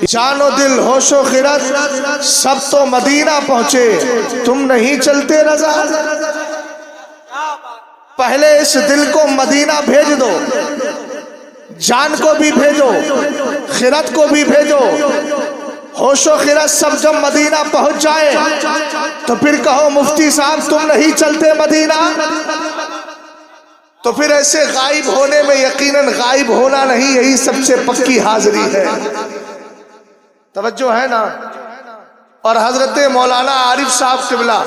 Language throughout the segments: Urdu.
جان و دل ہوش و خرد سب تو مدینہ پہنچے، تم نہیں چلتے رضا؟ پہلے اس دل کو مدینہ بھیج دو، جان کو بھی بھیجو، خرد کو بھی بھیجو، ہوش و خرد سب جب مدینہ پہنچ جائے تو پھر کہو مفتی صاحب تم نہیں چلتے مدینہ؟ تو پھر ایسے غائب ہونے میں یقیناً غائب ہونا نہیں، یہی سب سے پکی حاضری ہے۔ توجہ ہے نا؟ اور حضرت مولانا عارف صاحب قبلہ،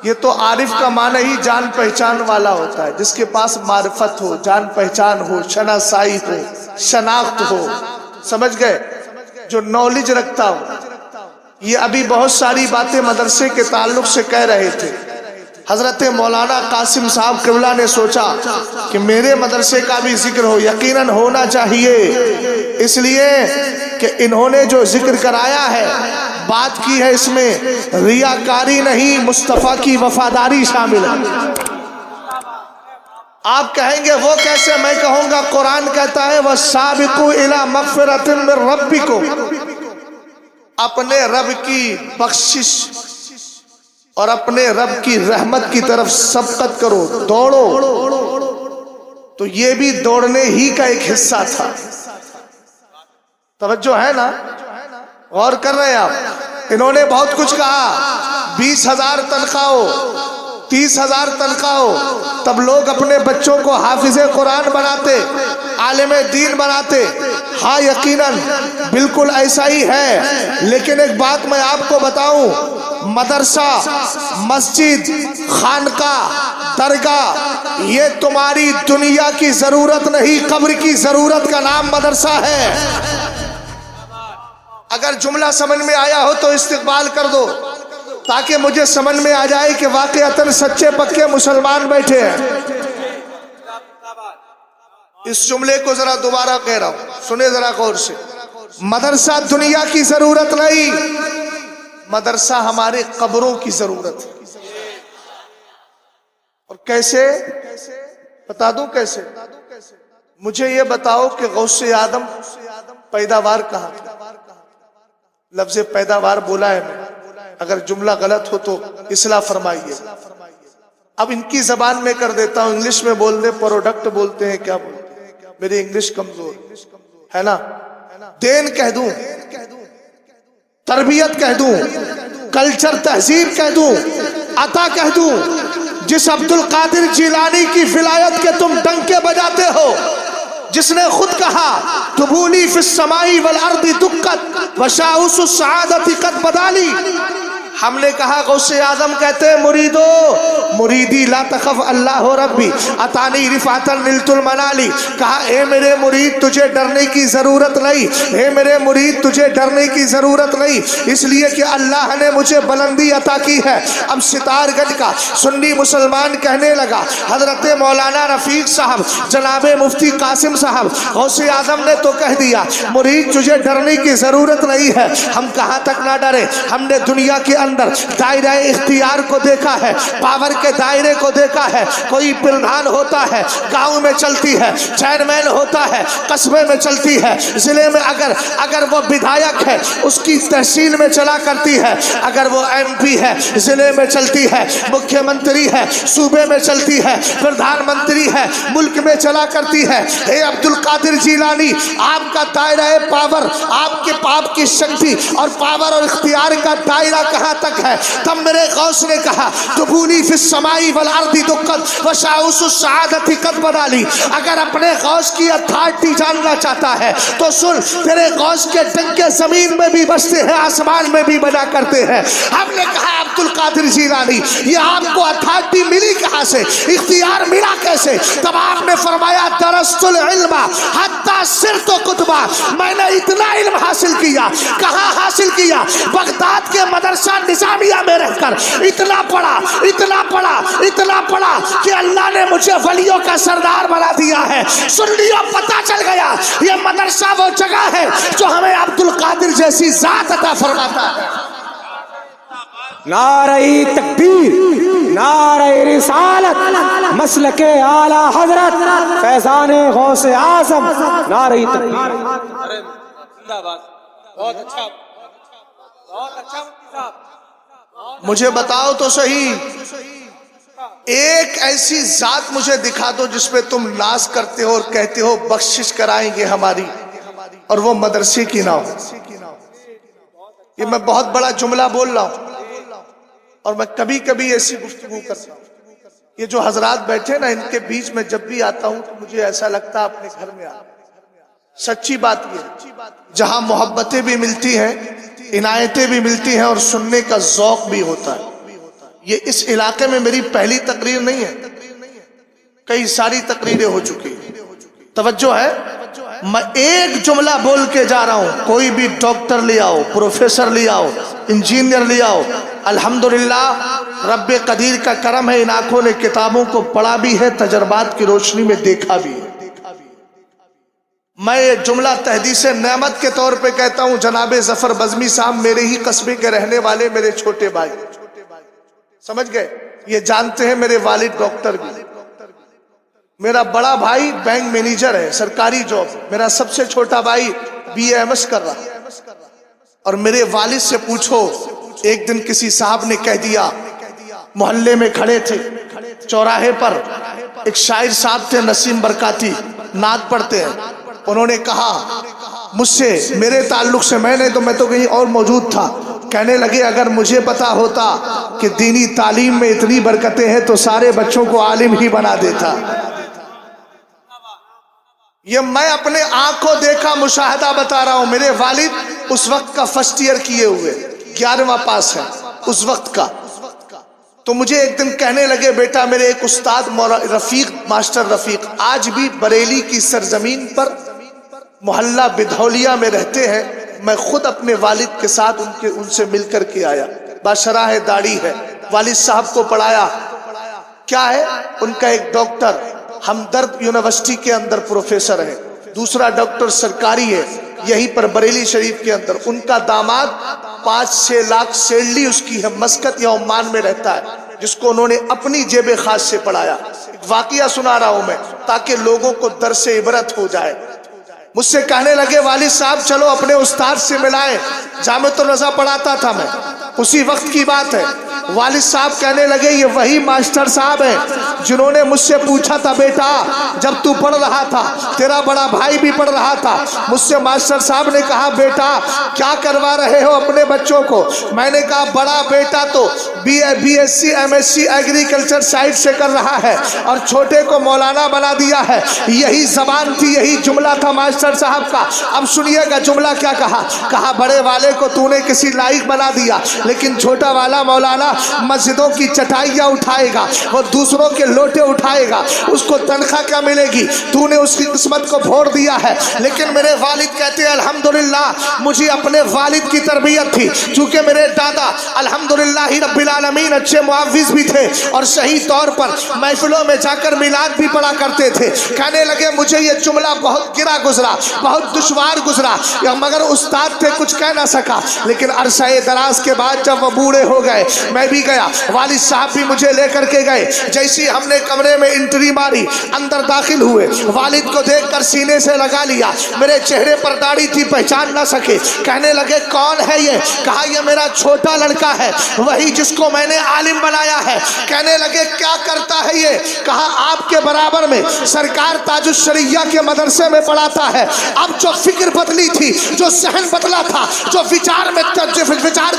یہ تو عارف کا معنی ہی جان پہچان والا ہوتا ہے، جس کے پاس معرفت ہو، جان پہچان ہو، شناسائی ہو، شناخت ہو، سمجھ گئے؟ جو نالج رکھتا ہو۔ یہ ابھی بہت ساری باتیں مدرسے کے تعلق سے کہہ رہے تھے۔ حضرت مولانا قاسم صاحب قبلہ نے سوچا کہ میرے مدرسے کا بھی ذکر ہو، یقیناً ہونا چاہیے، اس لیے کہ انہوں نے جو ذکر کرایا ہے، بات کی ہے، اس میں ریاکاری نہیں، مصطفیٰ کی وفاداری شامل ہے۔ آپ کہیں گے وہ کیسے؟ میں کہوں گا قرآن کہتا ہے وَالسَّابِقُوا إِلَىٰ مَغْفِرَةٍ مِّن رَبِّكُمْ، اپنے رب کی بخشش اور اپنے رب کی رحمت کی طرف سبقت کرو، دوڑو۔ تو یہ بھی دوڑنے ہی کا ایک حصہ تھا۔ توجہ ہے نا؟ غور کر رہے ہیں آپ؟ انہوں نے بہت کچھ کہا، 20,000 تنخواہ ہو، 30,000 تنخواہ ہو، تب لوگ اپنے بچوں کو حافظ قرآن بناتے، عالم دین بناتے۔ ہاں یقیناً بالکل ایسا ہی ہے، لیکن ایک بات میں آپ کو بتاؤں، مدرسہ، مسجد، خانقاہ، درگاہ، یہ تمہاری دنیا کی ضرورت نہیں، قبر کی ضرورت کا نام مدرسہ ہے۔ اگر جملہ سمجھ میں آیا ہو تو استقبال کر دو، تاکہ مجھے سمجھ میں آ جائے کہ واقعتاً سچے پکے مسلمان بیٹھے ہیں۔ اس جملے کو ذرا دوبارہ کہہ رہا ہوں، سنیں ذرا غور سے۔ مدرسہ دنیا کی ضرورت نہیں، مدرسہ ہمارے قبروں کی ضرورت ہے۔ اور کیسے؟ بتا دوں کیسے؟ مجھے یہ بتاؤ کہ غوث اعظم پیداوار کہاں تھا؟ لفظ پیداوار بولا ہے میں، اگر جملہ غلط ہو تو اصلاح فرمائیے۔ اب ان کی زبان میں کر دیتا ہوں، انگلش میں بول دیں، پروڈکٹ بولتے ہیں، کیا بولتے ہیں؟ میری انگلش کمزور ہے نا۔ دین کہہ دوں، تربیت کہہ دوں، کلچر تہذیب کہہ دوں، عطا کہہ دوں، جس عبد القادر جیلانی کی ولایت کے تم ڈنکے بجاتے ہو، جس نے خود کہا تبولی فی السماء والارض دکت وشاؤس السعادت قد بدالی۔ ہم نے کہا غوث اعظم کہتے ہیں مریدو مریدی لا تخف اللہ ربی اتانی رفعت نلت المنالی۔ کہا اے میرے مرید تجھے ڈرنے کی ضرورت نہیں، اے میرے مرید تجھے ڈرنے کی ضرورت نہیں، اس لیے کہ اللہ نے مجھے بلندی عطا کی ہے۔ اب ستار گنج کا سنی مسلمان کہنے لگا حضرت مولانا رفیق صاحب، جناب مفتی قاسم صاحب، غوث اعظم نے تو کہہ دیا مرید تجھے ڈرنے کی ضرورت نہیں ہے۔ ہم کہاں تک نہ ڈرے؟ ہم نے دنیا کے اندر دائرہ اختیار کو دیکھا ہے، پاور کے دائرے کو دیکھا ہے۔ کوئی پردھان ہوتا ہے گاؤں میں چلتی ہے، چیئرمین ہوتا ہے قصبے میں چلتی ہے، ضلع میں اگر وہ بدھایک ہے اس کی تحصیل میں چلا کرتی ہے، اگر وہ ایم پی ہے ضلع میں چلتی ہے، مکھیہ منتری ہے صوبے میں چلتی ہے، پردھان منتری ہے ملک میں چلا کرتی ہے۔ اے عبد القادر جیلانی، آپ کا دائرہ پاور، آپ کی شکتی اور پاور اور اختیار کا دائرہ کہاں تک ہے؟ تب میرے غوث نے کہا تبولی فی السماء والارض دکت وشاؤس السعادت قد بدالی۔ اگر اپنے غوث کی اتھارٹی جاننا چاہتا ہے تو سن، تیرے غوث کے ڈنکے زمین میں بھی بجتے ہیں، آسمان میں بھی بجا کرتے ہیں۔ ہم نے کہا عبد القادر جیلانی یہ آپ کو اتھارٹی ملی کہاں سے، اختیار ملا کیسے؟ تب آپ نے فرمایا درست العلم حتی صرت کتبہ، میں نے اتنا علم حاصل کیا۔ کہاں حاصل کیا؟ بغداد کے مدرسہ نظامیہ میں رہ کر اتنا پڑھا کہ اللہ نے مجھے ولیوں کا سردار بنا دیا ہے۔ سن لیو، پتہ چل گیا یہ مدرسہ وہ جگہ ہے جو ہمیں عبد القادر جیسی ذات عطا فرماتا ہے۔ نعرہ تکبیر، نعرہ رسالت، مسلک اعلی حضرت فیضان غوث اعظم، نعرہ تکبیر۔ بہت اچھا مفتی صاحب. مجھے بتاؤ تو صحیح، ایک ایسی ذات مجھے دکھا دو جس پہ تم ناز کرتے ہو اور کہتے ہو بخشش کرائیں گے ہماری، اور وہ مدرسے کی نہ ہو. یہ میں بہت بڑا جملہ بول رہا ہوں، اور میں کبھی کبھی ایسی گفتگو کرتا ہوں. یہ جو حضرات بیٹھے نا، ان کے بیچ میں جب بھی آتا ہوں تو مجھے ایسا لگتا ہے اپنے گھر میں آ. سچی بات یہ، جہاں محبتیں بھی ملتی ہیں، عنایتیں بھی ملتی ہیں، اور سننے کا ذوق بھی ہوتا ہے. یہ اس علاقے میں میری پہلی تقریر نہیں ہے، کئی ساری تقریریں ہو چکی ہیں. توجہ ہے، میں ایک جملہ بول کے جا رہا ہوں. کوئی بھی ڈاکٹر لے آؤ، پروفیسر لے آؤ، انجینئر لے آؤ، الحمدللہ رب قدیر کا کرم ہے، ان آنکھوں نے کتابوں کو پڑھا بھی ہے، تجربات کی روشنی میں دیکھا بھی ہے. میں یہ جملہ تحدیث نعمت کے طور پہ کہتا ہوں. جناب ظفر بزمی صاحب میرے ہی قصبے کے رہنے والے، میرے چھوٹے بھائی، سمجھ گئے، یہ جانتے ہیں. میرے والد ڈاکٹر بھی، میرا بڑا بھائی بینک مینیجر ہے، سرکاری جاب. میرا سب سے چھوٹا بھائی BA MS کر رہا. اور میرے والد سے پوچھو، ایک دن کسی صاحب نے کہہ دیا، محلے میں کھڑے تھے چوراہے پر، ایک شاعر صاحب تھے نسیم برکاتی، نعت پڑھتے ہیں. انہوں نے کہا مجھ سے، میرے تعلق سے، میں تو کہیں اور موجود تھا. کہنے لگے اگر مجھے پتا ہوتا کہ دینی تعلیم میں اتنی برکتیں ہیں تو سارے بچوں کو عالم ہی بنا دیتا. یہ میں اپنے آنکھوں دیکھا مشاہدہ بتا رہا ہوں. میرے والد اس وقت کا فرسٹ ایئر کیے ہوئے، 11واں پاس ہے اس وقت کا. تو مجھے ایک دن کہنے لگے بیٹا، میرے ایک استاد رفیق، ماسٹر رفیق، آج بھی بریلی کی سرزمین پر محلہ بدھولیا میں رہتے ہیں. میں خود اپنے والد کے ساتھ ان سے مل کر کے آیا. باشرہ ہے، داڑھی ہے. والد صاحب کو پڑھایا. کیا ہے ان کا؟ ایک ڈاکٹر ہمدرد یونیورسٹی کے اندر پروفیسر ہے، دوسرا ڈاکٹر سرکاری ہے یہیں پر بریلی شریف کے اندر. ان کا داماد 5-6 لاکھ سیلری اس کی ہے، مسکت یا عمان میں رہتا ہے، جس کو انہوں نے اپنی جیب خاص سے پڑھایا. ایک واقعہ سنا رہا ہوں میں تاکہ لوگوں کو درس عبرت ہو جائے. مجھ سے کہنے لگے والد صاحب چلو اپنے استاد سے ملائیں. جامعۃ الرضا پڑھاتا تھا میں، اسی وقت کی بات ہے. والد صاحب کہنے لگے یہ وہی ماسٹر صاحب ہیں جنہوں نے مجھ سے پوچھا تھا بیٹا جب تو پڑھ رہا تھا، تیرا بڑا بھائی بھی پڑھ رہا تھا، مجھ سے ماسٹر صاحب نے کہا بیٹا کیا کروا رہے ہو اپنے بچوں کو؟ میں نے کہا بڑا بیٹا تو BSc MSc ایگریکلچر سائٹ سے کر رہا ہے اور چھوٹے کو مولانا بنا دیا ہے. یہی زبان تھی، یہی جملہ تھا ماسٹر صاحب کا. اب سنیے گا جملہ کیا کہا. کہا بڑے والے کو تو نے کسی لائق بنا دیا، لیکن چھوٹا والا مولانا مسجدوں کی چٹائیاں اٹھائے گا، وہ دوسروں کے لوٹے اٹھائے گا، اس کو تنخواہ کیا ملے گی؟ تو نے اس کی قسمت کو پھوڑ دیا ہے. لیکن میرے والد کہتے ہیں الحمدللہ مجھے اپنے والد کی تربیت تھی، چونکہ میرے دادا الحمدللہ رب العالمین اچھے معوذ بھی تھے اور صحیح طور پر محفلوں میں جا کر میلاد بھی پڑھا کرتے تھے. کہنے لگے مجھے یہ جملہ بہت گرا گزرا، بہت دشوار گزرا، مگر استاد تھے کچھ کہہ نہ سکا. لیکن عرصہ دراز کے بعد جب وہ بوڑھے ہو گئے میں بھی گیا، والد صاحب بھی مجھے لے کر کے گئے. جیسی ہم نے کمرے میں انٹری ماری، اندر داخل ہوئے، والد کو دیکھ کر سینے سے لگا لیا. میرے چہرے پر داڑھی تھی، پہچان نہ سکے. کہنے لگے کون ہے یہ؟ کہا یہ میرا چھوٹا لڑکا ہے، وہی جس کو میں نے عالم بنایا ہے. کہنے لگے کیا کرتا ہے یہ؟ کہا آپ کے برابر میں سرکار تاج الشریعہ کے مدرسے میں پڑھاتا ہے. اب جو فکر بدلی تھی، جو ذہن بدلا تھا، جو وچار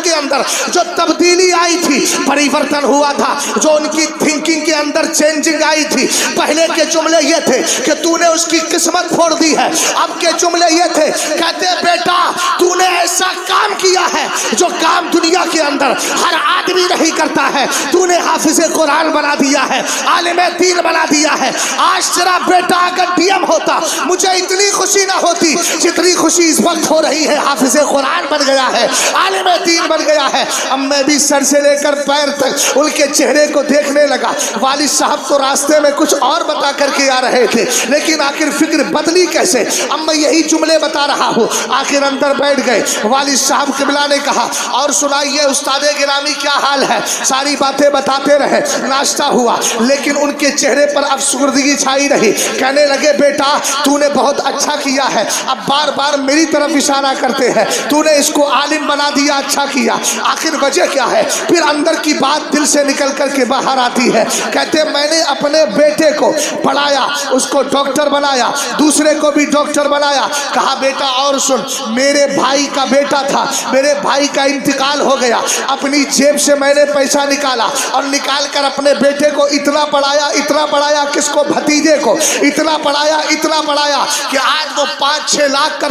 کے اندر جو تبدیلی آئی تھی، پریورتن ہوا تھا، جو ان کی تھنکنگ کے اندر چینجنگ آئی تھی. پہلے کے جملے یہ تھے کہ تو نے اس کی قسمت پھوڑ دی ہے. اب کے جملے یہ تھے، کہتے بیٹا تو نے ایسا کام کیا ہے جو کام دنیا کے اندر ہر آدمی نہیں کرتا ہے. تو نے حافظ قرآن بنا دیا ہے، عالم دین بنا دیا ہے. آج تیرا بیٹا اگر DM ہوتا مجھے اتنی خوشی نہ ہوتی جتنی خوشی اس وقت ہو رہی ہے. حافظ قرآن بن گیا ہے، عالم دین بن گیا ہے. اب میں بھی سر سے لے کر پیر تک ان کے چہرے کو دیکھنے لگا. والد صاحب تو راستے میں کچھ اور بتا کر کے آ رہے تھے، لیکن آخر فکر بدلی کیسے؟ اب میں یہی جملے بتا رہا ہوں. آخر اندر بیٹھ گئے. والد صاحب قبلہ نے کہا اور سنائیے آئیے استاد گرامی کیا حال ہے، ساری باتیں بتاتے رہے، ناشتہ ہوا، لیکن ان کے چہرے پر افسردگی چھائی رہی۔ کہنے لگے بیٹا تو نے بہت اچھا کیا ہے، اب بار بار میری طرف اشارہ کرتے ہیں، تو نے اس کو عالم بنا دیا، اچھا کیا، آخر وجہ کیا ہے؟ پھر اندر کی بات دل سے نکل کر کے باہر آتی ہے، کہتے میں نے اپنے بیٹے کو پڑھایا، اس کو ڈاکٹر بنایا، دوسرے کو بھی ڈاکٹر بنایا۔ کہا بیٹا اور سن، میرے بھائی کا بیٹا تھا، میرے بھائی کا انتقال ہو گیا، اپنی جیب سے میں نے پیسہ نکالا اور نکال کر اپنے بیٹے کو اتنا پڑھایا، کس کو؟ بھتیجے کو اتنا پڑھایا کہ آج وہ 5-6 لاکھ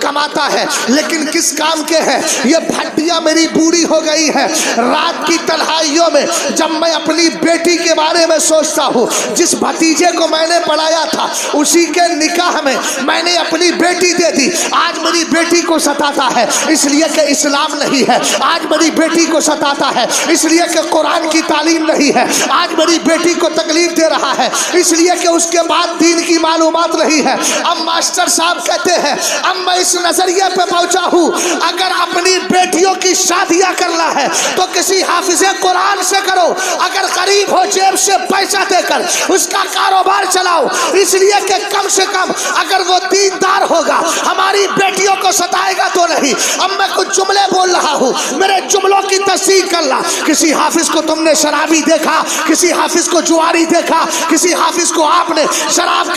کماتا ہے، لیکن کس کام کے ہے؟ یہ بھٹیاں میری بوڑھی ہو گئی ہے۔ رات کی تنہائیوں میں جب میں اپنی بیٹی کے بارے میں سوچتا ہوں، جس بھتیجے کو میں نے پڑھایا تھا اسی کے نکاح میں نے اپنی بیٹی دے دی، آج میری بیٹی کو ستاتا ہے اس لیے کہ اسلام نہیں ہے، آج میری بیٹی کو ستاتا ہے اس لیے کہ قرآن کی تعلیم نہیں ہے، آج میری بیٹی کو تکلیف دے رہا ہے اس لیے کہ اس کے بعد دین کی معلومات نہیں ہے۔ اب ماسٹر صاحب کہتے ہیں اب میں اس نظریے پہ پہنچا ہوں، اگر اپنی بیٹیوں کی شادیاں کرنا ہے تو کسی حافظ قرآن سے کرو، اگر غریب ہو جیب سے پیسہ دے کر اس کا کاروبار چلاؤ، اس لیے کہ کم سے کم اگر وہ دیندار ہوگا ہماری بیٹیوں کو ستائے گا تو نہیں۔ اب میں کچھ جملے بول رہا ہوں، میرے جملوں کی تصدیق کرنا۔ کسی حافظ کو تم نے شرابی دیکھا، کسی حافظ کو جواری دیکھا، کسی حافظ کو آپ نے شراب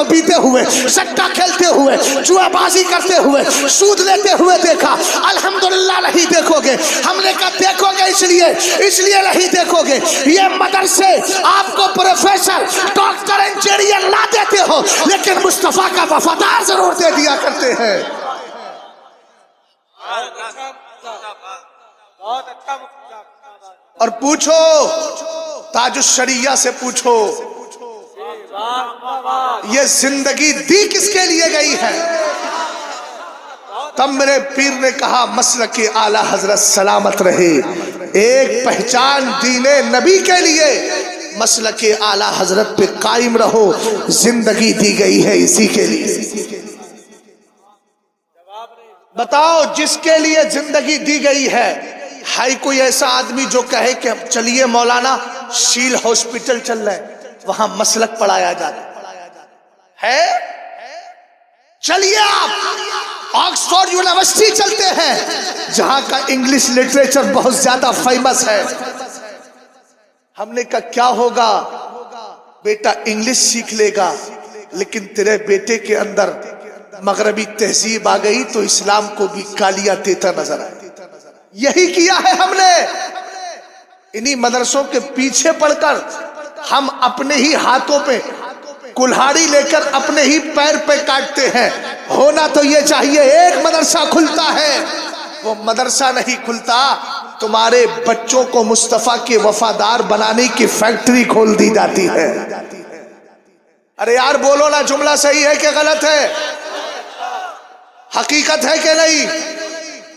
پیتے ہوئے، سٹا کھیلتے ہوئے، جوا بازی کرتے ہوئے، سود لیتے ہوئے دیکھا؟ الحمدللہ نہیں دیکھو گے۔ ہم نے کہا دیکھو گے اس لیے نہیں دیکھو گے، یہ مدرسے آپ کو پروفیسر ڈاکٹر انجینئر لا دیتے ہو لیکن مصطفیٰ کا وفادار ضرور دے دیا کرتے ہیں۔ بہت اچھا مفتی صاحب۔ اور پوچھو تاج الشریعہ سے پوچھو یہ زندگی دی کس کے لیے گئی ہے؟ تب میرے پیر نے کہا مسلک اعلی حضرت سلامت رہے، ایک پہچان دین نبی کے لیے مسلک اعلی حضرت پہ قائم رہو، زندگی دی گئی ہے اسی کے لیے۔ بتاؤ جس کے لیے زندگی دی گئی ہے کوئی ایسا آدمی جو کہے کہ چلیے مولانا شیل ہاسپٹل چل رہے وہاں مسلک پڑھایا جاتا ہے؟ چلیے آپ آکسفورڈ یونیورسٹی چلتے ہیں جہاں کا انگلش لٹریچر بہت زیادہ فیمس ہے۔ ہم نے کہا کیا ہوگا؟ بیٹا انگلش سیکھ لے گا لیکن تیرے بیٹے کے اندر مغربی تہذیب آ گئی تو اسلام کو بھی گالیاں دیتا نظر آئے۔ یہی کیا ہے ہم نے، انہی مدرسوں کے پیچھے پڑھ کر ہم اپنے ہی ہاتھوں پہ کلہاڑی لے کر اپنے ہی پیر پہ کاٹتے ہیں۔ ہونا تو یہ چاہیے ایک مدرسہ کھلتا ہے، وہ مدرسہ نہیں کھلتا، تمہارے بچوں کو مصطفیٰ کے وفادار بنانے کی فیکٹری کھول دی جاتی ہے۔ ارے یار بولو نا، جملہ صحیح ہے کہ غلط ہے؟ حقیقت ہے کہ نہیں؟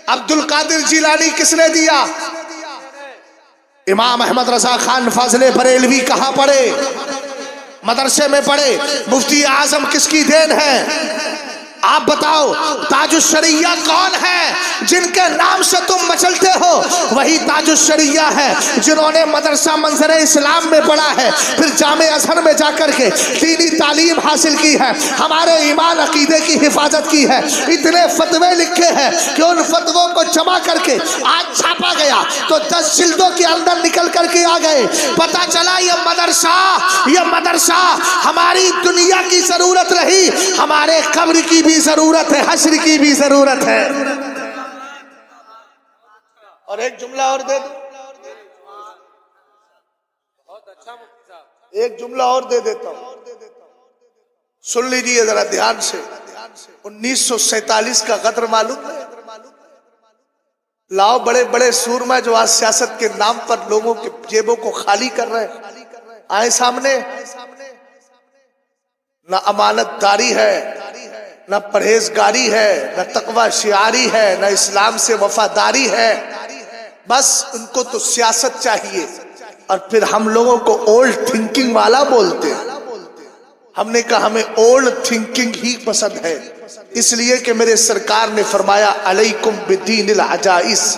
عبد القادر جیلانی کس نے دیا؟ امام احمد رضا خان فاضل بریلوی کہاں پڑھے؟ مدرسے میں پڑھے۔ مفتی اعظم کس کی دین ہے؟ آپ بتاؤ تاج الشریعہ کون ہے جن کے نام سے تم مچلتے ہو؟ وہی تاج الشریعہ ہے جنہوں نے مدرسہ منظر اسلام میں پڑھا ہے، پھر جامع ازہر میں جا کر کے دینی تعلیم حاصل کی ہے، ہمارے ایمان عقیدے کی حفاظت کی ہے، اتنے فتوے لکھے ہیں کہ ان فتووں کو جمع کر کے آج چھاپا گیا تو 10 جلدوں کے اندر نکل کر کے آ گئے۔ پتا چلا یہ مدرسہ ہماری دنیا کی ضرورت رہی، ہمارے قبر کی بھی ضرورت ہے، حشر کی بھی ضرورت ہے۔ اور ایک جملہ اور دے دوں، بہت اچھا مفتی صاحب۔ ایک جملہ اور دے دیتا ہوں، سن لیجیے ذرا دھیان سے۔ 1947 کا غدر معلوم ہے؟ لاؤ بڑے بڑے سورما جو آج سیاست کے نام پر لوگوں کے جیبوں کو خالی کر رہے ہیں، آئے سامنے۔ نہ امانت داری ہے، نہ پرہیزگاری ہے، نہ تقوی شعاری ہے، نہ اسلام سے وفاداری ہے، بس ان کو تو سیاست چاہیے۔ اور پھر ہم لوگوں کو اولڈ تھنکنگ والا بولتے ہیں۔ ہم نے کہا ہمیں اولڈ تھنکنگ ہی پسند ہے، اس لیے کہ میرے سرکار نے فرمایا علیکم بدین العجائز،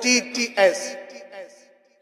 TTS,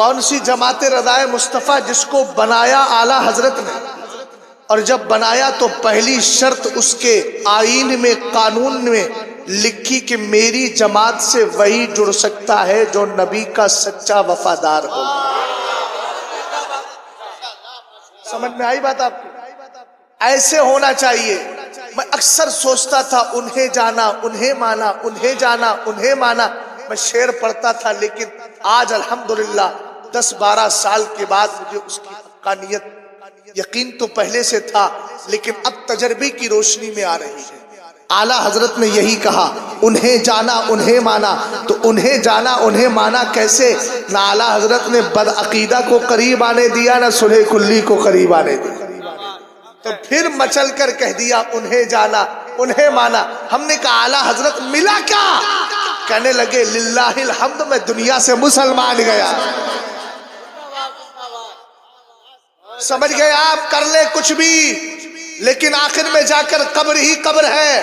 کون سی جماعت رضائے مصطفیٰ جس کو بنایا اعلی حضرت نے، اور جب بنایا تو پہلی شرط اس کے آئین میں قانون میں لکھی کہ میری جماعت سے وہی جڑ سکتا ہے جو نبی کا سچا وفادار ہو۔ سمجھ میں آئی بات آپ کو؟ ایسے ہونا چاہیے۔ میں اکثر سوچتا تھا انہیں جانا انہیں مانا، انہیں جانا انہیں مانا، میں شعر پڑھتا تھا، لیکن آج الحمدللہ 10-12 سال کے بعد مجھے اس کی حقانیت، یقین تو پہلے سے تھا لیکن اب تجربے کی روشنی میں آ رہی ہے۔ اعلیٰ حضرت نے یہی کہا، انہیں جانا انہیں مانا، تو انہیں جانا انہیں مانا کیسے؟ نہ اعلیٰ حضرت نے بدعقیدہ کو قریب آنے دیا، نہ صلح کلی کو قریب آنے دیا، تو پھر مچل کر کہہ دیا انہیں جانا انہیں مانا۔ ہم نے کہا اعلیٰ حضرت ملا کیا؟ کہنے لگے للہ الحمد، میں دنیا سے مسلمان گیا۔ سمجھ گئے آپ؟ کر لے کچھ بھی، لیکن آخر میں جا کر قبر ہی قبر ہے،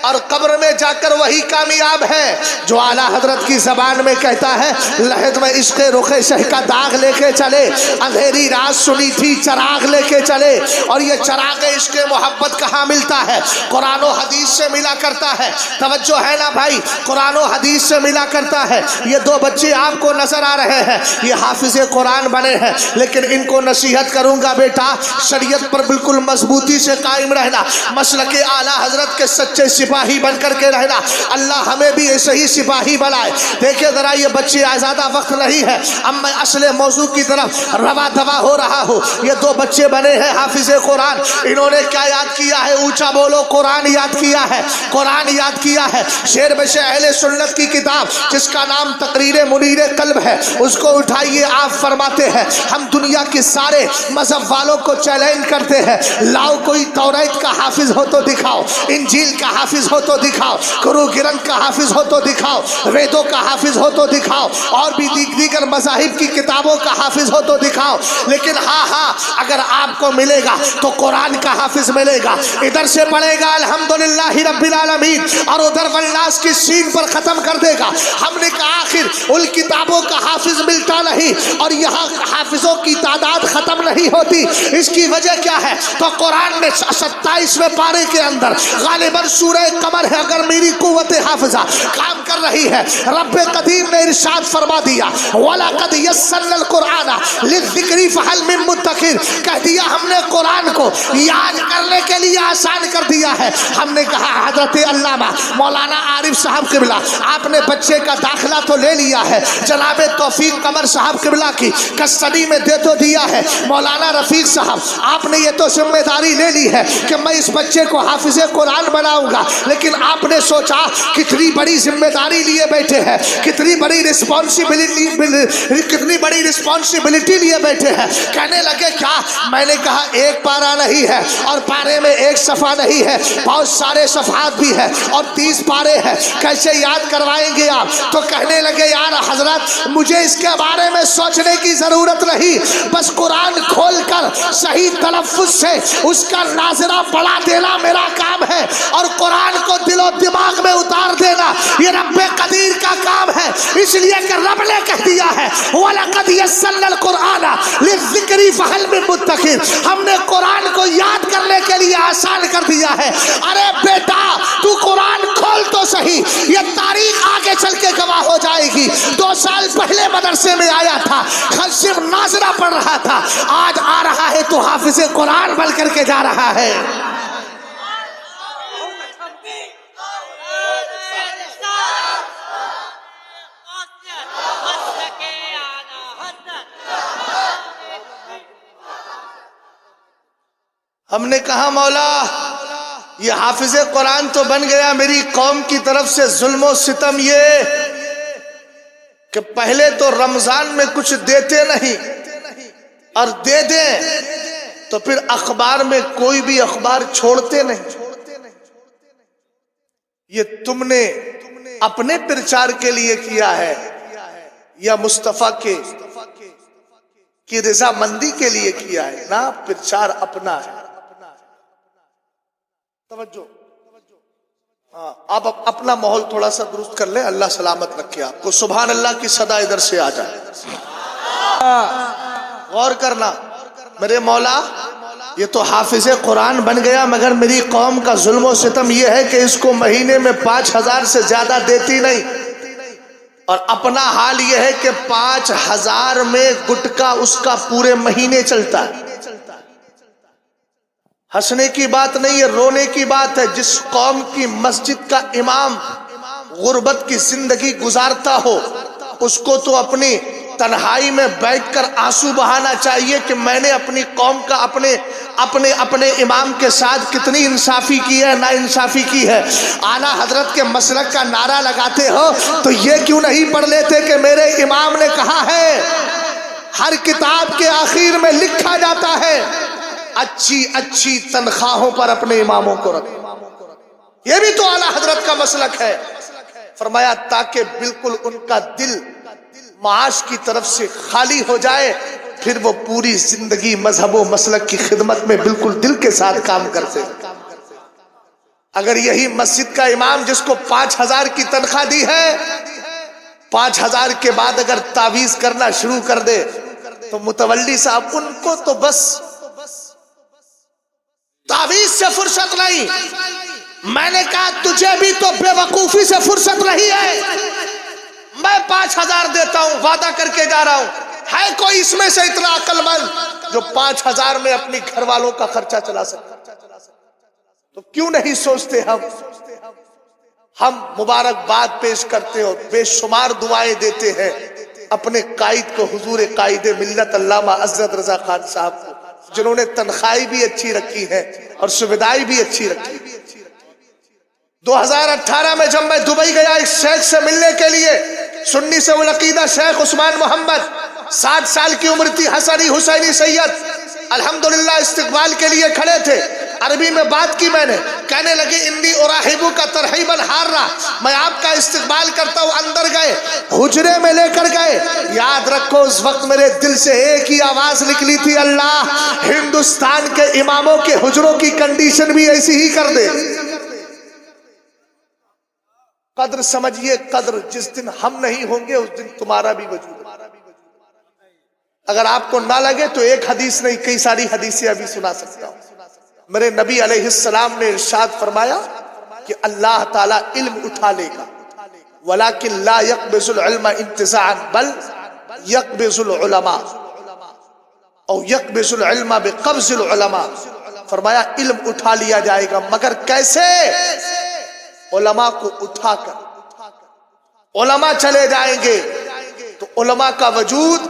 اور قبر میں جا کر وہی کامیاب ہے جو اعلیٰ حضرت کی زبان میں کہتا ہے لحد میں عشق رخ شہ کا داغ لے کے چلے، اندھیری رات سنی تھی چراغ لے کے چلے، اور یہ چراغ عشق محبت کہاں ملتا ہے؟ قرآن و حدیث سے ملا کرتا ہے۔ توجہ ہے نا بھائی؟ قرآن و حدیث سے ملا کرتا ہے۔ یہ دو بچے آپ کو نظر آ رہے ہیں، یہ حافظ قرآن بنے ہیں، لیکن ان کو نصیحت کروں گا بیٹا شریعت پر بالکل مضبوطی سے قائم رہنا، مسلک اعلیٰ حضرت کے سچے سپاہی بن کر کے رہنا۔ اللہ ہمیں بھی ایسے ہی سپاہی بنائے۔ دیکھیں ذرا، یہ بچے زیادہ وقت نہیں ہے، اب میں اصل موضوع کی طرف روا دوا ہو رہا ہوں۔ یہ دو بچے بنے ہیں حافظ قرآن، انہوں نے کیا یاد کیا ہے؟ اونچا بولو، قرآن یاد کیا ہے، قرآن یاد کیا ہے۔ شعر میں سے اہل سنت کی کتاب جس کا نام تقریر منیر قلب ہے، اس کو اٹھائیے، آپ فرماتے ہیں ہم دنیا کے سارے مذہب والوں کو چیلنج کرتے ہیں، لاؤ کوئی توریت کا حافظ ہو تو دکھاؤ، انجیل کا حافظ ہو تو دکھاؤ، گرو گرنتھ کا حافظ ہو تو دکھاؤ، ویدوں کا حافظ ہو تو دکھاؤ، اور بھی دیگر مذاہب کی کتابوں کا حافظ ہو تو دکھاؤ، لیکن ہاں اگر آپ کو ملے گا تو قرآن کا حافظ ملے گا، ادھر سے پڑھے گا الحمدللہ رب العالمین، اور ادھر والناس کی سین پر ختم کر دے گا۔ ہم نے کہا آخر ان کتابوں کا حافظ ملتا نہیں اور یہاں حافظوں کی تعداد ختم نہیں ہوتی، اس کی وجہ کیا ہے؟ تو قرآن میں 27ویں پارے کے اندر غالباً سورہ قمر ہے، اگر میری قوت حافظہ کام کر رہی ہے، رب قدیم نے ارشاد فرما دیا وَلَقَدْ يَسَّرْنَا الْقُرْآنَ لِلذِّكْرِ فَهَلْ مِن مُّدَّكِرٍ، کہہ دیا ہم نے قرآن کو یاد کرنے کے لیے آسان کر دیا ہے۔ ہم نے کہا حضرت علامہ مولانا عارف صاحب قبلہ، آپ نے بچے کا داخلہ تو لے لیا ہے، جناب توفیق قمر صاحب قبلہ کی کسٹڈی میں دے تو دیا ہے، مولانا رفیق صاحب آپ نے یہ تو ذمہ داری لے لی ہے کہ میں اس بچے کو حافظ قرآن بناؤں گا، لیکن آپ نے سوچا کتنی بڑی ذمہ داری لیے بیٹھے ہیں، کتنی بڑی رسپانسبلٹی لیے بیٹھے ہیں۔ کہنے لگے کیا؟ میں نے کہا ایک پارہ نہیں ہے، اور پارے میں ایک صفحہ نہیں ہے، بہت سارے صفحات بھی ہیں، اور 30 پارے ہیں، کیسے یاد کروائیں گے آپ؟ تو کہنے لگے یار حضرت مجھے اس کے بارے میں سوچنے کی ضرورت نہیں، بس قرآن کھول کر صحیح تلفظ سے اس کا ناظرہ پڑھا دینا میرا کام ہے، اور قرآن کو دل و دماغ میں اتار دینا یہ رب قدیر کا کام ہے، اس لیے کہ رب نے کہہ دیا ہے وَلَقَدْ يَسَّرْنَا الْقُرْآنَ لِلذِّكْرِ فَهَلْ مِن مُّدَّكِرٍ، ہم نے قرآن کو یاد کرنے کے لیے آسان کر دیا ہے۔ ارے بیٹا تو قرآن کھول تو صحیح، یہ تاریخ آگے چل کے گواہ ہو جائے گی۔ 2 سال پہلے مدرسے میں آیا تھا، صرف ناظرہ پڑھ رہا تھا، آج آ رہا ہے تو حافظ قرآن بن کر کے جا رہا ہے۔ ہم نے کہا مولا یہ حافظ قرآن تو بن گیا، میری قوم کی طرف سے ظلم و ستم یہ کہ پہلے تو رمضان میں کچھ دیتے نہیں، اور دے دیں تو پھر اخبار میں کوئی بھی اخبار چھوڑتے نہیں۔ یہ تم نے اپنے پرچار کے لیے کیا ہے یا مصطفیٰ کی رضا مندی کے لیے کیا ہے؟ نا، پرچار اپنا ہے۔ توجہ، آپ اپنا ماحول تھوڑا سا درست کر لیں، اللہ سلامت رکھے آپ کو۔ سبحان اللہ کی صدا ادھر سے آ جائے۔ غور کرنا میرے مولا، یہ تو حافظ قرآن بن گیا، مگر میری قوم کا ظلم و ستم یہ ہے کہ اس کو مہینے میں 5,000 سے زیادہ دیتی نہیں، اور اپنا حال یہ ہے کہ 5,000 میں گٹکا اس کا پورے مہینے چلتا ہے۔ ہنسنے کی بات نہیں ہے، رونے کی بات ہے۔ جس قوم کی مسجد کا امام غربت کی زندگی گزارتا ہو، اس کو تو اپنی تنہائی میں بیٹھ کر آنسو بہانا چاہیے کہ میں نے اپنی قوم کا اپنے امام کے ساتھ کتنی انصافی کی ہے، نا انصافی کی ہے۔ اعلیٰ حضرت کے مسلک کا نعرہ لگاتے ہو تو یہ کیوں نہیں پڑھ لیتے کہ میرے امام نے کہا ہے، ہر کتاب کے آخر میں لکھا جاتا ہے اچھی تنخواہوں پر اپنے اماموں کو رکھو۔ یہ بھی تو اعلیٰ حضرت کا مسلک ہے۔ فرمایا تاکہ بالکل ان کا دل معاش کی طرف سے خالی ہو جائے، پھر وہ پوری زندگی مذہب و مسلک کی خدمت میں بالکل دل کے ساتھ کام کرتے۔ اگر یہی مسجد کا امام جس کو 5,000 کی تنخواہ دی ہے، 5,000 کے بعد اگر تعویذ کرنا شروع کر دے تو متولی صاحب ان کو تو بس تعویذ سے فرصت نہیں۔ میں نے کہا تجھے بھی تو بے وقوفی سے فرصت نہیں ہے۔ میں 5,000 دیتا ہوں، وعدہ کر کے جا رہا ہوں، ہے کوئی اس میں سے اتنا عقل مند جو 5,000 میں اپنی گھر والوں کا خرچہ چلا سکتا؟ تو کیوں نہیں سوچتے ہم مبارکباد پیش کرتے اور بے شمار دعائیں دیتے ہیں اپنے قائد کو، حضور قائد ملت علامہ عزت رضا خان صاحب کو، جنہوں نے تنخواہیں بھی اچھی رکھی ہے اور سویدھائیں بھی اچھی رکھی۔ 2018 میں جب میں دبئی گیا ایک شیخ سے ملنے کے لیے، سنی سے العقیدہ شیخ عثمان محمد، 60 سال کی عمر تھی، حسنی حسینی سید، الحمدللہ استقبال کے لیے کھڑے تھے۔ عربی میں بات کی میں نے، کہنے لگے انی اراحبو کا ترحیبا حارا، میں آپ کا استقبال کرتا ہوں۔ اندر گئے، حجرے میں لے کر گئے۔ یاد رکھو اس وقت میرے دل سے ایک ہی آواز نکلی تھی، اللہ ہندوستان کے اماموں کے حجروں کی کنڈیشن بھی ایسی ہی کر دے۔ قدر سمجھیے، قدر جس دن ہم نہیں ہوں گے اس دن تمہارا بھی وجود ہے۔ اگر آپ کو نہ لگے تو ایک حدیث نہیں، کئی ساری حدیثیں ابھی سنا سکتا ہوں۔ میرے نبی علیہ السلام نے ارشاد فرمایا کہ اللہ تعالیٰ علم اٹھا لے گا، ولیکن لا یقبض العلم انتزاعا بل یقبض العلماء او یقبض العلم بقبض العلماء۔ فرمایا علم اٹھا لیا جائے گا، مگر کیسے؟ علماء کو اٹھا کر علماء چلے جائیں گے تو علماء کا وجود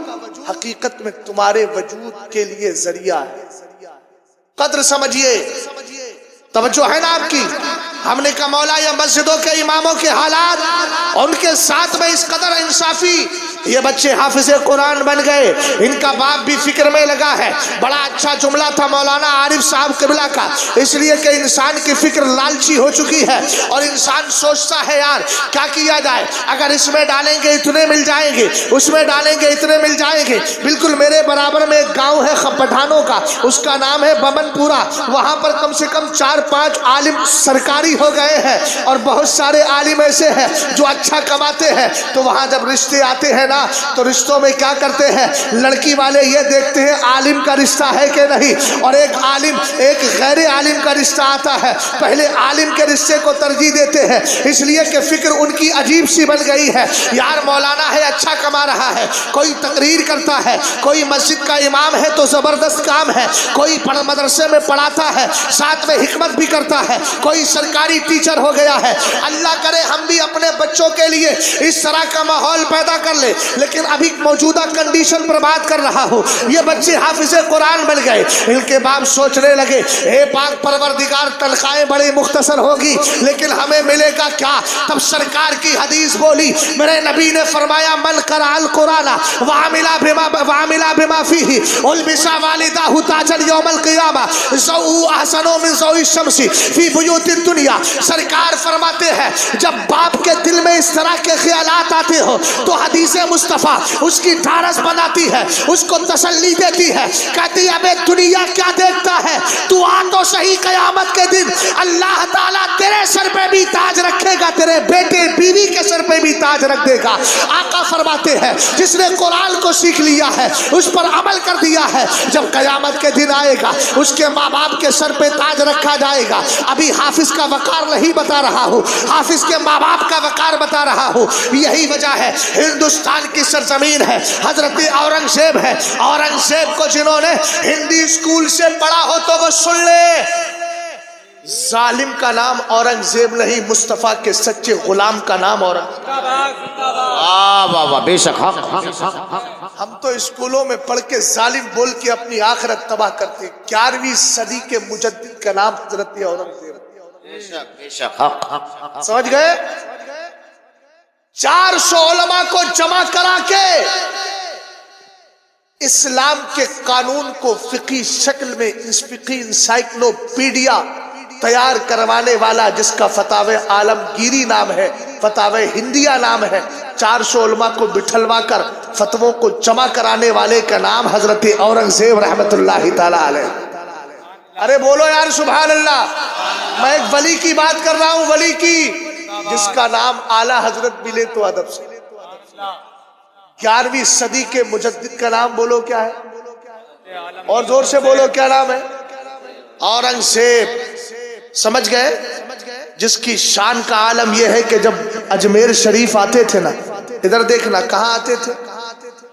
حقیقت میں تمہارے وجود کے لیے ذریعہ ہے۔ قدر سمجھیے، توجہ ہے نا آپ کی؟ ہم نے کہا مولا یا مسجدوں کے اماموں کے حالات، ان کے ساتھ میں اس قدر انصافی، یہ بچے حافظ قرآن بن گئے، ان کا باپ بھی فکر میں لگا ہے۔ بڑا اچھا جملہ تھا مولانا عارف صاحب قبلہ کا، اس لیے کہ انسان کی فکر لالچی ہو چکی ہے اور انسان سوچتا ہے یار کیا کیا جائے، اگر اس میں ڈالیں گے اتنے مل جائیں گے، اس میں ڈالیں گے اتنے مل جائیں گے۔ بالکل میرے برابر میں ایک گاؤں ہے پٹھانوں کا، اس کا نام ہے بمن پورا، وہاں پر کم سے کم 4-5 عالم سرکاری ہو گئے ہیں اور بہت سارے عالم ایسے ہیں جو اچھا کماتے ہیں۔ تو وہاں جب رشتے آتے ہیں تو رشتوں میں کیا کرتے ہیں، لڑکی والے یہ دیکھتے ہیں عالم کا رشتہ ہے کہ نہیں، اور ایک عالم ایک غیر عالم کا رشتہ آتا ہے، پہلے عالم کے رشتے کو ترجیح دیتے ہیں، اس لیے کہ فکر ان کی عجیب سی بن گئی ہے۔ یار مولانا ہے، اچھا کما رہا ہے، کوئی تقریر کرتا ہے، کوئی مسجد کا امام ہے تو زبردست کام ہے، کوئی مدرسے میں پڑھاتا ہے، ساتھ میں حکمت بھی کرتا ہے، کوئی سرکاری ٹیچر ہو گیا ہے۔ اللہ کرے ہم بھی اپنے بچوں کے لیے اس طرح کا ماحول پیدا کر لے، لیکن ابھی موجودہ کنڈیشن پر بات کر رہا ہوں۔ یہ بچے حافظ قرآن بن گئے، ان کے باپ سوچنے لگے اے پاک پروردگار تنخواہیں بڑی مختصر ہوگی لیکن ہمیں ملے گا کیا؟ تب سرکار کی حدیث بولی، میرے نبی نے فرمایا من قرأ القرآن وعمل بما فیہ البس والدہ تاجا یوم القیامہ ضوء احسن من ضوء الشمس فی بیوت الدنیا۔ سرکار فرماتے ہیں جب باپ کے دل میں اس طرح کے خیالات آتے ہو تو حدیث مصطفیٰ اس کی ڈھارس بناتی ہے، اس کو تسلی دیتی ہے، کہتی ہے ابے دنیا کیا دیکھتا ہے، تو آ تو صحیح قیامت کے دن اللہ تعالیٰ تیرے سر پہ بھی تاج رکھے گا، تیرے بیٹے بیوی کے سر پہ بھی تاج رکھ دے گا۔ آقا فرماتے ہیں جس نے قرآن کو سیکھ لیا ہے، اس پر عمل کر دیا ہے، جب قیامت کے دن آئے گا اس کے ماں باپ کے سر پہ تاج رکھا جائے گا۔ ابھی حافظ کا وقار نہیں بتا رہا ہوں، حافظ کے ماں باپ کا وقار بتا رہا ہوں۔ یہی وجہ ہے ہندوستان کی سرزمین ہے، حضرت اورنگزیب ہے۔ اورنگزیب کو جنہوں نے ہندی اسکول سے پڑھا ہو تو وہ سن لے، ظالم کا نام اورنگزیب نہیں، مصطفیٰ کے سچے غلام کا نام اورنگزیب۔ واہ واہ بے شک حق۔ ہم تو اسکولوں میں پڑھ کے ظالم بول کے اپنی آخرت تباہ کرتے۔ 11ویں صدی کے مجدد کا نام حضرت اورنگزیب۔ بے شک حق۔ سمجھ گئے؟ 400 علماء کو جمع کرا کے اسلام کے قانون کو فقہی شکل میں فقہی انسائکلوپیڈیا تیار کروانے والا، جس کا فتاوی عالمگیری نام ہے، فتاوی ہندیہ نام ہے، 400 علماء کو بٹھلوا کر فتووں کو جمع کرانے والے کا نام حضرت اورنگزیب رحمت اللہ تعالی علیہ۔ ارے بولو یار سبحان اللہ۔ میں ایک ولی کی بات کر رہا ہوں، ولی کی، جس کا نام اعلیٰ حضرت ملے تو ادب سے۔ 11ویں صدی کے مجدد کا نام بولو کیا ہے، اور زور سے بولو کیا نام ہے؟ اورنگزیب۔ سمجھ گئے؟ جس کی شان کا عالم یہ ہے کہ جب اجمیر شریف آتے تھے نا، ادھر دیکھنا کہاں آتے تھے،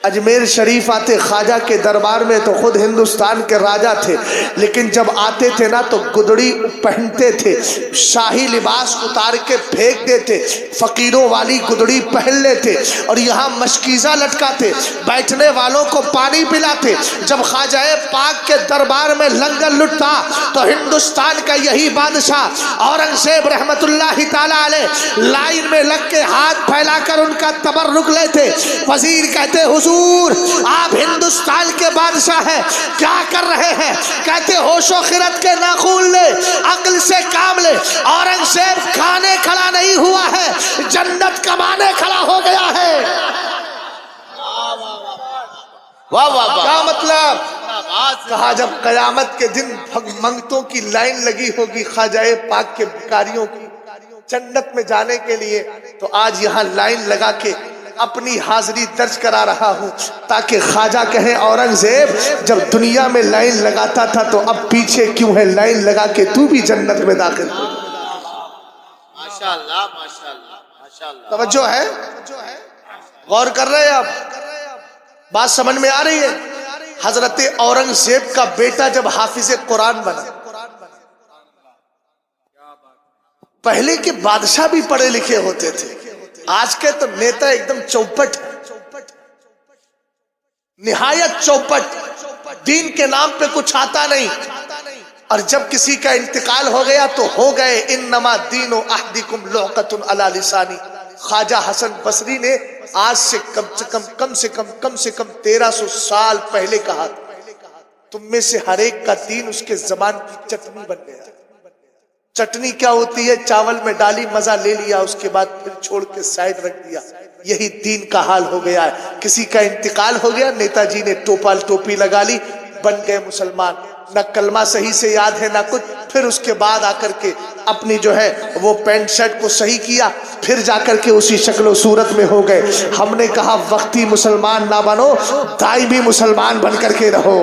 اجمیر شریف آتے خواجہ کے دربار میں تو خود ہندوستان کے راجہ تھے، لیکن جب آتے تھے نا تو گدڑی پہنتے تھے، شاہی لباس اتار کے پھینک دیتے، فقیروں والی گدڑی پہن لیتے اور یہاں مشکیزہ لٹکاتے، بیٹھنے والوں کو پانی پلاتے۔ جب خواجہ پاک کے دربار میں لنگر لٹتا تو ہندوستان کا یہی بادشاہ اورنگزیب رحمت اللہ تعالی علیہ لائن میں لگ کے ہاتھ پھیلا کر ان کا تبرک لیتے۔ وزیر کہتے حضور آپ ہندوستان کے بادشاہ ہیں، کیا کر رہے ہیں؟ کہتے ہوش و خرد کے ناخون لے، عقل سے کام لے۔ اورنگزیب کھانے کھڑا نہیں ہوا ہے، جنت کمانے کھڑا ہو گیا ہے۔ واہ واہ کیا مطلب؟ کہا جب قیامت کے دن منگتوں کی لائن لگی ہوگی خواجہ پاک کے بھکاریوں کی جنت میں جانے کے لیے، تو آج یہاں لائن لگا کے اپنی حاضری درج کرا رہا ہوں تاکہ خواجہ کہیں اورنگزیب جب دنیا میں لائن لگاتا تھا تو اب پیچھے کیوں ہے لائن لگا کے تو بھی جنت میں داخل ہو۔ ماشاءاللہ ماشاءاللہ ماشاءاللہ۔ توجہ ہے؟ غور کر رہے ہیں آپ؟ بات سمجھ میں آ رہی ہے؟ حضرت اورنگزیب کا بیٹا جب حافظ قرآن بنا، پہلے کے بادشاہ بھی پڑھے لکھے ہوتے تھے، آج کے تو نیتا ایک دم چوپٹ، نہایت چوپٹ، دین کے نام پہ کچھ آتا نہیں، اور جب کسی کا انتقال ہو گیا تو ہو گئے۔ انما دین احدکم لعقۃ علی لسانی، خواجہ حسن بصری نے آج سے کم سے کم 1300 سال پہلے کہا تم میں سے ہر ایک کا دین اس کے زبان کی چٹنی بن گیا۔ چٹنی کیا ہوتی ہے؟ چاول میں ڈالی، مزہ لے لیا، اس کے بعد پھر چھوڑ کے سائڈ رکھ دیا۔ یہی دین کا حال ہو گیا ہے۔ کسی کا انتقال ہو گیا، نیتا جی نے ٹوپی لگا لی، بن گئے مسلمان، نہ کلمہ صحیح سے یاد ہے نہ کچھ، پھر اس کے بعد آ کر کے اپنی جو ہے وہ پینٹ شرٹ کو صحیح کیا، پھر جا کر کے اسی شکل و صورت میں ہو گئے۔ ہم نے کہا وقتی مسلمان نہ بنو، دائمی مسلمان بن کر کے رہو۔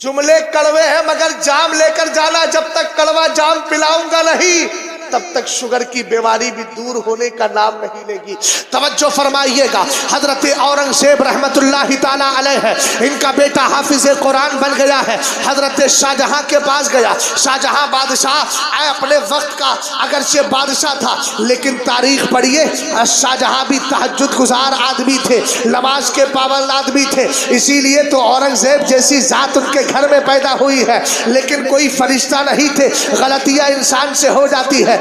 جملے کڑوے ہیں مگر جام لے کر جانا، جب تک کڑوا جام پلاؤں گا نہیں تب تک شوگر کی بیماری بھی دور ہونے کا نام نہیں لے گی۔ توجہ فرمائیے گا، حضرت اورنگزیب رحمت اللہ تعالی علیہ ہے، ان کا بیٹا حافظ قرآن بن گیا ہے، حضرت شاہ جہاں کے پاس گیا۔ شاہ جہاں بادشاہ اپنے وقت کا اگرچہ بادشاہ تھا لیکن تاریخ پڑھیے، شاہ جہاں بھی تہجد گزار آدمی تھے، نماز کے پابند آدمی تھے، اسی لیے تو اورنگزیب جیسی ذات ان کے گھر میں پیدا ہوئی ہے، لیکن کوئی فرشتہ نہیں تھے، غلطیاں انسان سے ہو جاتی ہے۔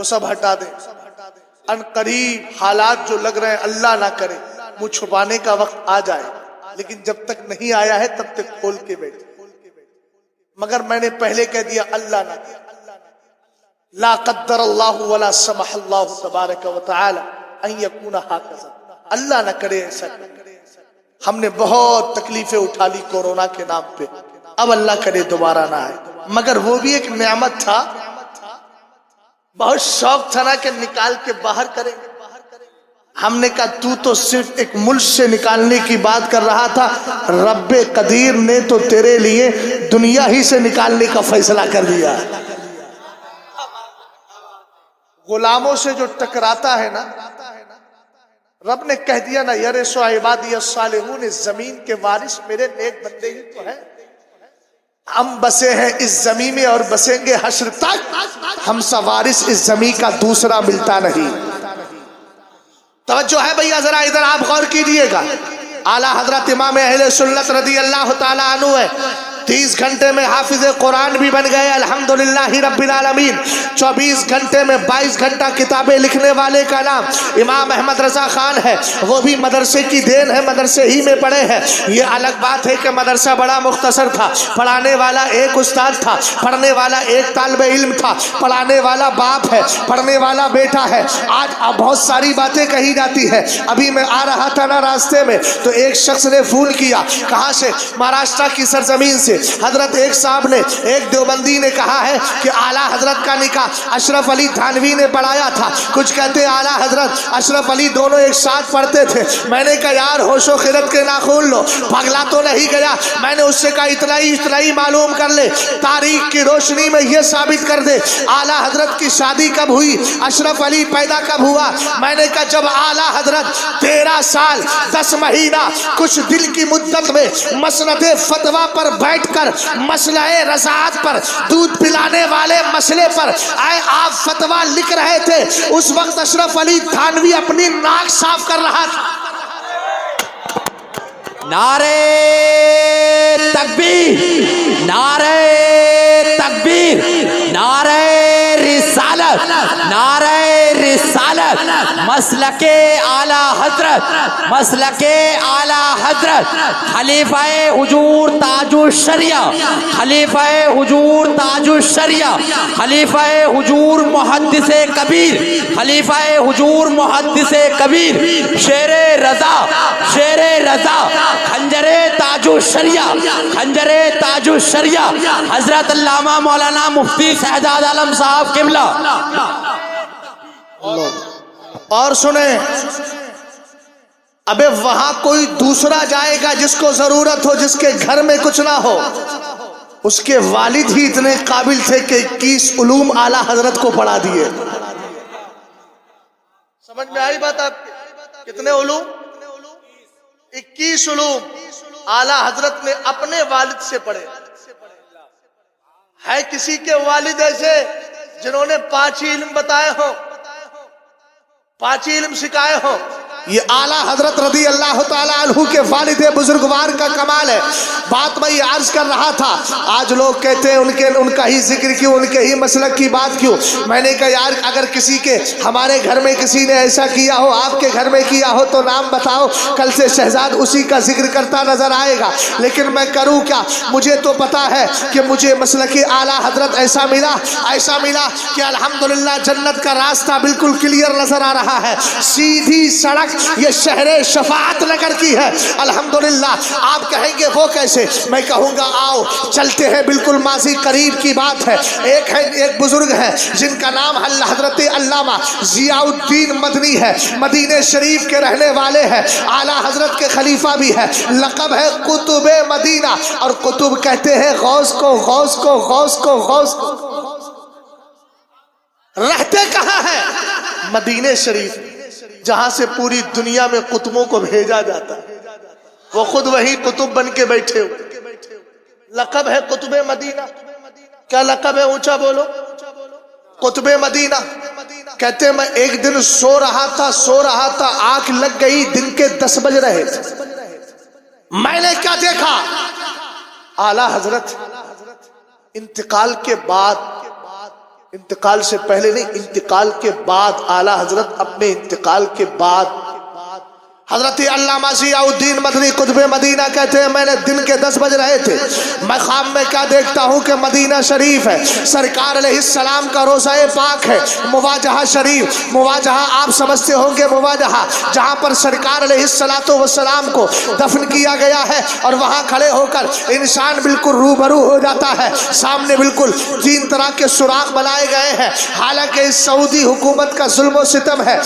وہ سب ہٹا دیں. ان قریب حالات جو لگ رہے ہیں اللہ نہ کرے منہ چھپانے کا وقت آ جائے، لیکن جب تک نہیں آیا ہے تب تک کھول کے بیٹھے. مگر میں نے پہلے کہہ دیا اللہ نہ کرے، لا قدر اللہ ولا سمح اللہ تبارک و تعالی ان یکون ہکذا، اللہ نہ کرے ایسا. ہم نے بہت تکلیفیں اٹھا لی کورونا کے نام پہ، اب اللہ کرے دوبارہ نہ آئے. مگر وہ بھی ایک نعمت تھا، بہت شوق تھا نا کہ نکال کے باہر کریں. ہم نے کہا تو صرف ایک ملک سے نکالنے کی بات کر رہا تھا، رب قدیر نے تو تیرے لیے دنیا ہی سے نکالنے کا فیصلہ کر دیا. غلاموں سے جو ٹکراتا ہے نا، رب نے کہہ دیا نا یرث عبادی الصالحون، اس زمین کے وارث میرے نیک بندے ہی تو ہیں. ہم بسے ہیں اس زمین میں اور بسیں گے حشر تک، ہم سا وارث اس زمین کا دوسرا ملتا نہیں. توجہ ہے بھیا، ذرا ادھر آپ غور کیجئے گا. اعلیٰ حضرت امام اہل سنت رضی اللہ تعالی عنہ ہے، 30 گھنٹے میں حافظ قرآن بھی بن گئے الحمدللہ رب العالمین. 24 گھنٹے میں 22 گھنٹہ کتابیں لکھنے والے کا نام امام احمد رضا خان ہے. وہ بھی مدرسے کی دین ہے، مدرسے ہی میں پڑھے ہیں. یہ الگ بات ہے کہ مدرسہ بڑا مختصر تھا، پڑھانے والا ایک استاد تھا، پڑھنے والا ایک طالب علم تھا، پڑھانے والا باپ ہے، پڑھنے والا بیٹا ہے. آج بہت ساری باتیں کہی جاتی ہے. ابھی میں آ رہا تھا نا راستے میں تو ایک شخص نے فون کیا، کہاں سے؟ مہاراشٹر کی سرزمین سے. حضرت ایک صاحب نے، ایک دیوبندی نے کہا ہے کہ اعلیٰ حضرت کا نکاح اشرف علی تھانوی نے پڑھایا تھا. کچھ کہتے اعلیٰ حضرت اشرف علی دونوں ایک ساتھ پڑھتے تھے. میں نے کہا یار ہوش و خرد کے ناخون لو، پگلا تو نہیں گیا. میں نے اس سے کہا اتنا ہی معلوم کر لے، تاریخ کی روشنی میں یہ ثابت کر دے اعلیٰ حضرت کی شادی کب ہوئی، اشرف علی پیدا کب ہوا. میں نے کہا جب اعلیٰ حضرت 13 سال 10 مہینہ کچھ دن کی مدت میں مسند فتویٰ پر بیٹھ کر مسئلہ رضاعت پر، دودھ پلانے والے مسئلے پر آپ فتویٰ لکھ رہے تھے، اس وقت اشرف علی تھانوی اپنی ناک صاف کر رہا تھا. نعرہ تکبیر، نعرہ تکبیر، نعرہ رسالت، نعرہ رسالت. مسلک اعلیٰ حضرت، مسلک اعلیٰ حضرت خلیفہ حضور تاج الشریعہ، خلیفہ حضور تاج الشریعہ، خلیفہ حضور محدث کبیر، خلیفہ حضور محدث کبیر، شیر رضا، شیر رضا، خنجر تاج الشریعہ، خنجر تاج الشریعہ حضرت علامہ مولانا مفتی شہزاد عالم صاحب قبلہ. اور سنیں، ابے وہاں کوئی دوسرا جائے گا جس کو ضرورت ہو، جس کے گھر میں کچھ نہ ہو. اس کے والد ہی اتنے قابل تھے کہ 21 علوم اعلیٰ حضرت کو پڑھا دیے. سمجھ میں آئی بات آپ کی؟ کتنے علوم؟ 21 علوم اعلیٰ حضرت نے اپنے والد سے پڑھے. ہے کسی کے والد ایسے جنہوں نے 5 علم بتائے ہو، 5 علم سکھائے ہو؟ یہ اعلیٰ حضرت رضی اللہ تعالیٰ عنہ کے والد بزرگوار کا کمال ہے. بات میں یہ عرض کر رہا تھا، آج لوگ کہتے ہیں ان کا ہی ذکر کیوں، ان کے ہی مسلک کی بات کیوں. میں نے کہا یار اگر کسی کے ہمارے گھر میں کسی نے ایسا کیا ہو، آپ کے گھر میں کیا ہو تو نام بتاؤ، کل سے شہزاد اسی کا ذکر کرتا نظر آئے گا. لیکن میں کروں کیا؟ مجھے تو پتا ہے کہ مجھے مسلک اعلیٰ حضرت ایسا ملا کہ الحمدللہ جنت کا راستہ بالکل کلیئر نظر آ رہا ہے. سیدھی سڑک یہ شہر شفاعت نگر کی ہے الحمدللہ. آپ کہیں گے وہ کیسے؟ میں کہوں گا آؤ چلتے ہیں، بالکل ماضی قریب کی بات ہے. ایک بزرگ ہے جن کا نام حضرت علامہ ضیاء الدین مدنی ہے، مدینہ شریف کے رہنے والے ہیں، اعلیٰ حضرت کے خلیفہ بھی ہے. لقب ہے قطب مدینہ، اور قطب کہتے ہیں غوث کو، غوث کو، غوث کو، غوث کو. رہتے کہاں ہیں؟ مدینہ شریف، جہاں سے پوری دنیا میں قطبوں کو بھیجا جاتا ہے. وہ خود وہی قطب بن کے بیٹھے ہوئے. لقب ہے قطب مدینہ. کیا لقب ہے؟ اونچا بولو. قطب مدینہ. کہتے ہیں میں ایک دن سو رہا تھا، آنکھ لگ گئی، دن کے 10 بج رہے تھے. میں نے کیا دیکھا؟ اعلیٰ حضرت انتقال کے بعد انتقال سے پہلے نہیں، انتقال کے بعد اعلیٰ حضرت اپنے انتقال کے بعد حضرت علامہ ضیاء الدین مدنی قطب مدینہ کہتے ہیں میں نے دن کے 10 بج رہے تھے، میں خواب میں کیا دیکھتا ہوں کہ مدینہ شریف ہے، سرکار علیہ السلام کا روضہ پاک ہے، مواجہہ شریف، مواجہہ آپ سمجھتے ہوں گے مواجہہ جہاں پر سرکار علیہ السلام کو دفن کیا گیا ہے، اور وہاں کھڑے ہو کر انسان بالکل روبرو ہو جاتا ہے، سامنے بالکل 3 طرح کے سوراخ بنائے گئے ہیں، حالانکہ اس سعودی حکومت کا ظلم و ستم ہے،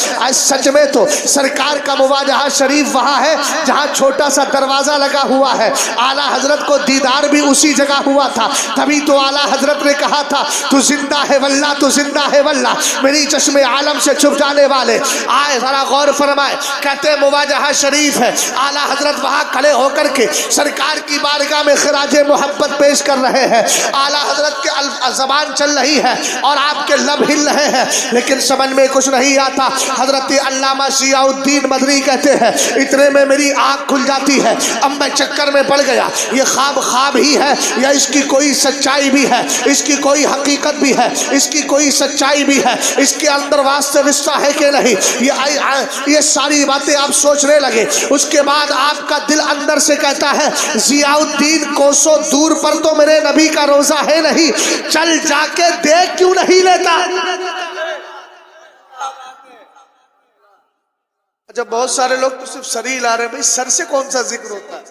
سچ میں تو سرکار کا مواجہہ شریف وہاں ہے جہاں چھوٹا سا دروازہ لگا ہوا ہے، اعلیٰ حضرت کو دیدار بھی اسی جگہ ہوا تھا، تبھی تو اعلیٰ حضرت نے کہا تھا تو زندہ ہے واللہ، تو زندہ ہے واللہ، میری چشم عالم سے چھپ جانے والے آئے ذرا غور فرمائے، کہتے ہیں مواجہہ شریف ہے، اعلیٰ حضرت وہاں کھڑے ہو کر کے سرکار کی بارگاہ میں خراج محبت پیش کر رہے ہیں، اعلیٰ حضرت کے زبان چل رہی ہے اور آپ کے لب ہل رہے ہیں، لیکن سمجھ میں کچھ نہیں آتا۔ حضرت علامہ ضیاء الدین مدنی کہتے ہیں اتنے میں میری آنکھ کھل جاتی ہے، اب میں چکر میں پڑ گیا، یہ خواب ہی ہے یا اس کی کوئی سچائی بھی ہے، اس کی کوئی حقیقت بھی ہے، اس کی کوئی سچائی بھی ہے، اس کے اندر واسطے رشتہ ہے کہ نہیں، یہ ساری باتیں آپ سوچنے لگے۔ اس کے بعد آپ کا دل اندر سے کہتا ہے ضیاء الدین کوسوں دور پر تو میرے نبی کا روضہ ہے نہیں، چل جا کے دیکھ کیوں نہیں لیتا۔ جب بہت سارے لوگ تو صرف سر ہی لا رہے ہیں، بھائی سر سے کون سا ذکر ہوتا ہے؟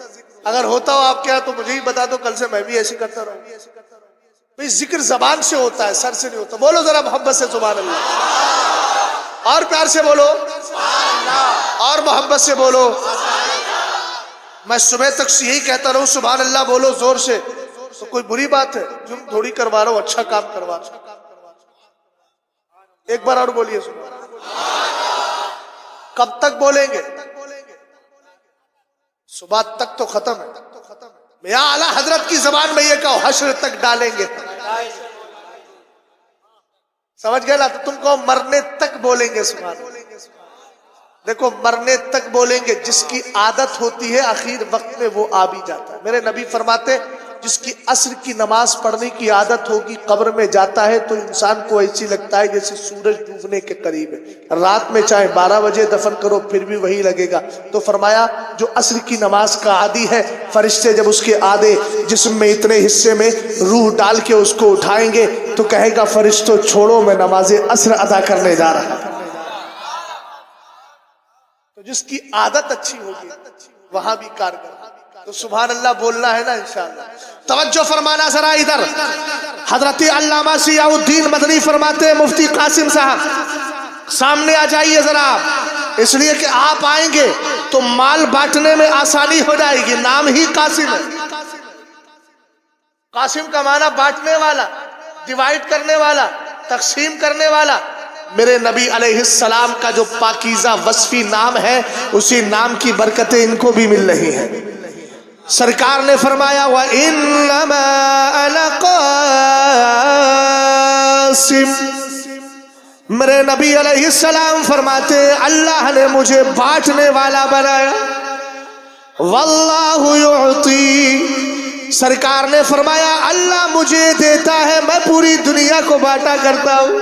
اگر ہوتا ہو آپ کے یہاں تو مجھے ہی بتا دو، کل سے میں بھی ایسے کرتا رہوں۔ بھائی ذکر زبان سے ہوتا ہے، سر سے نہیں ہوتا۔ بولو ذرا محبت سے سبحان اللہ، اور پیار سے بولو، اور محبت سے بولو۔ میں صبح تک سے یہی کہتا رہوں سبحان اللہ بولو زور سے، تو کوئی بری بات ہے؟ جرم تھوڑی کروا رہا ہوں، اچھا کام کروا رہا ہوں۔ ایک بار اور بولیے سبحان اللہ۔ کب تک بولیں گے؟ صبح تک تو ختم ہے، میاں اعلیٰ حضرت کی زبان میں یہ کہو حشر تک ڈالیں گے، سمجھ گئے نا؟ تو تم کو مرنے تک بولیں گے سبحان اللہ۔ دیکھو مرنے تک بولیں گے، جس کی عادت ہوتی ہے آخر وقت میں وہ آ بھی جاتا ہے۔ میرے نبی فرماتے جس کی عصر کی نماز پڑھنے کی عادت ہوگی قبر میں جاتا ہے تو انسان کو ایسی لگتا ہے جیسے سورج ڈوبنے کے قریب ہے، رات میں چاہے 12 بجے دفن کرو پھر بھی وہی لگے گا۔ تو فرمایا جو عصر کی نماز کا عادی ہے، فرشتے جب اس کے آدھے جسم میں اتنے حصے میں روح ڈال کے اس کو اٹھائیں گے تو کہے گا فرشتوں چھوڑو میں نماز عصر ادا کرنے جا رہا ہوں۔ تو جس کی عادت اچھی ہوگی وہاں بھی کارگر، تو سبحان اللہ بولنا ہے نا انشاءاللہ۔ توجہ فرمانا ذرا ادھر، حضرت علامہ ضیاء الدین مدنی فرماتے ہیں مفتی قاسم صاحب سامنے آ جائیے ذرا، اس لیے کہ آپ آئیں گے تو مال بانٹنے میں آسانی ہو جائے گی، نام ہی قاسم ہے۔ قاسم کا معنی بانٹنے والا، ڈیوائیڈ کرنے والا، تقسیم کرنے والا۔ میرے نبی علیہ السلام کا جو پاکیزہ وصفی نام ہے اسی نام کی برکتیں ان کو بھی مل رہی ہیں۔ سرکار نے فرمایا وَإِنَّمَا أَنَا قَاسِمٌ، میرے نبی علیہ السلام فرماتے اللہ نے مجھے بانٹنے والا بنایا، وَاللَّهُ يُعْطِي، سرکار نے فرمایا اللہ مجھے دیتا ہے، میں پوری دنیا کو بانٹا کرتا ہوں۔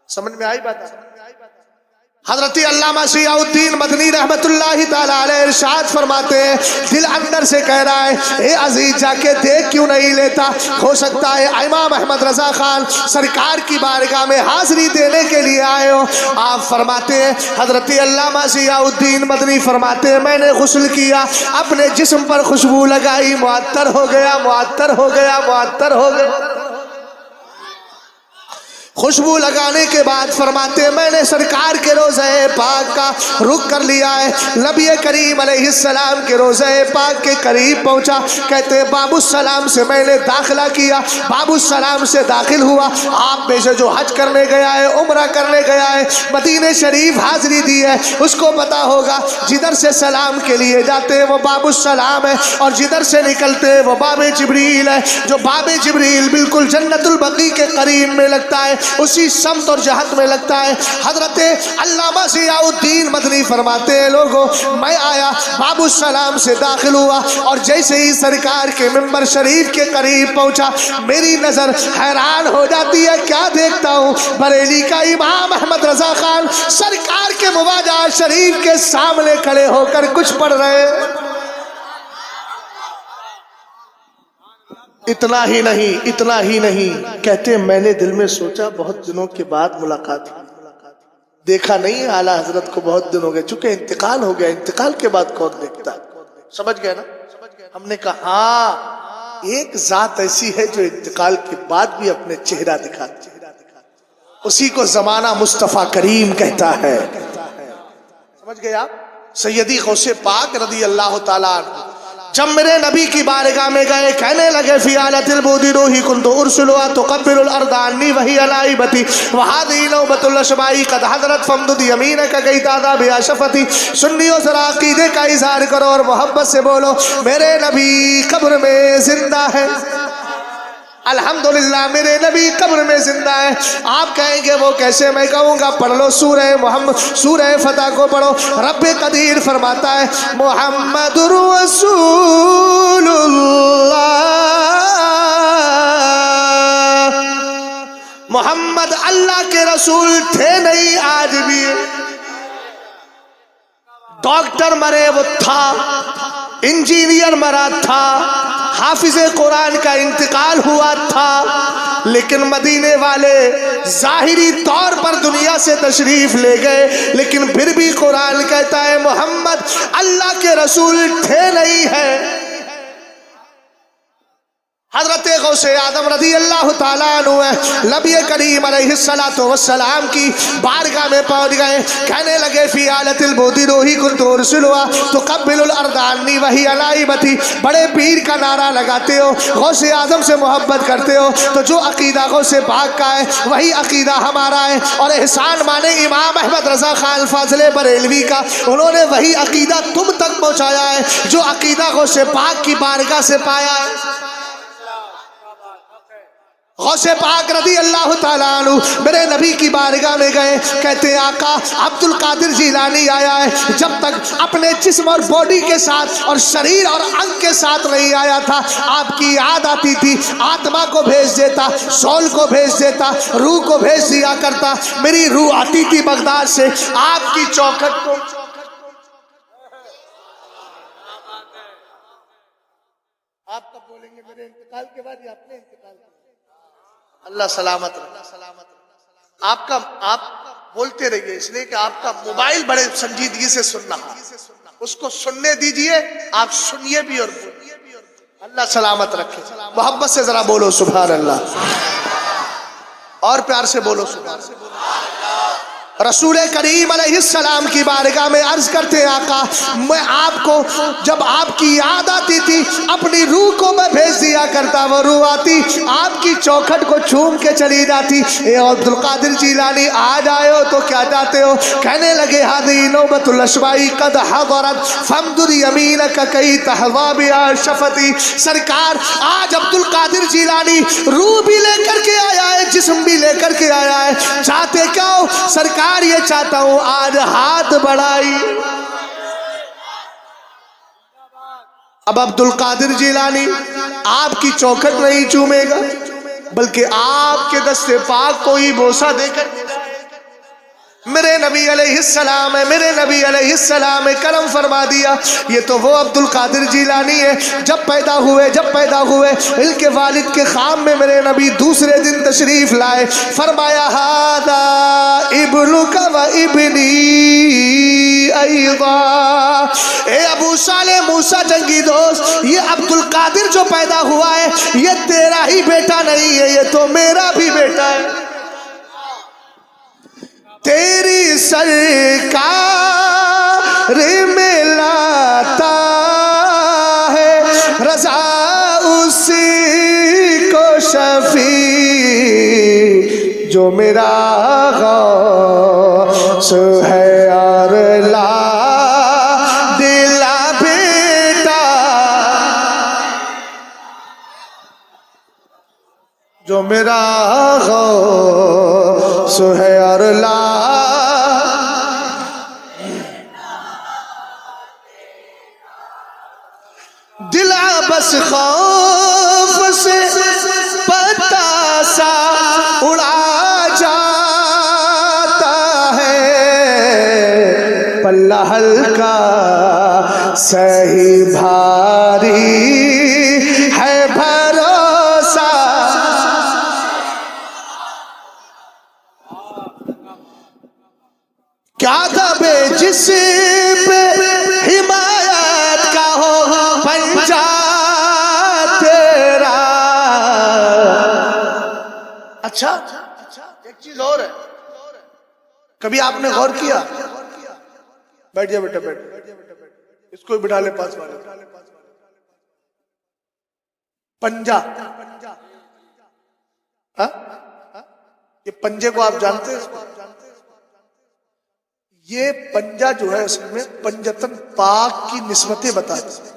سمجھ میں آئی بات؟ حضرت علامہ ضیاء الدین مدنی رحمت اللہ تعالیٰ علیہ ارشاد فرماتے ہیں دل اندر سے کہہ رہا ہے اے عزیز جا کے دیکھ کیوں نہیں لیتا؟ ہو سکتا ہے امام احمد رضا خان سرکار کی بارگاہ میں حاضری دینے کے لیے آئے ہو۔ آپ فرماتے ہیں حضرت علامہ ضیاء الدین مدنی فرماتے ہیں میں نے غسل کیا، اپنے جسم پر خوشبو لگائی، معطر ہو گیا، معطر ہو گیا، معطر ہو گیا۔ خوشبو لگانے کے بعد فرماتے ہیں میں نے سرکار کے روضہ پاک کا رخ کر لیا ہے، نبی کریم علیہ السلام کے روضہ پاک کے قریب پہنچا، کہتے ہیں باب السلام سے میں نے داخلہ کیا، باب السلام سے داخل ہوا۔ آپ میں سے جو حج کرنے گیا ہے، عمرہ کرنے گیا ہے، مدینہ شریف حاضری دی ہے، اس کو پتا ہوگا جدھر سے سلام کے لیے جاتے ہیں وہ باب السلام ہے، اور جدھر سے نکلتے ہیں وہ باب جبریل ہے، جو باب جبریل بالکل جنت البقیع کے قریب میں لگتا ہے۔ اسی سمت اور جہت میں لگتا ہے۔ حضرت علامہ ضیاء الدین مدنی فرماتے ہیں لوگوں میں آیا باب السلام سے داخل ہوا اور جیسے ہی سرکار کے منبر شریف کے قریب پہنچا میری نظر حیران ہو جاتی ہے، کیا دیکھتا ہوں؟ بریلی کا امام احمد رضا خان سرکار کے مواجہہ شریف کے سامنے کھڑے ہو کر کچھ پڑھ رہے ہیں۔ اتنا ہی نہیں کہتے میں نے دل میں سوچا بہت دنوں کے بعد ملاقات ہوئی، دیکھا نہیں اعلیٰ حضرت کو بہت دن ہو گئے، چونکہ انتقال ہو گیا، انتقال کے بعد کون دیکھتا ہے؟ سمجھ گئے نا؟ ہم نے کہا ہاں ایک ذات ایسی ہے جو انتقال کے بعد بھی اپنے چہرہ دکھاتی ہے، اسی کو زمانہ مصطفیٰ کریم کہتا ہے۔ سمجھ گئے آپ؟ سیدی غوث پاک رضی اللہ تعالیٰ عنہ جب میرے نبی کی بارگاہ میں گئے کہنے لگے فی حالت البودی روحی کنت ارسلوا تقبل الارض عنی وہی علائبتی وہذی نوبت الاشبائی قد حضرت فمدد یمینک کئی تادا بیا شفتی۔ سنیوں ذرا عقیدے کا اظہار کرو اور محبت سے بولو میرے نبی قبر میں زندہ ہے، الحمدللہ میرے نبی قبر میں زندہ ہے۔ آپ کہیں گے وہ کیسے؟ میں کہوں گا پڑھ لو سورہ محمد، سورہ فتح کو پڑھو۔ رب قدیر فرماتا ہے محمد رسول اللہ، محمد اللہ کے رسول تھے نہیں آج بھی۔ ڈاکٹر مرے وہ تھا، انجینئر مرا تھا، حافظ قرآن کا انتقال ہوا تھا، لیکن مدینے والے ظاہری طور پر دنیا سے تشریف لے گئے، لیکن پھر بھی قرآن کہتا ہے محمد اللہ کے رسول تھے نہیں ہے۔ حضرت غوث اعظم رضی اللہ تعالیٰ عنہ نبی کریم علیہ السلام کی بارگاہ میں پہنچ گئے، کہنے لگے فی حالت البودی روحی کنت ارسلوا تقبل الارض عنی وہی علائبتی۔ بڑے پیر کا نعرہ لگاتے ہو، غوث اعظم سے محبت کرتے ہو، تو جو عقیدہ غوث پاک کا ہے وہی عقیدہ ہمارا ہے، اور احسان مانے امام احمد رضا خان فاضل بریلوی کا، انہوں نے وہی عقیدہ تم تک پہنچایا ہے جو عقیدہ غوث پاک کی بارگاہ سے پایا ہے۔ غوث پاک رضی اللہ تعالیٰ عنہ میرے نبی کی بارگاہ میں گئے، کہتے ہیں آقا عبد القادر جیلانی آیا ہے، جب تک اپنے جسم اور باڈی کے ساتھ اور شریر اور انگ کے ساتھ نہیں آیا تھا آپ کی یاد آتی تھی، آتما کو بھیج دیتا، سول کو بھیج دیتا، روح کو بھیج دیا کرتا۔ میری روح آتی تھی بغداد سے آپ کی چوکھٹ کو۔ آپ کب بولیں گے میرے انتقال کے بعد یا اپنے انتقال کے بعد؟ اللہ سلامت رہا۔ آپ بولتے رہیے، اس لیے کہ آپ کا موبائل بڑے سنجیدگی سے سن رہا، اس کو سننے دیجئے، آپ سنیے بھی اور بولیے بھی۔ اللہ سلامت رکھے۔ محبت سے ذرا بولو سبحان اللہ، اور پیار سے بولو سبحان اللہ۔ رسول کریم علیہ السلام کی بارگاہ میں عرض کرتے ہیں آقا میں آپ کو جب آپ کی یاد آتی تھی اپنی روح کو میں بھیج دیا کرتا، وہ روح آتی آپ کی چوکھٹ کو چھوم کے چلی جاتی۔ اے عبد القادر جیلانی آج آئے ہو تو کیا چاہتے ہو؟ کہنے لگے ہذی نوبت الاشبائی قد حضرت فامدد یمینک کئی تحظی بہا شفتی۔ سرکار آج عبد القادر جیلانی روح بھی لے کر کے آیا ہے، جسم بھی لے کر کے آیا ہے، چاہتے کیا ہو؟ سرکار یہ چاہتا ہوں آج ہاتھ بڑھائی۔ اب عبد القادر جیلانی آپ کی چوکھٹ نہیں چومے گا بلکہ آپ کے دست پاک کو ہی بوسہ دے کر میرے نبی علیہ السلام ہے، میرے نبی علیہ السلام کرم فرما دیا۔ یہ تو وہ عبد القادر جیلانی ہے جب پیدا ہوئے ان کے والد کے خام میں میرے نبی دوسرے دن تشریف لائے، فرمایا ھذا ابنک و ابنی ایضا۔ اے ابو صالح موسیٰ جنگی دوست، یہ عبد القادر جو پیدا ہوا ہے یہ تیرا ہی بیٹا نہیں ہے، یہ تو میرا بھی بیٹا ہے۔ تیری سرکار میں لاتا ہے رضا اسی کو شفیع، جو میرا غوث ہے اور لا دلا بیٹا، جو میرا غوث بس خوف سے پتا سا اڑا جاتا ہے، پلہ ہلکا سہی بھاری ہے بھروسہ۔ کیا دبے جس پہ حمایت کا ہو پنجہ تیرا۔ اچھا ایک چیز اور ہے، کبھی آپ نے غور کیا؟ بیٹھ جا بیٹا، بیٹھ، اس کو بٹھا لے پاس والے۔ پنجہ، ہاں یہ پنجے کو آپ جانتے ہیں؟ یہ پنجہ جو ہے اس میں پنجتن پاک کی نسبتیں بتاتے ہیں،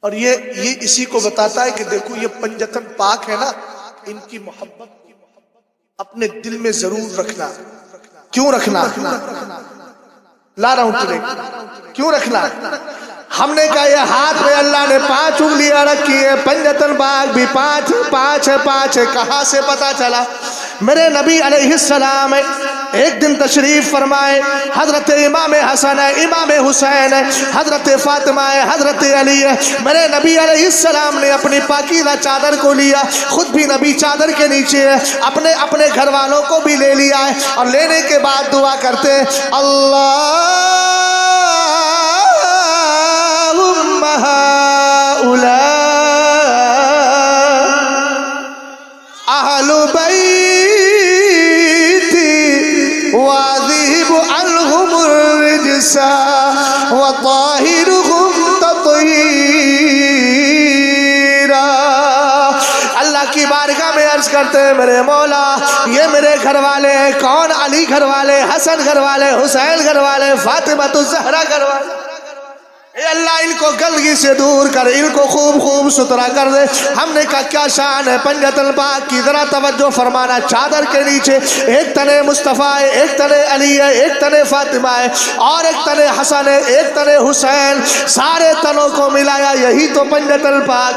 اور یہ اسی کو بتاتا ہے کہ دیکھو یہ پنجتن پاک ہے نا، ان کی محبت اپنے دل میں ضرور رکھنا۔ کیوں رکھنا؟ لا رہا ہوں تمہیں، کیوں رکھنا؟ ہم نے کہا یہ ہاتھ میں اللہ نے 5 انگلیاں رکھی ہے، پنجتن پاک بھی 5 ہے، کہاں سے پتا چلا؟ میرے نبی علیہ السلام ایک دن تشریف فرمائے، حضرت امام حسن ہے، امام حسین ہے، حضرت فاطمہ ہے، حضرت علی ہے۔ میرے نبی علیہ السلام نے اپنی پاکیزہ چادر کو لیا، خود بھی نبی چادر کے نیچے ہے، اپنے گھر والوں ko بھی لے لیا ہے، اور لینے کے بعد دعا کرتے ہیں اللہم ہؤلاء اہل بیتی واذہب عنہم الرجس وطاہرہم تطہیرا۔ اللہ کی بارگاہ میں عرض کرتے ہیں میرے مولا یہ میرے گھر والے ہیں، کون؟ علی گھر والے، حسن گھر والے، حسین گھر والے، فاطمہ الزہرا گھر والے۔ اے اللہ ان کو گندگی سے دور کر، ان کو خوب ستھرا کر دے۔ ہم نے کہا کیا شان ہے پنجتن پاک کی، ذرا توجہ فرمانا۔ چادر کے نیچے ایک تنے مصطفیٰ ہے، ایک تنے علی ہے، ایک تنے فاطمہ ہے، اور ایک تنے حسن ہے، ایک تنے حسین۔ سارے تنوں کو ملایا یہی تو پنجتن پاک۔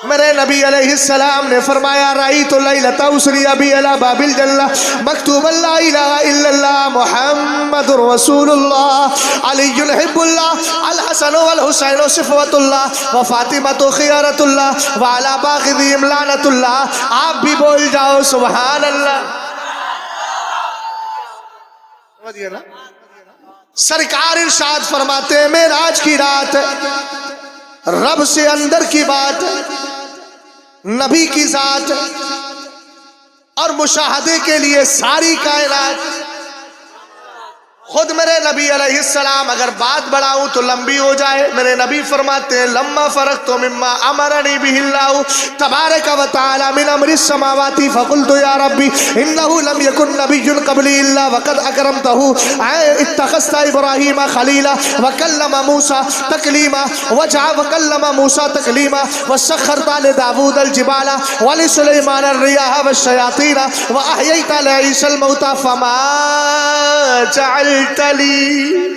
میرے نبی علیہ السلام نے فرمایا رأیت لیلۃ اسری بی علی باب الجنہ مکتوبا لا الہ الا اللہ محمد رسول اللہ علی حب اللہ الحسن والحسین صفوۃ اللہ وفاطمۃ خیارۃ اللہ وعلی باغضہم لعنۃ اللہ۔ آپ بھی بول جاؤ سبحان اللہ۔ سرکار ارشاد فرماتے ہیں معراج کی رات رب سے اندر کی بات، نبی کی ذات اور مشاہدے کے لیے ساری کائنات۔ خود میرے نبی علیہ السلام، اگر بات بڑھاؤں تو لمبی ہو جائے، میرے نبی فرماتے ہیں لما فرغت مما امرنی بہ اللہ تبارک و تعالی من امر السماوات فقلت یا ربی انہ لم یکن نبی قبلی الا وقد اکرمتہ اتخذت ابراہیم خلیلا وکلم موسیٰ تکلیما وکلم موسیٰ تکلیما وسخرت لداود الجبال ولسلیمان الریاح والشیاطین واحییت لعیسی الموتى فما جعل تلی۔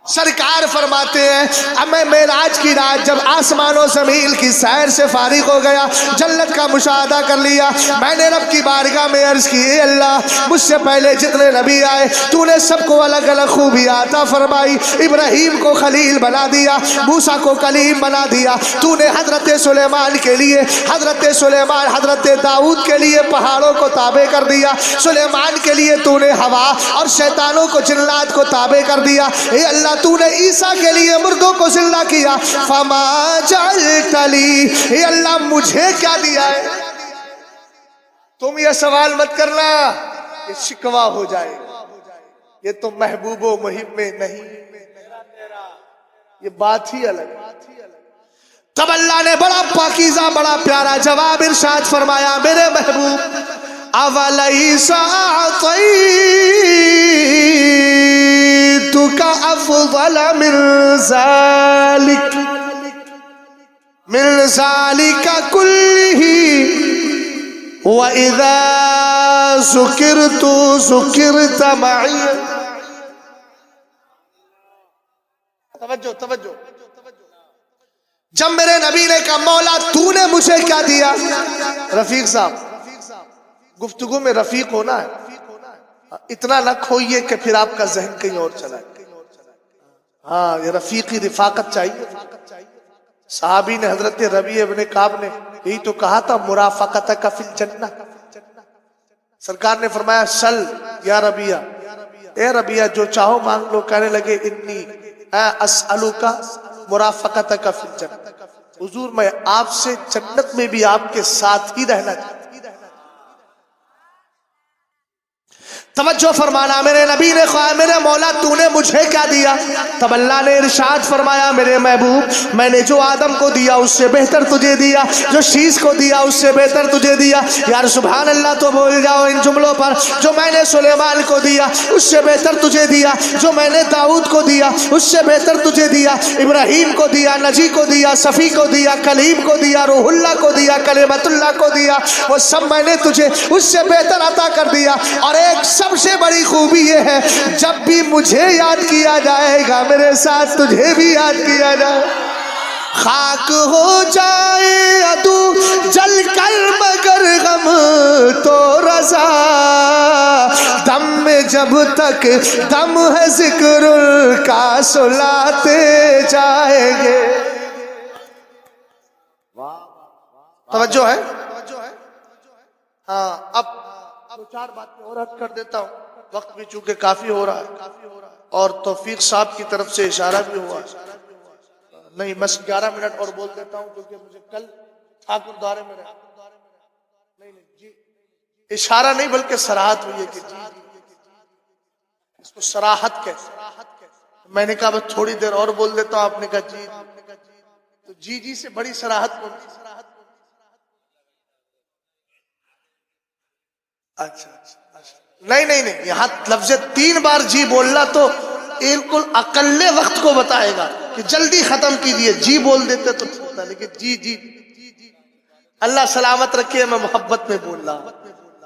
سرکار فرماتے ہیں اب میں معراج کی رات جب آسمان و زمین کی سیر سے فارغ ہو گیا، جنت کا مشاہدہ کر لیا، میں نے رب کی بارگاہ میں عرض کی اے اللہ مجھ سے پہلے جتنے نبی آئے تو نے سب کو الگ الگ خوبی عطا فرمائی۔ ابراہیم کو خلیل بنا دیا، موسیٰ کو کلیم بنا دیا، تو نے حضرت سلیمان کے لیے حضرت داؤد کے لیے پہاڑوں کو تابع کر دیا، سلیمان کے لیے تو نے ہوا اور شیطانوں کو جنات کو تابع کر دیا۔ اے اللہ تو نے عیسیٰ کے لیے مردوں کو زندہ کیا، فما جعلت لی، اے اللہ مجھے کیا دیا ہے؟ تم یہ سوال مت کرنا، یہ شکوہ ہو جائے، یہ تو محبوب و محب میں نہیں، یہ بات ہی الگ۔ تب اللہ نے بڑا پاکیزہ بڑا پیارا جواب ارشاد فرمایا میرے محبوب اولیس اعطیتک افضل من ذالک کلہ وَإِذَا ذُكِرْتُ ذُكِرْتَ مَعِيَ۔ توجہ توجہ. جب میرے نبی نے کہا مولا تو نے مجھے کیا دیا, رفیق صاحب گفتگو میں رفیق ہونا ہے, اتنا نہ کھوئیے کہ پھر آپ کا ذہن کہیں اور چلا جائے. ہاں یہ رفیقی رفاقت چاہیے. صحابی نے حضرت ربیع ابن کعب نے یہی تو کہا تھا مرافقتک فی الجنہ. سرکار نے فرمایا سل یا ربیع, اے ربیع جو چاہو مانگ لو. کہنے لگے انی اسألک مرافقتک فی الجنہ, حضور میں آپ سے جنت میں بھی آپ کے ساتھ ہی رہنا چاہتا ہوں. توجہ فرمانا, میرے نبی نے کہا میرے مولا تو نے مجھے کیا دیا؟ تب اللہ نے ارشاد فرمایا میرے محبوب میں نے جو آدم کو دیا اس سے بہتر تجھے دیا, جو شیش کو دیا اس سے بہتر تجھے دیا. یار سبحان اللہ تو بول جاؤ ان جملوں پر. جو میں نے سلیمان کو دیا اس سے بہتر تجھے دیا, جو میں نے داؤد کو دیا اس سے بہتر تجھے دیا, ابراہیم کو دیا, نجی کو دیا, صفی کو دیا, کلیم کو دیا, روح اللہ کو دیا, کلمت اللہ کو دیا, وہ سب میں نے تجھے اس سے بہتر عطا کر دیا. اور ایک سب سے بڑی خوبی یہ ہے جب بھی مجھے یاد کیا جائے گا میرے ساتھ تجھے بھی یاد کیا جائے. خاک ہو جائے عدو جل کر مگر غم تو رضا, دم میں جب تک دم ہے ذکر کا سلاتے جائیں گے. توجہ ہے. ہاں اب دو چار باتیں اور عرض کر دیتا ہوں, وقت بھی چونکہ کافی ہو رہا ہے اور توفیق صاحب کی طرف سے اشارہ بھی ہوا. نہیں بس 11 منٹ اور بول دیتا ہوں کیونکہ مجھے کل ٹھاکر دورے میں رہا. نہیں جی اشارہ نہیں بلکہ صراحت ہوئی ہے کہ جی اس کو صراحت کہتے. میں نے کہا بس تھوڑی دیر اور بول دیتا ہوں, آپ نے کہا جی, تو جی سے بڑی صراحت کون سی؟ اچھا نہیں یہاں لفظ 3 بار جی بولنا تو بالکل اقل وقت کو بتائے گا کہ جلدی ختم کیجئے. جی بول دیتے تو ٹھیک تھا, لیکن جی اللہ سلامت رکھے. میں محبت میں بول رہا ہوں,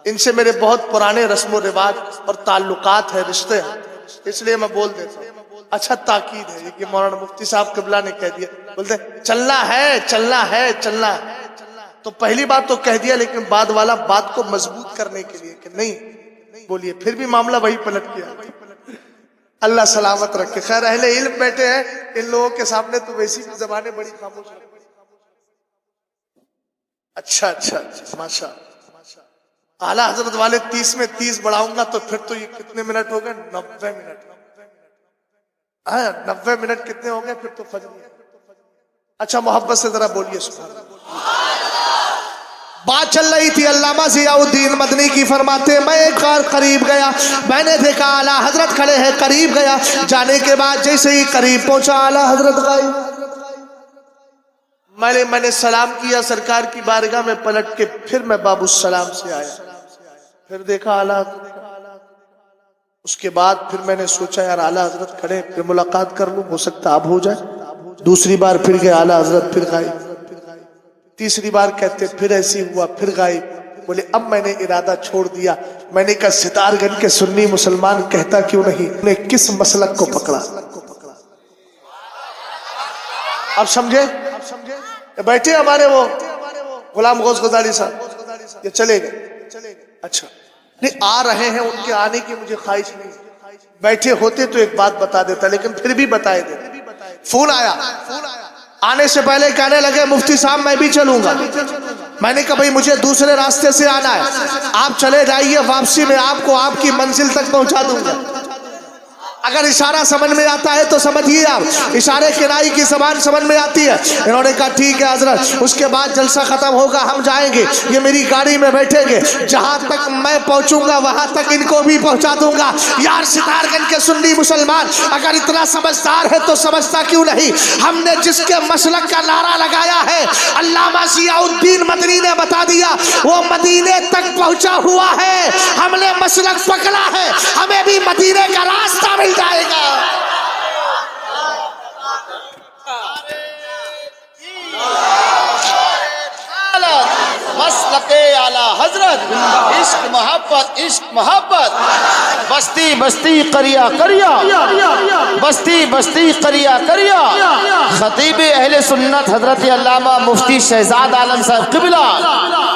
ان سے میرے بہت پرانے رسم و رواج اور تعلقات ہیں, رشتے ہیں, اس لیے میں بول دیتا ہوں. اچھا تاکید ہے کہ مولانا مفتی صاحب قبلہ نے کہہ دیا, بولتے چلنا ہے. تو پہلی بات تو کہہ دیا, لیکن بعد والا بات کو مضبوط کرنے کے لیے کہ نہیں بولیے, پھر بھی معاملہ وہی پلٹ گیا. اللہ سلامت رکھے. خیر اہل علم بیٹھے ہیں, ان لوگوں کے سامنے تو ویسی بھی زبانیں بڑی خاموش ہیں. اچھا ماشاء اعلیٰ حضرت والے 30 میں 30 بڑھاؤں گا تو پھر تو یہ کتنے منٹ ہو گئے؟ 90 منٹ. 90 منٹ کتنے ہو گئے پھر تو فجر. اچھا محبت سے ذرا بولیے سبحان اللہ. بات چل رہی تھی, علامہ ضیاء الدین مدنی کی فرماتے میں ایک بار قریب گیا, میں نے دیکھا اعلیٰ حضرت کھڑے ہیں. قریب گیا, جانے کے بعد جیسے ہی قریب پہنچا اعلیٰ حضرت غائب. میں نے سلام کیا سرکار کی بارگاہ میں, پلٹ کے پھر میں باب السلام سے آیا, پھر دیکھا اعلیٰ. اس کے بعد پھر میں نے سوچا یار اعلیٰ حضرت کھڑے, پھر ملاقات کر لوں, ہو سکتا اب ہو جائے. دوسری بار پھر گئے, اعلیٰ حضرت پھر غائب. تیسری بار کہتے پھر ایسی ہوا, پھر غائب. بولے اب میں نے ارادہ چھوڑ دیا. میں نے کہا ستار گنج کے سنی مسلمان کہتا کیوں نہیں, نے کس مسلک کو پکڑا. اب سمجھے بیٹھے ہمارے وہ غلام غوث غزالی صاحب, یہ چلے گئے. اچھا نہیں آ رہے ہیں, ان کے آنے کی مجھے خواہش نہیں. بیٹھے ہوتے تو ایک بات بتا دیتا, لیکن پھر بھی بتائے دے. فون آیا, آنے سے پہلے کہنے لگے مفتی صاحب میں بھی چلوں گا. میں نے کہا بھئی مجھے دوسرے راستے سے آنا ہے, آپ چلے جائیے, واپسی میں آپ کو آپ کی منزل تک پہنچا دوں گا. اگر اشارہ سمجھ میں آتا ہے تو سمجھیے, آپ اشارے کنائی کی زبان سمجھ میں آتی ہے. انہوں نے کہا ٹھیک ہے حضرت, اس کے بعد جلسہ ختم ہوگا, ہم جائیں گے, یہ میری گاڑی میں بیٹھیں گے, جہاں تک میں پہنچوں گا وہاں تک ان کو بھی پہنچا دوں گا. یار ستار گنج کے سنی مسلمان اگر اتنا سمجھدار ہے تو سمجھتا کیوں نہیں. ہم نے جس کے مسلک کا نعرہ لگایا ہے علامہ ضیاء الدین مدنی نے بتا دیا, وہ مدینے تک پہنچا ہوا ہے. ہم نے مسلک پکڑا ہے, ہمیں بھی مدینے کا راستہ مل جائے گا. مسلک اعلی حضرت عشق محبت عشق محبت بستی بستی قریا قریا بستی بستی قریا قریا خطیب اہل سنت حضرت علامہ مفتی شہزاد عالم صاحب قبلہ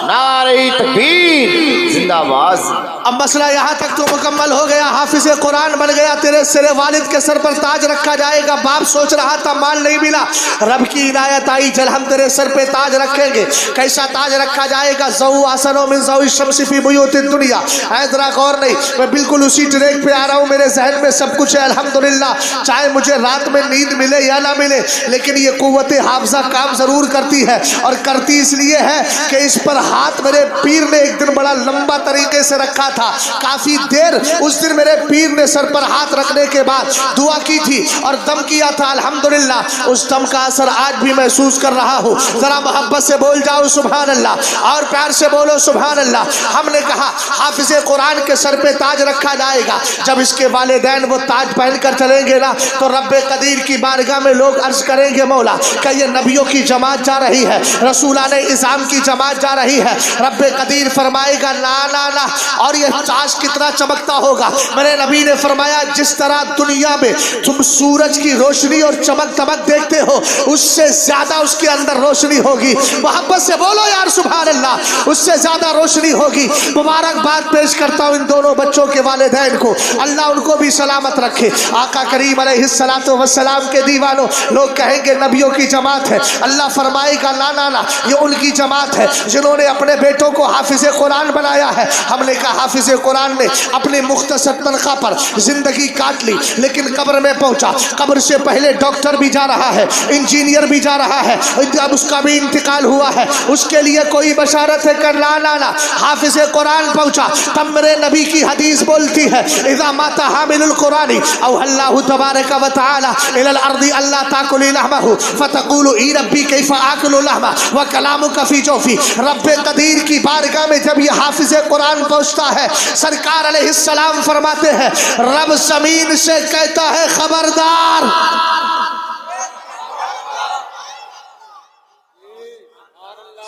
نعرہ تکبیر زندہ باد. اب مسئلہ یہاں تک تو مکمل ہو گیا. حافظ قرآن بن گیا. تیرے والد کے سر پر تاج رکھا جائے گا. باپ سوچ رہا تھا مال نہیں ملا. رب کی عنایت آئی جل ہم تیرے سر پہ تاج رکھیں گے. کیسا تاج رکھا جائے گا؟ ضوء آسنو من ضوء الشمس فی بیوت الدنیا. اے ذرا غور نہیں, میں بالکل اسی ٹریک پہ آ رہا ہوں. میرے ذہن میں سب کچھ ہے الحمدللہ. چاہے مجھے رات میں نیند ملے یا نہ ملے, لیکن یہ قوت حافظہ کام ضرور کرتی ہے. اور کرتی اس لیے ہے کہ اس پر ہاتھ میرے پیر نے ایک دن بڑا لمبا طریقے سے رکھا تھا. کافی دیر اس دن میرے پیر نے سر پر ہاتھ رکھنے کے بعد دعا کی تھی اور دم کیا تھا. الحمدللہ اس دم کا اثر آج بھی محسوس کر رہا ہوں. ذرا محبت سے بول جاؤ سبحان اللہ, اور پیار سے بولو سبحان اللہ. ہم نے کہا حافظ قرآن کے سر پہ تاج رکھا جائے گا. جب اس کے والدین وہ تاج پہن کر چلیں گے نا تو رب قدیر کی بارگاہ میں لوگ عرض کریں گے مولا کہ یہ نبیوں کی جماعت جا رہی ہے, رسولان اعظام کی جماعت جا رہی ہے. رب قدیر فرمائے گا لا لا لا, اور یہ تاج کتنا چمکتا ہوگا. میرے نبی نے فرمایا جس طرح دنیا میں تم سورج کی روشنی اور چمک دمک دیکھتے ہو, اس سے زیادہ اس کے اندر روشنی ہوگی. محبت سے بولو یار سبحان اللہ, اس سے زیادہ روشنی ہوگی. مبارکباد پیش کرتا ہوں ان دونوں بچوں کے والدین کو, اللہ ان کو بھی سلامت رکھے. آقا کریم علیہ الصلوۃ والسلام کے دیوانوں, لوگ کہیں گے نبیوں کی جماعت ہے. اللہ فرمائے گا لا لا لا, یہ ان کی جماعت ہے جنہوں نے اپنے بیٹوں کو حافظ قرآن بنایا ہے. ہم نے کہا حافظ قرآن نے اپنے مختصر تنخواہ پر زندگی کاٹ لی, لیکن قبر میں پہنچا. قبر سے پہلے ڈاکٹر بھی جا رہا ہے, انجینئر بھی جا رہا ہے, اب اس کا بھی انتقال ہوا ہے. اس کے لیے کوئی بشارت ہے کر لا لا لا, حافظ قرآن پہنچا. تب میرے نبی کی حدیث بولتی ہے اذا مات حامل القرآن او اللہ تبارک و تعالی الى الارض اللہ تاکلی لحمہ فتقول ای ربی کیف آکل لحمہ وکلامک فی جوفی. رب قدیر کی بارگاہ میں جب یہ حافظ قرآن پہنچتا ہے, سرکار علیہ السلام فرماتے ہیں رب زمین سے کہتا ہے خبردار,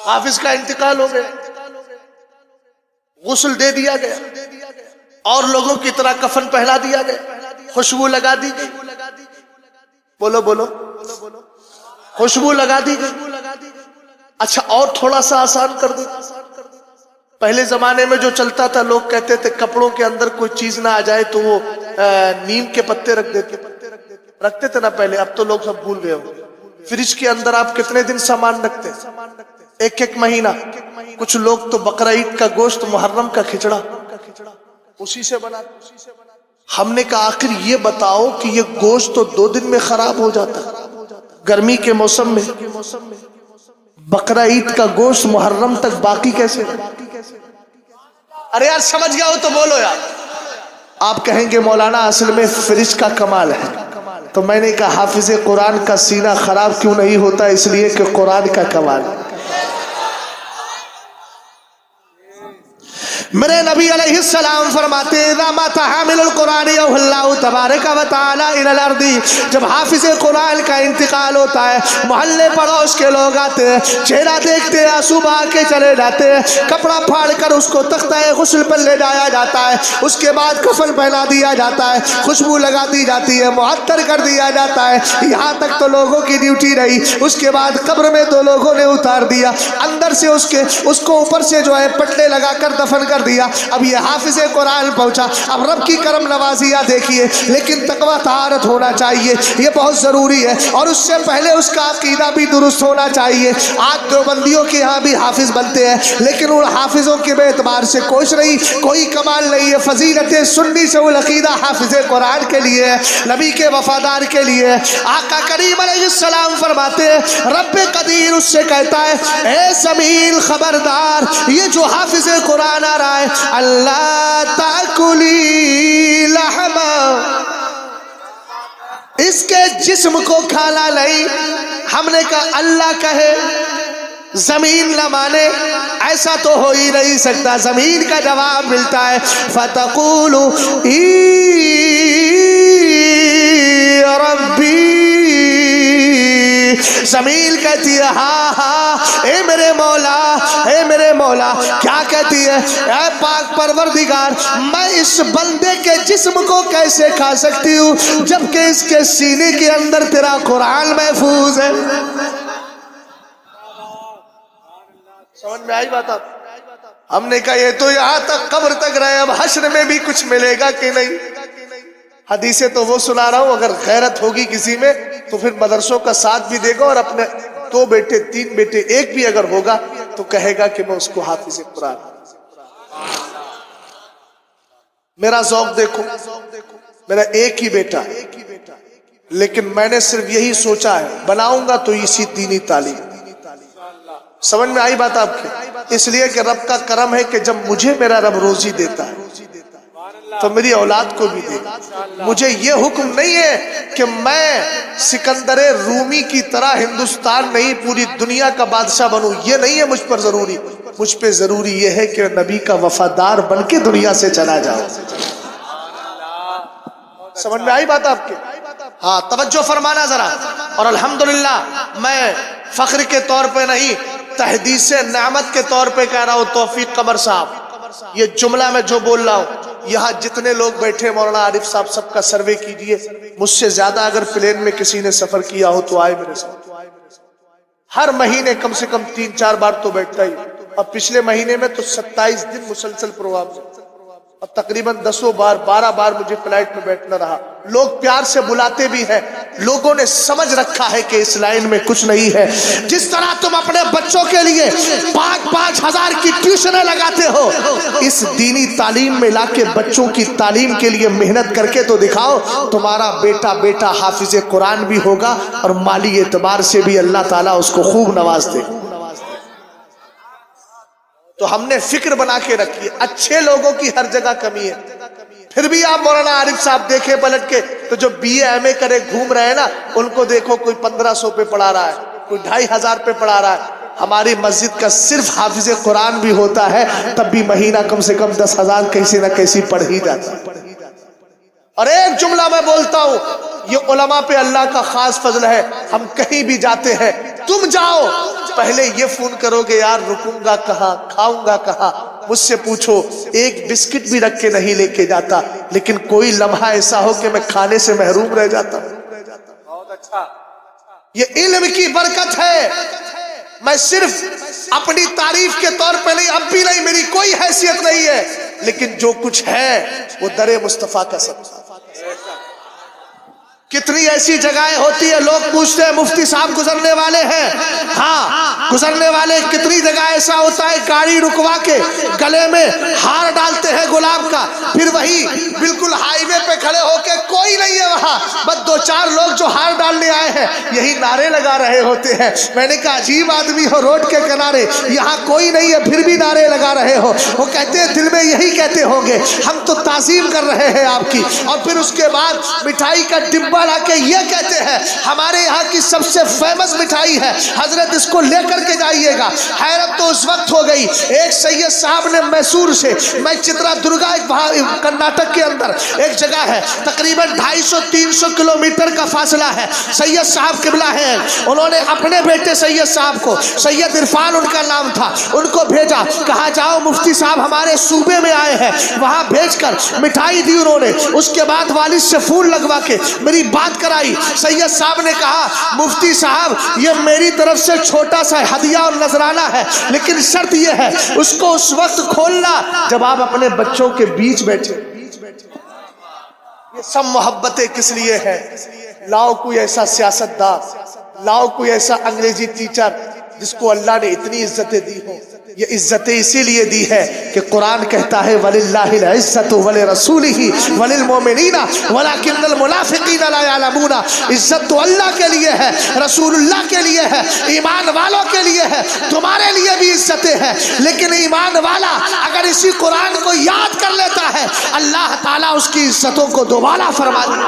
حافظ کا انتقال ہو گیا. غسل دے دیا گیا اور لوگوں کی طرح کفن پہنا دیا گیا, خوشبو لگا دی گئی. بولو بولو, خوشبو لگا دی گئی. اچھا اور تھوڑا سا آسان کر دو. پہلے زمانے میں جو چلتا تھا, لوگ کہتے تھے کپڑوں کے اندر کوئی چیز نہ آ جائے تو وہ نیم کے پتے رکھتے تھے نا پہلے. اب تو لوگ سب بھول گئے ہو. فریج کے اندر آپ کتنے دن سامان رکھتے؟ ایک ایک مہینہ. کچھ لوگ تو بقرہ عید کا گوشت, محرم کا کھچڑا اسی سے بنا. ہم نے کہا آخر یہ بتاؤ کہ یہ گوشت تو 2 دن میں خراب ہو جاتا, گرمی کے موسم میں بقرہ عید کا گوشت محرم تک باقی کیسے؟ ارے یار سمجھ گیا ہو تو بولو یار. آپ کہیں گے مولانا اصل میں فریج کا کمال ہے. تو میں نے کہا حافظ قرآن کا سینہ خراب کیوں نہیں ہوتا؟ اس لیے کہ قرآن کا کمال ہے. میرے نبی علیہ السلام فرماتے اذا مات حامل القرآن او اللہ تبارک و تعالی الى الارض, جب حافظ قرآن کا انتقال ہوتا ہے, محلے پڑوس کے لوگ آتے ہیں, چہرہ دیکھتے ہیں, آنسو بہا کے چلے جاتے ہیں. کپڑا پھاڑ کر اس کو تختہ غسل پر لے جایا جاتا ہے, اس کے بعد کفن پہنا دیا جاتا ہے, خوشبو لگا دی جاتی ہے, معطر کر دیا جاتا ہے. یہاں تک تو لوگوں کی ڈیوٹی رہی. اس کے بعد قبر میں 2 لوگوں نے اتار دیا, اندر سے اس کو اوپر سے جو ہے پٹلے لگا کر دفن کر دیا. اب یہ حافظ قرآن پہنچا. اب رب کی کرم نوازیاں دیکھیے, لیکن تقوی طہارت ہونا چاہیے, یہ بہت ضروری ہے. اور اس سے پہلے اس کا عقیدہ بھی درست ہونا چاہیے. آج دیوبندیوں کے ہاں بھی حافظ بنتے ہیں, لیکن ان حافظوں کے اعتبار سے کوئی کمال نہیں ہے. فضیلت سنی سے العقیدہ حافظ قرآن کے لیے, نبی کے وفادار کے لیے. آقا کریم علیہ السلام فرماتے ہیں رب قدیر اس سے کہتا ہے اے زمین خبردار, یہ جو حافظ قرآن آ رہا ہے اللہ تاکلی لحما, اس کے جسم کو کھانا نہیں. ہم نے کہا اللہ کہے زمین نہ مانے, ایسا تو ہو ہی نہیں سکتا. زمین کا جواب ملتا ہے فتقول ای ربی, زمین کہتی ہے ہاں ہاں اے میرے مولا، اے میرے مولا، کیا کہتی ہے؟ اے پاک پروردگار، میں اس بندے کے جسم کو کیسے کھا سکتی ہوں جبکہ اس کے سینے کے اندر تیرا قرآن محفوظ ہے۔ سمجھ میں آئی بات؟ آپ ہم نے کہا یہ تو یہاں تک قبر تک رہے، اب حشر میں بھی کچھ ملے گا کہ نہیں؟ حدیثیں تو وہ سنا رہا ہوں، اگر غیرت ہوگی کسی میں تو پھر مدرسوں کا ساتھ بھی دے گا، اور اپنے 2 بیٹے 3 بیٹے 1 بھی اگر ہوگا تو کہے گا کہ میں اس کو حافظ قرآن۔ میرا ذوق دیکھو، میرا ایک ہی بیٹا ہے، لیکن میں نے صرف یہی سوچا ہے بناؤں گا تو اسی دینی تعلیم۔ سمجھ میں آئی بات آپ کی؟ اس لیے کہ رب کا کرم ہے کہ جب مجھے میرا رب روزی دیتا ہے تو میری اولاد کو بھی دے گا۔ مجھے یہ حکم نہیں ہے کہ میں سکندر رومی کی طرح ہندوستان نہیں پوری دنیا کا بادشاہ بنوں، یہ نہیں ہے مجھ پر ضروری۔ مجھ پہ ضروری یہ ہے کہ نبی کا وفادار بن کے دنیا سے چلا جاؤ۔ سمجھ میں آئی بات آپ کے؟ ہاں توجہ فرمانا ذرا۔ اور الحمدللہ میں فخر کے طور پہ نہیں، تحدیث نعمت کے طور پہ کہہ رہا ہوں توفیق قمر صاحب، یہ جملہ میں جو بول رہا ہوں، یہاں جتنے لوگ بیٹھے مولانا عارف صاحب سب کا سروے کیجئے، مجھ سے زیادہ اگر پلین میں کسی نے سفر کیا ہو تو آئے میرے ساتھ۔ ہر مہینے کم سے کم 3-4 بار تو بیٹھتا ہی، اور پچھلے مہینے میں تو 27 دن مسلسل پروگرام سے، اور تقریباً 10 بار 12 بار مجھے فلائٹ میں بیٹھنا رہا۔ لوگ پیار سے بلاتے بھی ہیں، لوگوں نے سمجھ رکھا ہے کہ اس لائن میں کچھ نہیں ہے۔ جس طرح تم اپنے بچوں کے لیے 5,000 کی ٹیوشنیں لگاتے ہو، اس دینی تعلیم میں لا کے بچوں کی تعلیم کے لیے محنت کر کے تو دکھاؤ، تمہارا بیٹا حافظ قرآن بھی ہوگا اور مالی اعتبار سے بھی اللہ تعالیٰ اس کو خوب نواز دے۔ تو ہم نے فکر بنا کے رکھی ہے، اچھے لوگوں کی ہر جگہ کمی ہے۔ پھر بھی آپ مولانا عارف صاحب دیکھیں پلٹ کے تو جو BA MA کرے گھوم رہے ہیں نا، ان کو دیکھو کوئی 1500 پہ پڑھا رہا ہے، کوئی 2500 پہ پڑھا رہا ہے۔ ہماری مسجد کا صرف حافظ قرآن بھی ہوتا ہے تب بھی مہینہ کم سے کم 10,000 کیسی نہ کیسی پڑھ ہی جاتا ہے۔ اور ایک جملہ میں بولتا ہوں، یہ علماء پہ اللہ کا خاص فضل ہے۔ ہم کہیں بھی جاتے ہیں، تم جاؤ پہلے یہ فون کرو گے یار رکوں گا کہاں، کھاؤں گا کہاں۔ مجھ سے پوچھو، ایک بسکٹ بھی رکھ کے نہیں لے کے جاتا، لیکن کوئی لمحہ ایسا ہو کہ میں کھانے سے محروم رہ جاتا ہوں۔ بہت اچھا۔ یہ علم کی برکت ہے۔ میں صرف اپنی تعریف کے طور پہ نہیں، اب بھی نہیں، میری کوئی حیثیت نہیں ہے، لیکن جو کچھ ہے وہ در مصطفیٰ کا صدقہ۔ کتنی ایسی جگہیں ہوتی ہیں، لوگ پوچھتے ہیں مفتی صاحب گزرنے والے ہیں، ہاں گزرنے والے۔ کتنی جگہ ایسا ہوتا ہے گاڑی رکوا کے گلے میں ہار ڈالتے ہیں گلاب کا، پھر وہی بالکل ہائی وے پہ کھڑے ہو کے کوئی نہیں ہے وہاں، بس 2-4 لوگ جو ہار ڈالنے آئے ہیں یہی نعرے لگا رہے ہوتے ہیں۔ میں نے کہا عجیب آدمی ہو، روڈ کے کنارے یہاں کوئی نہیں ہے پھر بھی نعرے لگا رہے ہو۔ وہ کہتے ہیں دل میں یہی کہتے ہوں گے ہم تو تعظیم کر رہے ہیں آپ کی، اور پھر اس کے بعد مٹھائی کا ڈبہ لا کے یہ کہتے ہیں ہمارے یہاں کی سب سے فیمس مٹھائی ہے حضرت، اس کو لے کر کے جائیے گا۔ حیرت تو اس وقت ہو گئی، ایک سید صاحب نے میسور سے، میں چترا درگا ایک کرناٹک کے اندر ایک جگہ ہے، تقریباً 250-300 کلومیٹر کا فاصلہ ہے، سید صاحب قبلہ ہیں، انہوں نے اپنے بیٹے سید صاحب کو، سید عرفان ان کا نام تھا، ان کو بھیجا، کہا جاؤ مفتی صاحب ہمارے صوبے میں آئے ہیں، وہاں بھیج کر مٹھائی دی انہوں نے۔ اس کے بعد والد سے فون لگوا کے میری بات کرائی۔ سید صاحب نے کہا مفتی صاحب یہ میری طرف سے چھوٹا سا ہدیہ اور نذرانہ ہے، لیکن شرط یہ ہے اس کو اس وقت کھولنا جب آپ اپنے بچوں کے بیچ بیٹھے۔ یہ سب محبتیں کس لیے ہیں؟ لاؤ کوئی ایسا سیاستدان، لاؤ کوئی ایسا انگریزی ٹیچر جس کو اللہ نے اتنی عزتیں دی ہوں۔ یہ عزتیں اسی لیے دی ہے کہ قرآن کہتا ہے وَلِلَّهِ الْعِزَّةُ وَلِرَسُولِهِ وَلِلْمُؤْمِنِينَ وَلَكِنَّ الْمُنَافِقِينَ لَا يَعْلَمُونَ۔ عزت تو اللہ کے لیے ہے، رسول اللہ کے لیے ہے، ایمان والوں کے لیے ہے، تمہارے لیے بھی عزتیں ہیں، لیکن ایمان والا اگر اسی قرآن کو یاد کر لیتا ہے اللہ تعالیٰ اس کی عزتوں کو دوبارہ فرما دے۔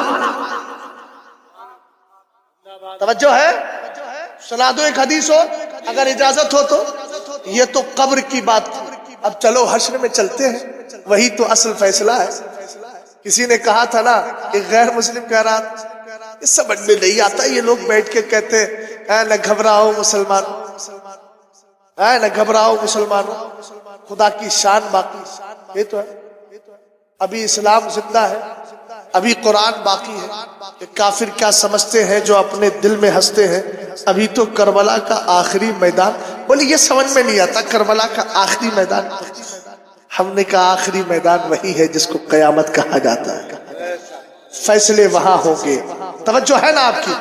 توجہ ہے؟ سنا دو ایک حدیث ہو اگر اجازت ہو تو۔ یہ تو قبر کی بات تھی، اب چلو حشر میں چلتے ہیں، وہی تو اصل فیصلہ ہے۔ کسی نے کہا تھا نا، ایک غیر مسلم کہہ رہا تھا یہ سمجھ میں نہیں آتا، یہ لوگ بیٹھ کے کہتے ہیں اے نہ گھبراؤ مسلمانوں، اے نہ گھبراؤ مسلمانوں، خدا کی شان باقی یہ تو ہے، ابھی اسلام زندہ ہے، ابھی قرآن باقی ہے۔ کہ کافر کیا سمجھتے ہیں جو اپنے دل میں ہنستے ہیں، ابھی تو کربلا کا آخری میدان، بولے یہ سمجھ میں نہیں آتا کربلا کا آخری میدان۔ ہم نے کہا آخری میدان وہی ہے جس کو قیامت کہا جاتا ہے، فیصلے وہاں ہوں گے۔ توجہ ہے نا آپ کی؟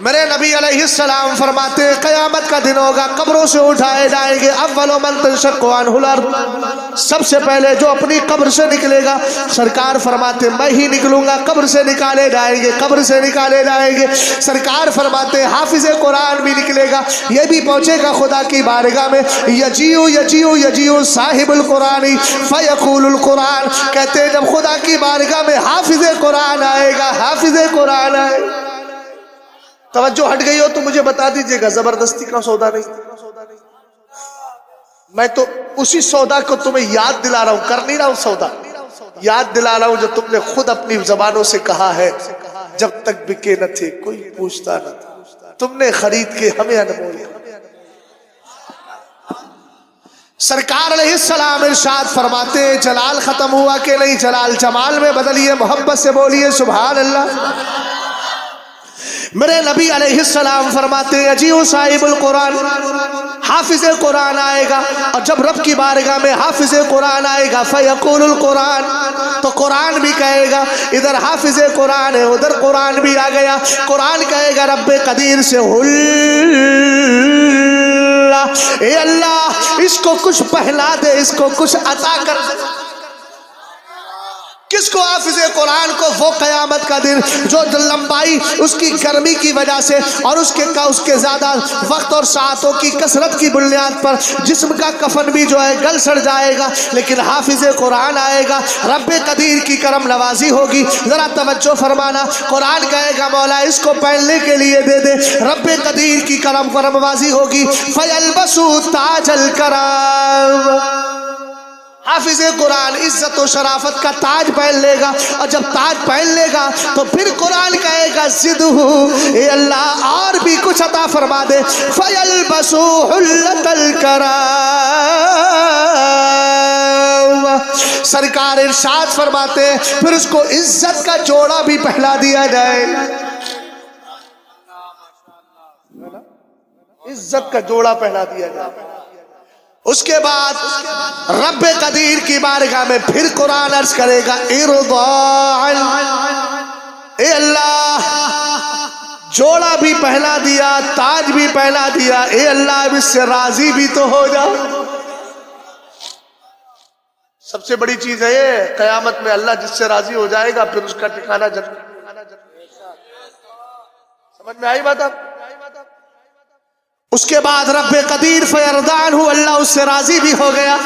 میرے نبی علیہ السلام فرماتے ہیں قیامت کا دن ہوگا، قبروں سے اٹھائے جائیں گے، اول من تنشق عنہ الارض، سب سے پہلے جو اپنی قبر سے نکلے گا، سرکار فرماتے میں ہی نکلوں گا، قبر سے نکالے جائیں گے، قبر سے نکالے جائیں گے۔ سرکار فرماتے حافظ قرآن بھی نکلے گا، یہ بھی پہنچے گا خدا کی بارگاہ میں، یجیو یجیو یجیو صاحب القرآن فیقول القرآن، کہتے ہیں جب خدا کی بارگاہ میں حافظ قرآن آئے گا، حافظ قرآن آئے گا۔ توجہ ہٹ گئی ہو تو مجھے بتا دیجئے گا، زبردستی کا سودا نہیں، میں تو اسی سودا کو تمہیں یاد دلا رہا ہوں، کر نہیں رہا ہوں سودا، یاد دلا رہا ہوں جو تم نے خود اپنی زبانوں سے کہا ہے، جب تک بکے نہ تھے کوئی پوچھتا نہ تھا، تم نے خرید کے ہمیں انمول کیا۔ سرکار علیہ السلام ارشاد فرماتے جلال ختم ہوا کہ نہیں، جلال جمال میں بدلیے، محبت سے بولیے سبحان اللہ۔ میرے نبی علیہ السلام فرماتے اجیو صاحب القرآن، حافظ قرآن آئے گا، اور جب رب کی بارگاہ میں حافظ قرآن آئے گا فیقول القرآن، تو قرآن بھی کہے گا، ادھر حافظ قرآن ہے ادھر قرآن بھی آ گیا، قرآن کہے گا رب قدیر سے اے اللہ اس کو کچھ پہلا دے، اس کو کچھ عطا کر دے۔ کس کو؟ حافظ قرآن کو۔ وہ قیامت کا دن جو لمبائی اس کی گرمی کی وجہ سے اور اس کے زیادہ وقت اور ساعتوں کی کثرت کی بنیاد پر جسم کا کفن بھی جو ہے گل سڑ جائے گا، لیکن حافظ قرآن آئے گا، رب قدیر کی کرم نوازی ہوگی۔ ذرا توجہ فرمانا، قرآن کہے گا مولا اس کو پہننے کے لیے دے دے، رب قدیر کی کرم نوازی ہوگی۔ فَيَلْبَسُوا تَاجَ الْكَرَامِ، حافظ قرآن عزت و شرافت کا تاج پہن لے گا، اور جب تاج پہن لے گا تو پھر قرآن کہے گا زدہ، اے اللہ اور بھی کچھ عطا فرما دے۔ فَيَلْبَسُوا حُلَّةَ الْكَرَامِ، سرکار ارشاد فرماتے پھر اس کو عزت کا جوڑا بھی پہنا دیا جائے، عزت کا جوڑا پہنا دیا جائے۔ اس کے بعد رب قدیر کی بارگاہ میں پھر قرآن عرض کرے گا ارضاء، اے اللہ جوڑا بھی پہنا دیا، تاج بھی پہنا دیا، اے اللہ اب اس سے راضی بھی تو ہو جا۔ سب سے بڑی چیز ہے یہ، قیامت میں اللہ جس سے راضی ہو جائے گا پھر اس کا ٹھکانہ جنت۔ سمجھ میں آئی بات آپ؟ اس کے بعد رب قدیر فیرضان ہو، اللہ اس سے راضی بھی ہو گیا۔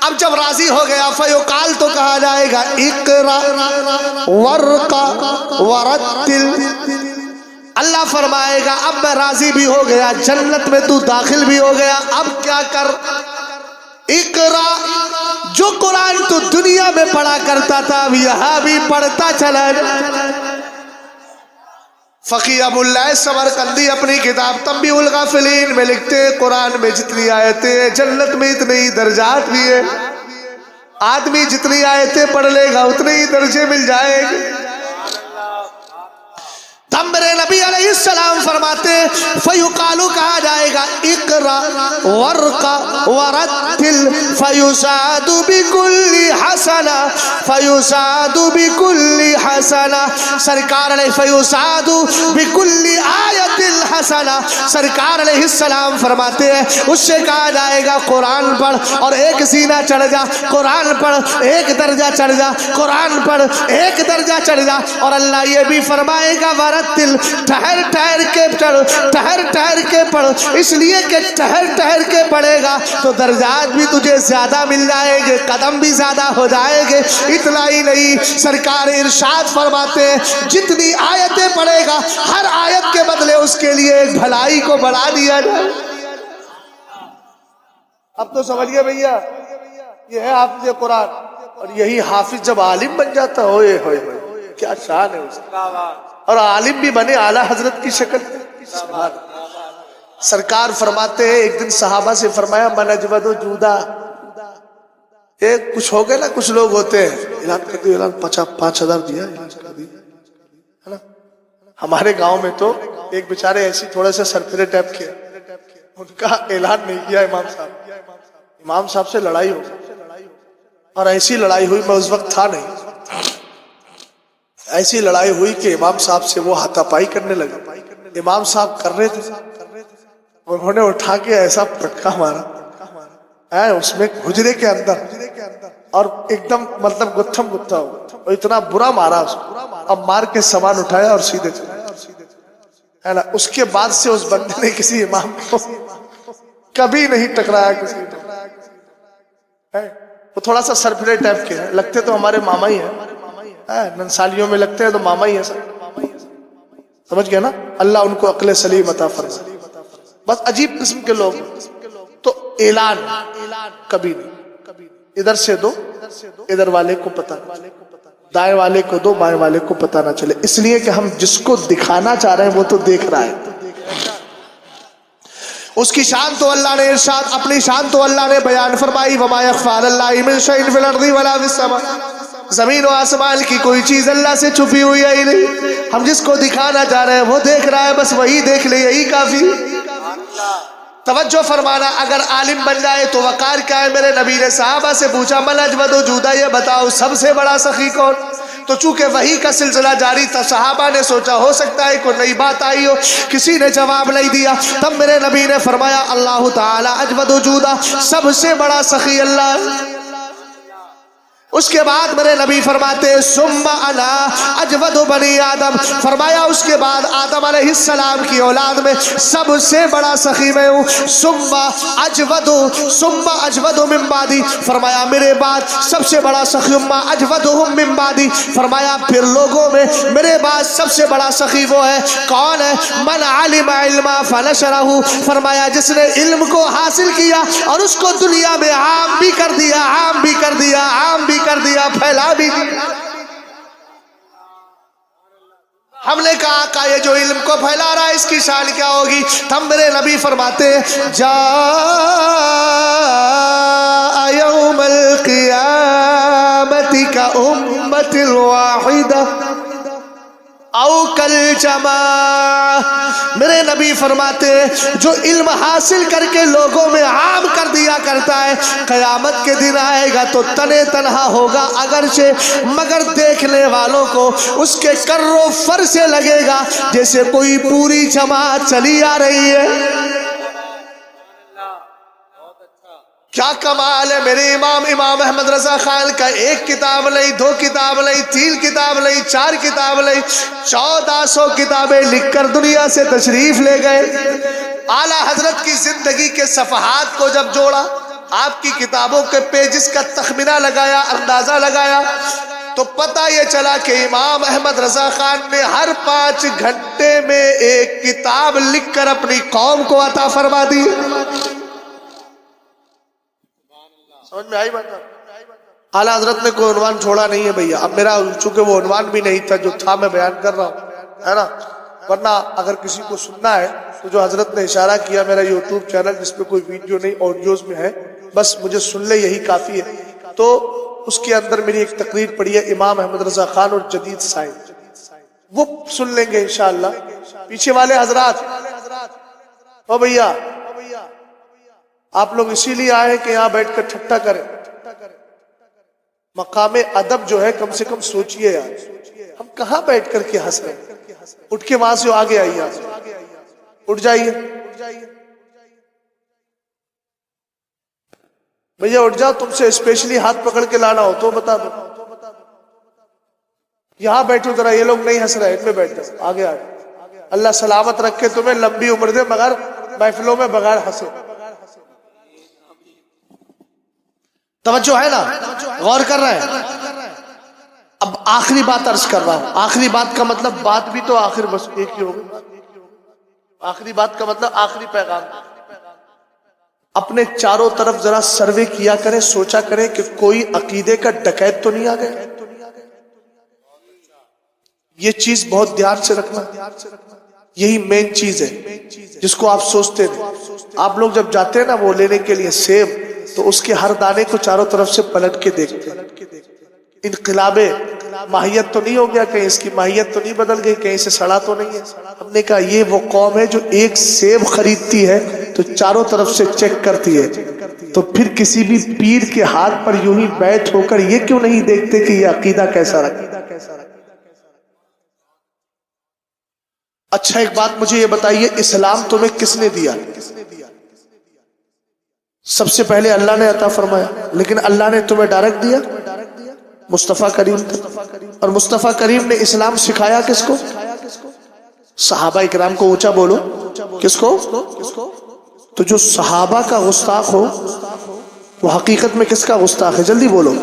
اب جب راضی ہو گیا فیقال تو کہا جائے گا اقرا ورقا ورتل، اللہ فرمائے گا اب میں راضی بھی ہو گیا، جنت میں تو داخل بھی ہو گیا، اب کیا کر؟ اقرا، جو قرآن تو دنیا میں پڑھا کرتا تھا اب یہاں بھی پڑھتا چلا جائے۔ فقی ابو اللہ سمرقندی اپنی کتاب تنبیہ الغافلین میں لکھتے ہیں قرآن میں جتنی آیتیں ہیں جنت میں اتنے ہی درجات بھی ہیں، آدمی جتنی آیتیں پڑھ لے گا اتنے ہی درجے مل جائیں گے۔ تب میرے نبی علیہ السلام فرماتے فیقالو، کہا جائے گا اقرا ورقا ورتل فیزاد بکل حسنہ، فیزاد بکل حسنہ، سرکار علیہ فیزاد بکل آیت الحسنہ، سرکار علیہ السلام فرماتے ہیں اس سے کہا جائے گا قرآن پڑھ اور ایک سینہ چڑھ جا، قرآن پڑھ ایک درجہ چڑھ جا، قرآن پڑھ ایک درجہ چڑھ جا، اور اللہ یہ بھی فرمائے گا ورتل، ٹھہر ٹھہر کے پڑھ، ٹھہر ٹھہر کے پڑھ، اس لیے کہ ٹھہر ٹھہر کے پڑھے گا تو درجات بھی تجھے زیادہ مل جائیں گے، قدم بھی زیادہ ہو جائیں گے۔ اتنا ہی نہیں، سرکار ارشاد فرماتے ہیں جتنی آیتیں پڑھے گا ہر آیت کے بدلے اس کے لیے ایک بھلائی کو بڑھا دیا جائے۔ اب تو سمجھئے بھیا، یہ ہے حافظ قرآن، اور یہی حافظ جب عالم بن جاتا ہوئے ہوئے کیا شان ہے اس کی، اور عالم بھی بنے اعلیٰ حضرت کی شکل۔ سرکار فرماتے ہیں ایک دن صحابہ سے فرمایا من اجود و جودا، ایک کچھ ہو گئے نا، کچھ لوگ ہوتے ہیں اعلان کر دیا، اعلان 5,000 دیا، اعلان کر دیا، ہے نا. ہمارے گاؤں میں تو ایک بیچارے ایسی تھوڑے سے سرپرے ٹائپ کے، ان کا اعلان نہیں کیا امام صاحب سے لڑائی ہو گئی، اور ایسی لڑائی ہوئی، میں اس وقت تھا نہیں، ایسی لڑائی ہوئی کہ امام صاحب سے وہ ہاتھا پائی کرنے لگے. امام صاحب کر رہے تھے، انہوں نے اٹھا کے ایسا پٹکا مارا اس میں حجرے کے اندر، اور ایک دم مطلب گتھم گتھا ہو، اور اتنا برا مارا اس کو. اب مار کے سامان اٹھایا اور سیدھے چلا، ہے نا. اس کے بعد سے اس بندے نے کسی امام کو کبھی نہیں ٹکرایا کسی نے. وہ تھوڑا سا سرپرے ٹائپ کے ہیں، لگتے تو ہمارے ماما ہی ہیں، ننسالیوں میں لگتے ہیں تو ماما ہی ہیں سب. سمجھ گئے نا. اللہ ان کو عقل سلیم عطا فرمائے. بس عجیب قسم کے لوگ. تو اعلان کبھی نہیں، ادھر سے دو، ادھر والے کو پتہ نہ چلے، دائیں والے کو دو، بائیں والے کو پتہ نہ چلے، اس لیے کہ ہم جس کو دکھانا چاہ رہے ہیں وہ تو دیکھ رہا ہے. اس کی شان تو اللہ نے ارشاد، اپنی شان تو اللہ نے بیان فرمائی، وما یخفی علی اللہ من شیء فی الارض ولا فی السماء. زمین و آسمان کی کوئی چیز اللہ سے چھپی ہوئی ہے ہی نہیں. ہم جس کو دکھانا چاہ رہے ہیں وہ دیکھ رہا ہے، بس وہی دیکھ لے، یہی کافی. توجہ فرمانا. اگر عالم بن جائے تو وقار کیا ہے؟ میرے نبی نے صحابہ سے پوچھا من اجود و جودا، یہ بتاؤ سب سے بڑا سخی کون؟ تو چونکہ وحی کا سلسلہ جاری تھا، صحابہ نے سوچا ہو سکتا ہے کوئی نئی بات آئی ہو، کسی نے جواب نہیں دیا. تب میرے نبی نے فرمایا اللہ تعالی اجود و جودا، سب سے بڑا سخی اللہ. اس کے بعد میرے نبی فرماتے ثم انا اجود بنی آدم، فرمایا اس کے بعد آدم علیہ السلام کی اولاد میں سب سے بڑا سخی میں ہوں. ثم اجود من بعدی، فرمایا میرے بعد سب سے بڑا سخی اجودہم من بعدی، فرمایا پھر لوگوں میں میرے بعد سب سے بڑا سخی وہ ہے. کون ہے؟ من علم علما فنشرہ، فرمایا جس نے علم کو حاصل کیا اور اس کو دنیا میں عام بھی کر دیا، عام بھی کر دیا، عام بھی کر دیا، پھیلا بھی دیا. ہم نے کہا کہ یہ جو علم کو پھیلا رہا ہے اس کی شان کیا ہوگی؟ تب میرے نبی فرماتے جاء یوم القیامت کا امت الواحدہ او کل جماع. میرے نبی فرماتے جو علم حاصل کر کے لوگوں میں عام کر دیا کرتا ہے، قیامت کے دن آئے گا تو تنے تنہا ہوگا اگرچہ، مگر دیکھنے والوں کو اس کے کر و فر سے لگے گا جیسے کوئی پوری جماعت چلی آ رہی ہے. کیا کمال ہے میرے امام احمد رضا خان کا. ایک کتاب نہیں، دو کتاب نہیں، تین کتاب نہیں، چار کتاب نہیں، 1400 کتابیں لکھ کر دنیا سے تشریف لے گئے. اعلیٰ حضرت کی زندگی کے صفحات کو جب جوڑا، آپ کی کتابوں کے پیجز کا تخمینہ لگایا، اندازہ لگایا، تو پتہ یہ چلا کہ امام احمد رضا خان نے ہر 5 گھنٹے میں ایک کتاب لکھ کر اپنی قوم کو عطا فرما دی. سمجھ میں آئی بات؟ اعلیٰ حضرت نے کوئی عنوان چھوڑا نہیں ہے بھیا. اب میرا چونکہ وہ عنوان بھی نہیں تھا جو تھا میں بیان کر رہا ہوں، ہے نا. ورنہ اگر کسی کو سننا ہے تو جو حضرت نے اشارہ کیا، میرا یوٹیوب چینل جس پہ کوئی ویڈیو نہیں آڈیوز میں ہے، بس مجھے سن لے یہی کافی ہے. تو اس کے اندر میری ایک تقریر پڑی ہے امام احمد رضا خان اور جدید سائنس، وہ سن لیں گے انشاءاللہ. پیچھے والے حضرات او بھیا، آپ لوگ اسی لیے آئے کہ یہاں بیٹھ کر ٹھٹا کریں. مقام ادب جو ہے کم سے کم سوچئے یار، ہم کہاں بیٹھ کر کے ہنس رہے ہیں. اٹھ کے وہاں سے آگے آئیے، اٹھ جائیے بھیا، اٹھ جاؤ. تم سے اسپیشلی ہاتھ پکڑ کے لانا ہو تو بتا دو. یہاں بیٹھو ذرا، یہ لوگ نہیں ہنس رہے، ان میں بیٹھ جاؤ، آگے آگے. اللہ سلامت رکھے تمہیں، لمبی عمر دے، مگر محفلوں میں بغیر ہنسے. توجہ ہے نا؟ غور کر رہے ہیں. اب آخری بات عرض کر رہا ہوں. آخری بات کا مطلب بات بھی تو آخر بس ایک ہی ہوگی. آخری بات کا مطلب آخری پیغام. اپنے چاروں طرف ذرا سروے کیا کریں، سوچا کریں کہ کوئی عقیدے کا ڈکیت تو نہیں آ گیا. یہ چیز بہت دھیان سے رکھنا. یہی مین چیز ہے جس کو آپ سوچتے نہیں. آپ لوگ جب جاتے ہیں نا وہ لینے کے لیے سیب، تو اس کے ہر دانے کو چاروں طرف سے پلٹ کے دیکھتے ہیں. انقلاب ماہیت تو نہیں ہو گیا، کہیں اس کی ماہیت تو نہیں بدل گئی، کہیں سے سڑا تو نہیں ہے. ہم نے کہا یہ وہ قوم ہے جو ایک سیب خریدتی ہے تو چاروں طرف سے چیک کرتی ہے، تو پھر کسی بھی پیر کے ہاتھ پر یوں ہی بیٹھ ہو کر یہ کیوں نہیں دیکھتے کہ یہ عقیدہ کیسا رکھتا. اچھا ایک بات مجھے یہ بتائیے، اسلام تمہیں کس نے دیا؟ سب سے پہلے اللہ نے عطا فرمایا، لیکن اللہ نے تمہیں ڈائریکٹ دیا مصطفیٰ کریم کو. اور مصطفیٰ کریم نے اسلام سکھایا کس کو؟ صحابہ اکرام کو. اونچا بولو، کس کو؟ تو جو صحابہ کا گستاخ ہو وہ حقیقت میں کس کا گستاخ ہے؟ جلدی بولو.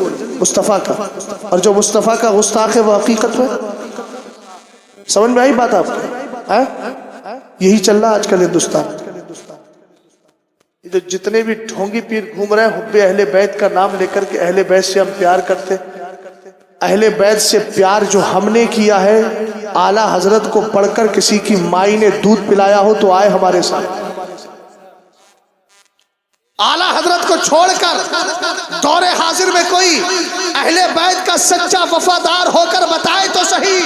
مصطفیٰ کا. اور جو مصطفیٰ کا گستاخ ہے وہ حقیقت میں، سمجھ میں آئی بات آپ کو؟ یہی چل رہا آج کل ہندوستان. جو جتنے بھی ڈھونگی پیر گھوم رہے ہیں حب اہل بیت کا نام لے کر کے، اہل بیت سے ہم پیار کرتے. اہل بیت سے پیار جو ہم نے کیا ہے، اعلیٰ حضرت کو پڑھ کر کسی کی مائی نے دودھ پلایا ہو تو آئے ہمارے ساتھ. اعلیٰ حضرت کو چھوڑ کر دور حاضر میں کوئی اہل بیت کا سچا وفادار ہو کر بتائے تو صحیح.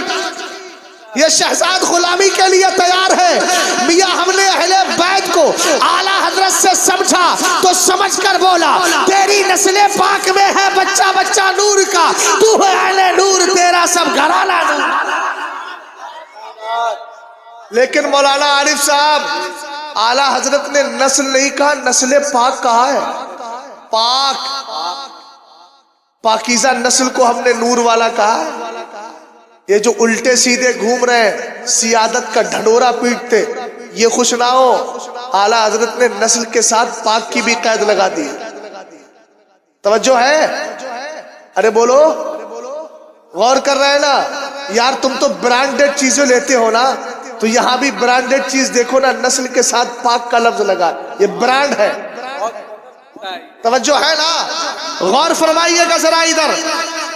یہ شہزاد غلامی کے لیے تیار ہے. میاں ہم نے اہل بیت کو اعلیٰ حضرت سے سمجھا تو سمجھ کر بولا تیری نسل پاک میں ہے بچہ بچہ نور کا، تو ہے اہل نور، تیرا سب گھرانہ نور. لیکن مولانا عارف صاحب اعلیٰ حضرت نے نسل نہیں کہا، نسل پاک کہا ہے. پاک، پاکیزہ نسل کو ہم نے نور والا کہا ہے. یہ جو الٹے سیدھے گھوم رہے ہیں سیادت کا ڈھنڈورا پیٹتے، یہ خوش نہ ہو. اعلیٰ حضرت نے نسل کے ساتھ پاک کی بھی قید لگا دی. توجہ ہے؟ ارے بولو، غور کر رہے ہیں نا یار. تم تو برانڈڈ چیزیں لیتے ہو نا، تو یہاں بھی برانڈڈ چیز دیکھو نا، نسل کے ساتھ پاک کا لفظ لگا، یہ برانڈ ہے. توجہ ہے نا؟ غور فرمائیے گا ذرا ادھر.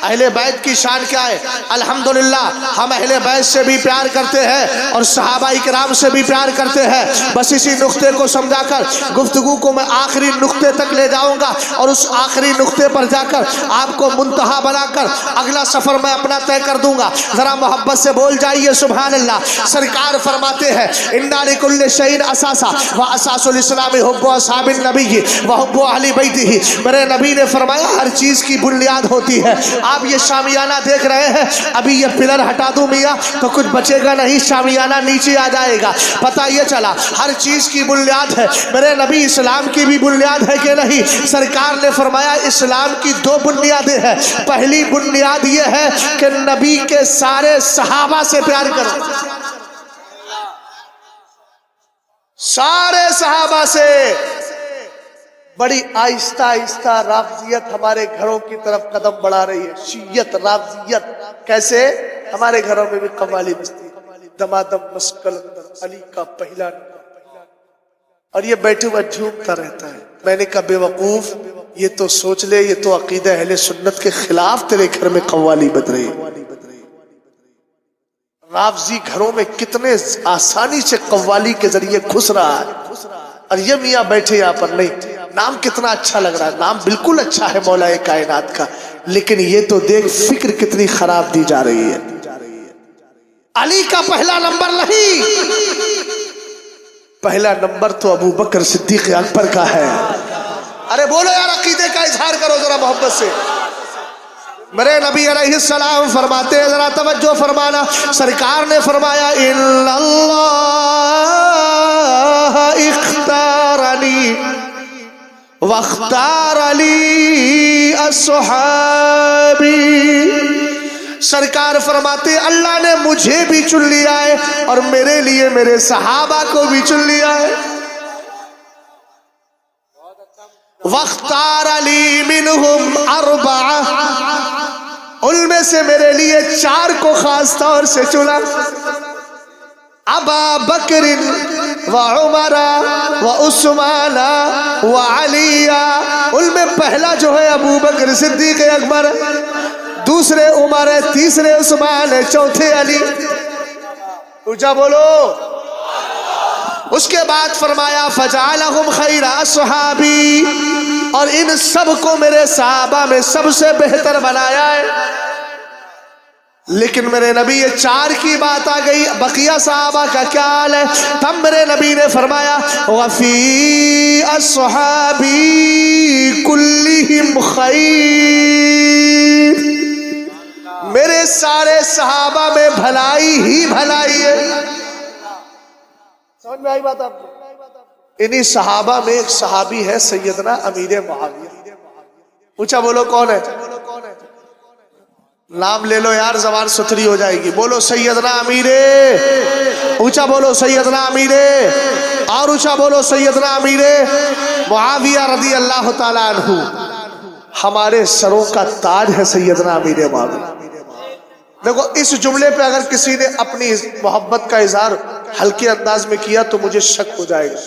اہل بیت کی شان کیا ہے؟ الحمدللہ ہم اہل بیت سے بھی پیار کرتے ہیں اور صحابہ اکرام سے بھی پیار کرتے ہیں. بس اسی نقطے کو سمجھا کر گفتگو کو میں آخری نقطے تک لے جاؤں گا، اور اس آخری نقطے پر جا کر آپ کو منتہا بنا کر اگلا سفر میں اپنا طے کر دوں گا. ذرا محبت سے بول جائیے سبحان اللہ. سرکار فرماتے ہیں اِنَّا لِكُلِّ شَيْءٍ أَسَاسًا وَأَسَاسُ الْإِسْلَامِ حُبُّ أَصْحَابِ النَّبِيِّ وَحُبُّ أَهْلِ بَيْتِهِ. میرے نبی نے فرمایا ہر چیز کی بنیاد ہوتی ہے. آپ یہ شامیانہ دیکھ رہے ہیں، ابھی یہ پلر ہٹا دوں میاں تو کچھ بچے گا نہیں، شامیانہ نیچے آ جائے گا. پتہ یہ چلا ہر چیز کی بنیاد ہے. میرے نبی اسلام کی بھی بنیاد ہے کہ نہیں؟ سرکار نے فرمایا اسلام کی دو بنیادیں ہیں. پہلی بنیاد یہ ہے کہ نبی کے سارے صحابہ سے پیار کرو، سارے صحابہ سے. بڑی آہستہ آہستہ رافضیت ہمارے گھروں کی طرف قدم بڑھا رہی ہے. شیعت، رافضیت. کیسے؟ ہمارے گھروں میں بھی قوالی بستی، دمادم مسکل اندر علی کا پہلا نمبر، اور یہ بیٹھے ہوا جھومتا رہتا ہے. میں نے کہا بے وقوف، یہ تو سوچ لے یہ تو عقیدہ اہل سنت کے خلاف تیرے گھر میں قوالی بج رہی ہے. رافضی گھروں میں کتنے آسانی سے قوالی کے ذریعے گھس رہا ہے، اور یہ میاں بیٹھے یہاں پر نہیں. نام کتنا اچھا لگ رہا ہے، نام بالکل اچھا ہے مولا کائنات کا، لیکن یہ تو دیکھ فکر کتنی خراب دی جا رہی ہے. علی کا پہلا نمبر نہیں، پہلا نمبر تو ابو بکر صدیق اکبر کا ہے. ارے بولو یار، عقیدے کا اظہار کرو ذرا محبت سے. میرے نبی علیہ السلام فرماتے ہیں، ذرا توجہ فرمانا. سرکار نے فرمایا ان اللہ اختارنی واختار علی اصحابی. سرکار فرماتے اللہ نے مجھے بھی چن لیا ہے اور میرے لیے میرے صحابہ کو بھی چن لیا ہے. واختار علی منہم اربعہ، ان میں سے میرے لیے 4 کو خاص طور سے چنا. ابا بکر و عمر و عثمان و علی. ان میں پہلا جو ہے ابو بکر صدیق اکبر، دوسرے عمر، تیسرے عثمان، چوتھے علی. اونچا بولو. اس کے بعد فرمایا فجعلہم خیر اصحابی، اور ان سب کو میرے صحابہ میں سب سے بہتر بنایا ہے۔ لیکن میرے نبی یہ 4 کی بات آ گئی، بقیہ صحابہ کا کیا حال ہے؟ تب میرے نبی نے فرمایا وفی اصحابی کلہم خیر، میرے سارے صحابہ میں بھلائی ہی بھلائی ہے۔ سمجھ میں آئی بات آپ کو؟ انہی صحابہ میں ایک صحابی ہے سیدنا امیر معاویہ۔ اونچا بولو کون ہے؟ نام لے لو یار، زبان ستھری ہو جائے گی۔ بولو سیدنا امیر، اونچا بولو سیدنا امیر، اور اونچا بولو سیدنا امیر معاویہ رضی اللہ تعالیٰ عنہ۔ ہمارے سروں کا تاج ہے سیدنا امیر معاویہ۔ دیکھو اس جملے پہ اگر کسی نے اپنی محبت کا اظہار ہلکے انداز میں کیا تو مجھے شک ہو جائے گا۔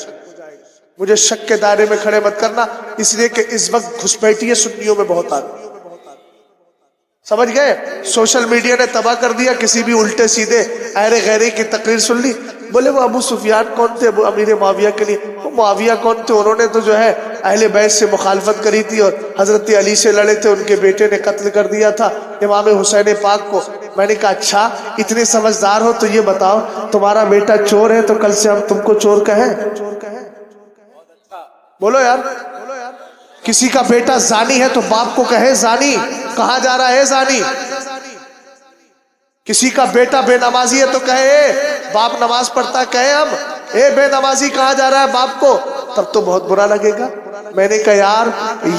مجھے شک کے دائرے میں کھڑے مت کرنا، اس لیے کہ اس وقت گھسپیٹیاں سنیوں میں بہت آ رہی۔ سمجھ گئے؟ سوشل میڈیا نے تباہ کر دیا۔ کسی بھی الٹے سیدھے اہرے غیرے کی تقریر سن لی، بولے وہ ابو سفیان کون تھے امیر معاویہ کے لیے؟ وہ معاویہ کون تھے؟ انہوں نے تو جو ہے اہل بیت سے مخالفت کری تھی اور حضرت علی سے لڑے تھے، ان کے بیٹے نے قتل کر دیا تھا امام حسین پاک کو۔ میں نے کہا اچھا اتنے سمجھدار ہو تو یہ بتاؤ تمہارا بیٹا چور ہے تو کل سے ہم تم کو چور کہیں؟ بولو یار، کسی کا بیٹا زانی ہے تو باپ کو کہے زانی، کہا جا رہا ہے زانی۔ کسی کا بیٹا بے نمازی ہے تو کہے باپ نماز پڑھتا، کہے ہم اے بے نمازی کہا جا رہا ہے باپ کو، تب تو بہت برا لگے گا۔ میں نے کہا یار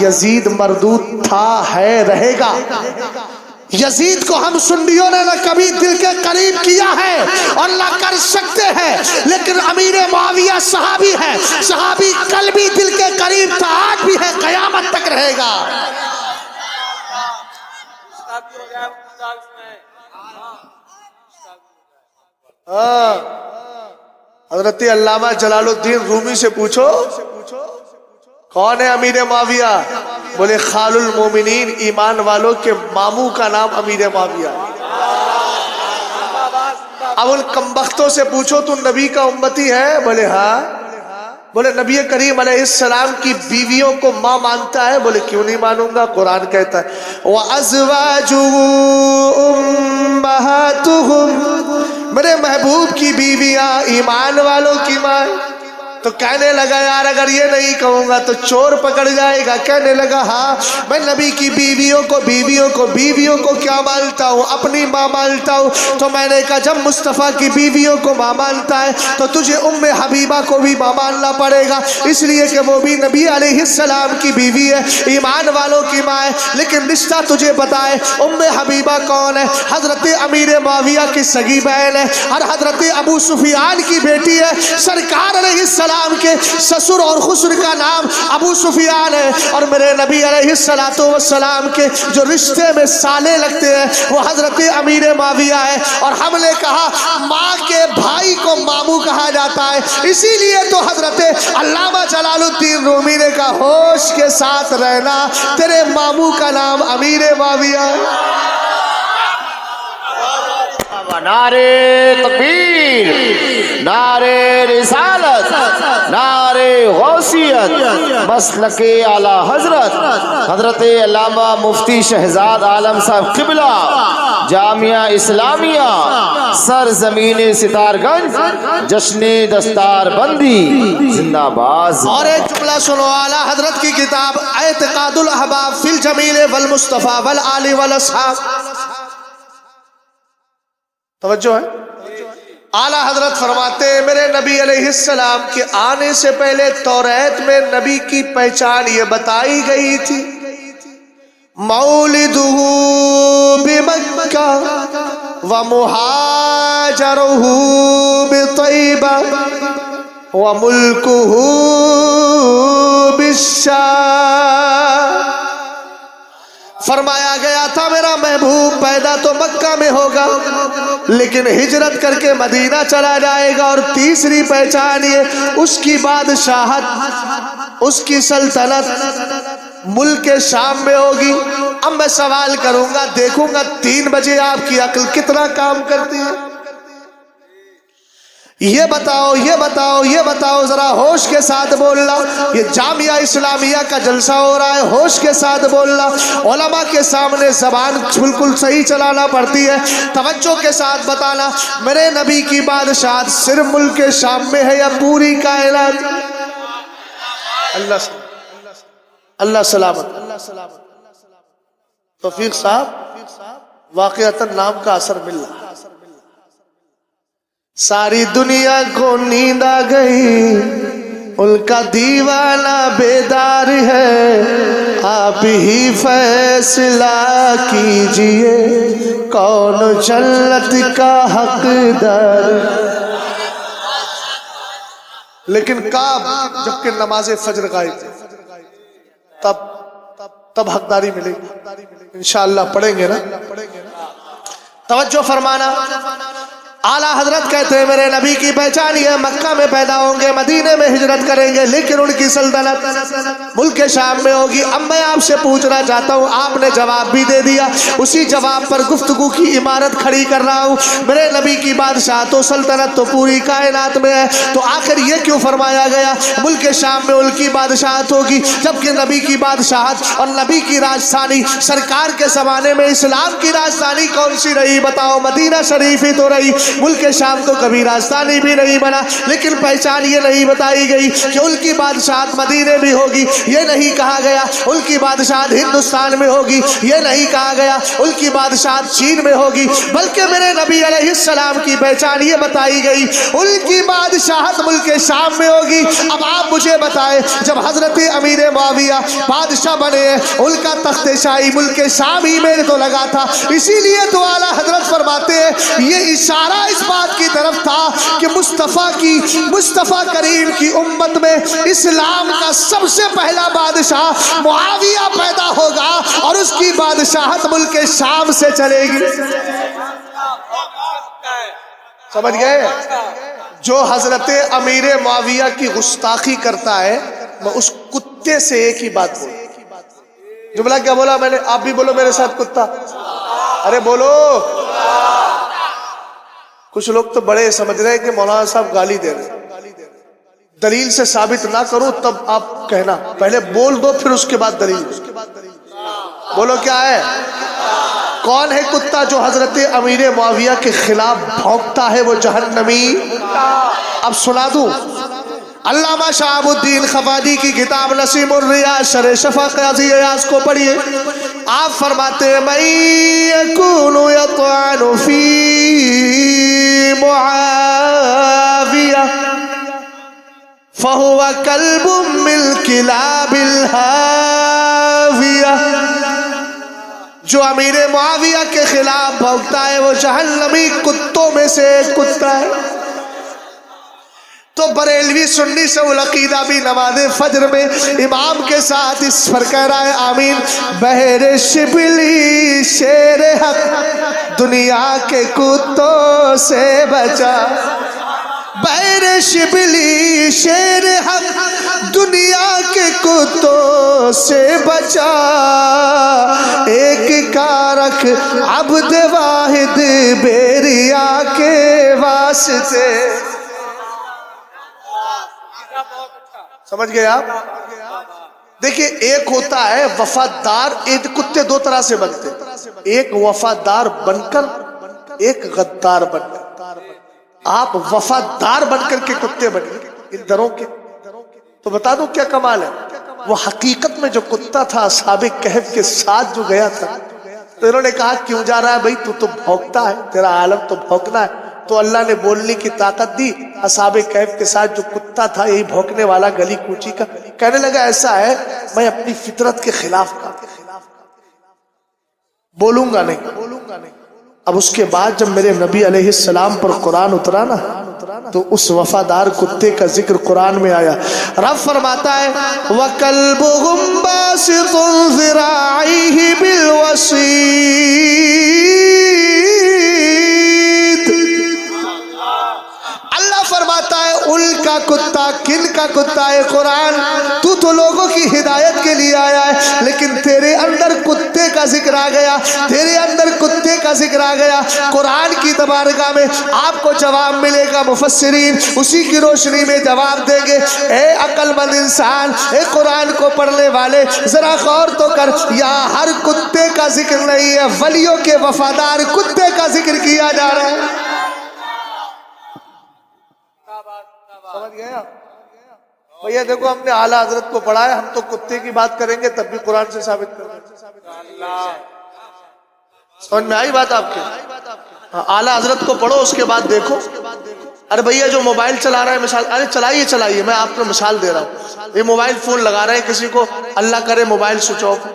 یزید مردود تھا، ہے، رہے گا۔ یزید کو ہم سنیوں نے نہ کبھی دل کے قریب کیا ہے اور نہ کر سکتے ہیں، لیکن امیر معاویہ صحابی ہے، صحابی کل بھی دل کے قریب تھا، آج بھی ہے، قیامت تک رہے گا۔ حضرت علامہ جلال الدین رومی سے پوچھو کون ہے امیر معاویہ؟ بولے خال المومنین، ایمان والوں کے ماموں کا نام امیر معاویہ۔ اب ان کمبختوں سے پوچھو تو نبی کا امتی ہے؟ بولے ہاں۔ بولے نبی کریم علیہ السلام کی بیویوں کو ماں مانتا ہے؟ بولے کیوں نہیں مانوں گا، قرآن کہتا ہے وَأَزْوَاجُهُ أُمَّهَاتُهُمْ، میرے محبوب کی بیویاں ایمان والوں کی ماں۔ تو کہنے لگا یار اگر یہ نہیں کہوں گا تو چور پکڑ جائے گا۔ کہنے لگا ہاں میں نبی کی بیویوں کو کیا مانتا ہوں؟ اپنی ماں مانتا ہوں۔ تو میں نے کہا جب مصطفیٰ کی بیویوں کو ماں مانتا ہے تو تجھے ام حبیبہ کو بھی ماں ماننا پڑے گا، اس لیے کہ وہ بھی نبی علیہ السلام کی بیوی ہے، ایمان والوں کی ماں ہے۔ لیکن رشتہ تجھے بتائے ام حبیبہ کون ہے؟ حضرت امیر معاویہ کی سگی بہن ہے اور حضرت ابو سفیان کی بیٹی ہے۔ سرکار علیہ السلام کے سسر اور خسر کا نام ابو سفیان ہے، اور میرے نبی علیہ السلام کے جو رشتے میں سالے لگتے ہیں وہ حضرت امیر معاویہ ہے۔ اور ہم نے کہا ماں کے بھائی کو ماموں کہا جاتا ہے، اسی لیے تو حضرت علامہ جلال الدین رومی نے کہا ہوش کے ساتھ رہنا، تیرے ماموں کا نام امیر معاویہ ہے۔ نعرے تکبیر، نعرے رسالت، نعرے غوثیت، مسلک اعلی حضرت حضرت علامہ مفتی شہزاد عالم صاحب قبلہ جامعہ اسلامیہ سرزمین ستار گنج جشن دستار بندی زندہ باز۔ اور ایک جملہ سنو، اعلی حضرت کی کتاب اعتقاد الاحباب فی الجمیل والمصطفیٰ والآل والاصحاب، توجہ ہے؟ اعلیٰ حضرت فرماتے ہیں میرے نبی علیہ السلام کے آنے سے پہلے توریت میں نبی کی پہچان یہ بتائی گئی تھی، مولدہ بمکہ ومہاجرہ بطیبہ وملکہ بالشام۔ فرمایا گیا تھا میرا محبوب پیدا تو مکہ میں ہوگا لیکن ہجرت کر کے مدینہ چلا جائے گا، اور تیسری پہچان یہ اس کی بادشاہت، اس کی سلطنت ملک شام میں ہوگی۔ اب میں سوال کروں گا، دیکھوں گا 3 بجے آپ کی عقل کتنا کام کرتی ہے؟ یہ بتاؤ ذرا ہوش کے ساتھ بولنا. یہ جامعہ اسلامیہ کا جلسہ ہو رہا ہے، ہوش کے ساتھ بولنا. علماء کے سامنے زبان بالکل صحیح چلانا پڑتی ہے، توجہ کے ساتھ بتانا. میرے نبی کی بادشاہت صرف ملک شام میں ہے یا پوری کائنات؟ اللہ سلامت. توفیق صاحب واقعتاً نام کا اثر مل رہا. ساری دنیا کو نیند آ گئی، ان کا دیوانہ بیدار ہے. آپ ہی فیصلہ کیجئے کون جنت کا حقدار. لیکن کعب جبکہ نماز فجر غائب تھی، تب حقداری ملے گی انشاءاللہ. پڑھیں گے نا؟ توجہ فرمانا. اعلیٰ حضرت کہتے ہیں میرے نبی کی پہچان یہ مکہ میں پیدا ہوں گے، مدینے میں ہجرت کریں گے، لیکن ان کی سلطنت ملک شام میں ہوگی. اب میں آپ سے پوچھنا چاہتا ہوں، آپ نے جواب بھی دے دیا، اسی جواب پر گفتگو کی عمارت کھڑی کر رہا ہوں. میرے نبی کی بادشاہت و سلطنت تو پوری کائنات میں ہے، تو آخر یہ کیوں فرمایا گیا ملک شام میں ان کی بادشاہت ہوگی، جبکہ نبی کی بادشاہت اور نبی کی راجدھانی سرکار کے زمانے میں اسلام کی راجدھانی کون سی رہی؟ بتاؤ. مدینہ شریف ہی تو رہی. ملک شام تو کبھی راجدھانی بھی نہیں بنا. لیکن پہچان یہ نہیں بتائی گئی کہ ان کی بادشاہت مدینے میں ہوگی، یہ نہیں کہا گیا ان کی بادشاہت ہندوستان میں ہوگی، یہ نہیں کہا گیا ان کی بادشاہت چین میں ہوگی، بلکہ میرے نبی علیہ السلام کی پہچان یہ بتائی گئی ان کی بادشاہت ملک شام میں ہوگی. اب آپ مجھے بتائیں، جب حضرت امیر معاویہ بادشاہ بنے ہیں، ان کا تخت شاہی ملک شام ہی میں تو لگا تھا. اسی لیے تو اعلیٰ حضرت فرماتے ہیں یہ اشارہ اس بات کی طرف تھا کہ مصطفیٰ کریم کی امت میں اسلام کا سب سے پہلا بادشاہ معاویہ پیدا ہوگا اور اس کی بادشاہت ملک شام سے چلے گی. سمجھ گئے؟ جو حضرت امیر معاویہ کی گستاخی کرتا ہے، میں اس کتے سے ایک ہی بات بولوں. جملہ کیا بولا میں نے؟ آپ بھی بولو میرے ساتھ کتا. ارے بولو. کچھ لوگ تو بڑے سمجھ رہے ہیں کہ مولانا صاحب گالی دے رہے ہیں. دلیل سے ثابت نہ کرو تب آپ کہنا، پہلے بول دو پھر اس کے بعد دلیل. بولو کیا ہے؟ کون ہے کتا جو حضرت امیر معاویہ کے خلاف بھونکتا ہے؟ وہ جہنمی. اب سنا دوں، علامہ شہاب الدین خفاجی کی کتاب نسیم الریاض شرح شفا قاضی ایاز کو پڑھیے. آپ فرماتے ہیں من یکون یطعن فی معاویہ فہو کلب من کلاب الہاویہ. جو امیر معاویہ کے خلاف بھونکتا ہے وہ جہنمی کتوں میں سے ایک کتا ہے. تو بریلوی سنی سے العقیدہ بھی نماز فجر میں امام کے ساتھ اس پر کہہ رہا ہے آمین. بہر شبلی شیر حق دنیا کے کتوں سے بچا. بہر شبلی شیر حق دنیا کے کتوں سے بچا. ایک کارک عبد واحد بیریا کے واسطے. سمجھ گئے آپ؟ دیکھیے ایک ہوتا ہے وفادار. ایک کتے دو طرح سے بنتے، ایک وفادار بن کر، ایک غدار بن کر. آپ وفادار بن کر کے کتے بنے ان دروں کے. تو بتا دوں کیا کمال ہے، وہ حقیقت میں جو کتا تھا اصحاب کہف کے ساتھ جو گیا تھا، تو انہوں نے کہا کیوں جا رہا ہے بھائی، تو بھونکتا ہے، تیرا عالم تو بھونکنا ہے. تو اللہ نے بولنے کی طاقت دی. اصحاب کہف کے ساتھ جو کتا تھا یہی بھونکنے والا گلی کوچی کا، کہنے لگا ایسا ہے میں اپنی فطرت کے خلاف بولوں گا نہیں. اب اس کے بعد جب میرے نبی علیہ السلام پر قرآن اترا نا، تو اس وفادار کتے کا ذکر قرآن میں آیا. رب فرماتا ہے وَكَلْبُهُمْ بَاسِطٌ ذِرَاعَيْهِ بِالْوَصِيدِ. فرماتا ہے ان کا کتا. کن کا کتا ہے؟ قرآن. تو لوگوں کی ہدایت کے لیے آیا ہے، لیکن تیرے اندر کتے کا ذکر آ گیا، تیرے اندر کتے کا ذکر آ گیا قرآن کی بارگاہ میں آپ کو جواب ملے گا، مفسرین اسی کی روشنی میں جواب دیں گے۔ اے عقل مند انسان، اے قرآن کو پڑھنے والے، ذرا غور تو کر، یہاں ہر کتے کا ذکر نہیں ہے، ولیوں کے وفادار کتے کا ذکر کیا جا رہا ہے۔ سمجھ گئے آپ؟ بھیا دیکھو ہم نے اعلیٰ حضرت کو پڑھا ہے، ہم تو کتے کی بات کریں گے تب بھی قرآن سے ثابت کر دیں۔ سمجھ میں آئی بات آپ کے؟ اعلیٰ حضرت کو پڑھو اس کے بعد دیکھو۔ ارے بھیا جو موبائل چلا رہا ہے مثال، ارے چلائیے، میں آپ کو مثال دے رہا ہوں۔ یہ موبائل فون لگا رہے ہیں کسی کو، اللہ کرے موبائل سوئچ آف،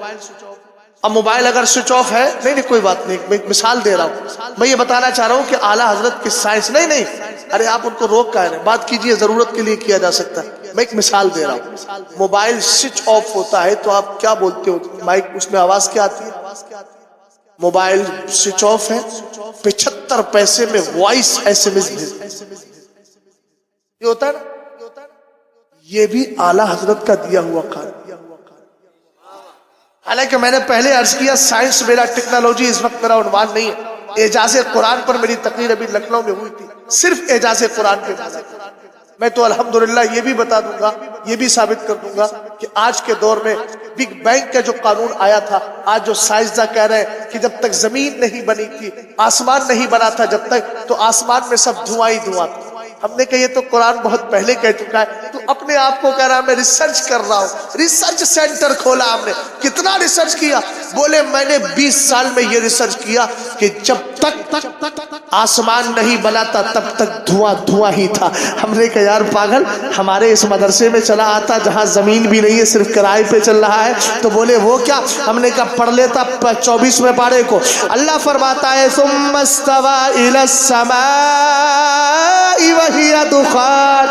اب موبائل اگر سوئچ آف ہے، نہیں کوئی بات نہیں، میں ایک مثال دے رہا ہوں۔ میں یہ بتانا چاہ رہا ہوں کہ اعلیٰ حضرت کی سائنس نہیں، ارے آپ ان کو روک کہہ رہے ہیں، بات کیجئے، ضرورت کے لیے کیا جا سکتا ہے۔ میں ایک مثال دے رہا ہوں، موبائل سوئچ آف ہوتا ہے تو آپ کیا بولتے ہو؟ مائک اس میں آواز کیا آتی ہے؟ موبائل سوئچ آف ہے، 75 پیسے میں وائس SMS یہ ہوتا ہے نا، یہ بھی اعلیٰ حضرت کا دیا ہوا کام۔ حالانکہ میں نے پہلے عرض کیا سائنس میرا، ٹیکنالوجی اس وقت میرا عنوان نہیں ہے۔ اعجاز قرآن پر میری تقریر ابھی لکھنؤ میں ہوئی تھی، صرف اعجاز قرآن پہ۔ میں تو الحمدللہ یہ بھی بتا دوں گا، یہ بھی ثابت کر دوں گا کہ آج کے دور میں بگ بینگ کا جو قانون آیا تھا، آج جو سائنسداں کہہ رہے ہیں کہ جب تک زمین نہیں بنی تھی، آسمان نہیں بنا تھا جب تک، تو آسمان میں سب دھواں ہی دھواں تھا۔ ہم نے کہا یہ تو قرآن بہت پہلے کہہ چکا ہے، تو اپنے آپ کو کہہ رہا میں ریسرچ کر رہا ہوں، ریسرچ سینٹر کھولا ہم نے۔ کتنا ریسرچ کیا؟ بولے میں نے 20 سال میں یہ ریسرچ کیا کہ جب تک آسمان نہیں بنا تھا تب تک دھواں دھواں ہی تھا۔ ہم نے کہا یار پاگل، ہمارے اس مدرسے میں چلا آتا جہاں زمین بھی نہیں ہے، صرف کرائے پہ چل رہا ہے، تو بولے وہ کیا؟ ہم نے کہا پڑھ لیتا 24ویں پارے کو۔ اللہ فرماتا ہے ثم استوى الى السماء وهي دخان،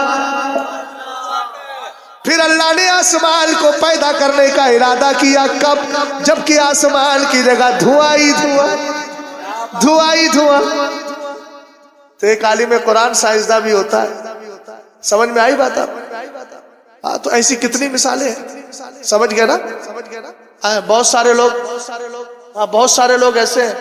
پھر اللہ نے آسمان کو پیدا کرنے کا ارادہ کیا، کب؟ جبکہ آسمان کی جگہ دھواں ہی دھواں۔ تو ایک عالم قرآن سائنسداں بھی ہوتا ہے۔ سمجھ میں آئی بات آپ؟ ہاں تو ایسی کتنی مثالیں ہیں، سمجھ گئے نا؟ بہت سارے لوگ ایسے ہیں،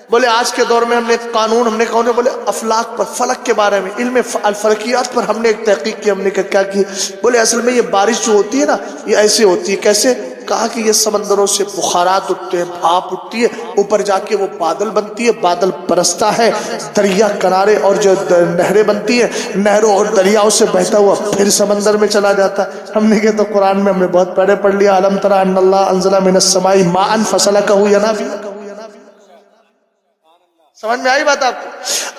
بولے آج کے دور میں ہم نے ایک قانون، ہم نے کہا بولے افلاک پر، فلک کے بارے میں، علم الفلکیات پر ہم نے ایک تحقیق کی۔ ہم نے کہا کیا کی؟ بولے اصل میں یہ بارش جو ہوتی ہے نا، یہ ایسے ہوتی ہے۔ کیسے؟ کہا کہ یہ سمندروں سے بخارات اٹھتے ہیں، بھاپ اٹھتی ہے، اوپر جا کے وہ بادل بنتی ہے، بادل برستا ہے، دریا کنارے اور جو نہریں بنتی ہیں، نہروں اور دریاؤں سے بہتا ہوا پھر سمندر میں چلا جاتا ہے۔ ہم نے کہا تو قرآن میں ہم نے بہت پہلے پڑھ لیا، الم تری ان اللہ انزل من السماء ماء فسلکہ ینابیع۔ سمجھ میں آئی بات آپ کو؟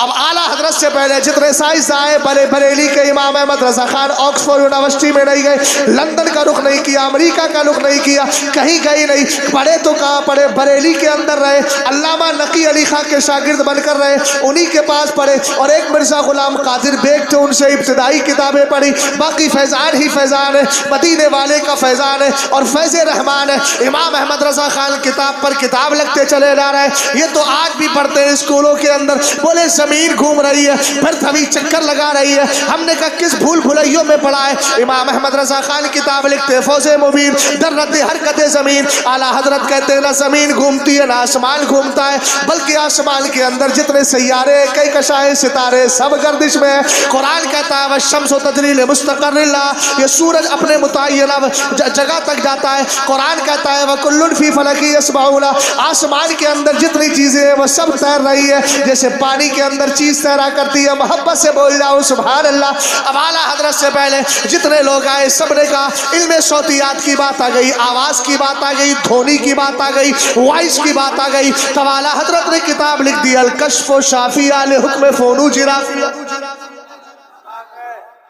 اب اعلیٰ حضرت سے پہلے جتنے سائنس آئے، بریلی کے امام احمد رضا خان آکسفورڈ یونیورسٹی میں نہیں گئے، لندن کا رخ نہیں کیا، امریکہ کا رخ نہیں کیا، کہیں گئے نہیں، پڑھے تو کہاں پڑھے؟ بریلی کے اندر رہے، علامہ نقی علی خان کے شاگرد بن کر رہے، انہی کے پاس پڑھے، اور ایک مرزا غلام قادر بیگ تھے، ان سے ابتدائی کتابیں پڑھی، باقی فیضان ہی فیضان ہے، مدینے والے کا فیضان ہے اور فیض رحمان ہے۔ امام احمد رضا خان کتاب پر کتاب لگتے چلے جا رہے ہیں، یہ تو آج بھی پڑھتے ہیں اسکولوں کے اندر۔ بولے زمین گھوم رہی ہے، پھر تھوی چکر لگا رہی ہے۔ ہم نے کہا کس بھول بھلائیوں میں پڑھا ہے؟ امام احمد رضا خان کتاب لکھتے فوز مبین دررت حرکت زمین۔ اعلیٰ حضرت کہتے ہیں نہ زمین گھومتی ہے نہ آسمان گھومتا ہے، بلکہ آسمان کے اندر جتنے سیارے، کئی کشائیں، ستارے، سب گردش میں ہے۔ قرآن کہتا ہے والشمس تجری لمستقر لها، یہ سورج اپنے متعینہ جگہ تک جاتا ہے۔ قرآن کہتا ہے وکل فی فلک یسبحون، آسمان کے اندر جتنی چیزیں ہیں وہ سب تیر رہی ہے، جیسے پانی کے اندر چیز تیرا کرتی ہے۔ محبت سے بول جاؤ سبحان اللہ۔ اب اعلیٰ حضرت سے پہلے جتنے لوگ آئے سب نے کہا علم صوتیات کی بات آ گئی، آواز کی بات آ گئی، دھونی کی بات آ گئی، وائس کی بات آ گئی۔ تب اعلیٰ حضرت نے کتاب لکھ دی الکشف شافیہ لحکم فونو جرافیہ۔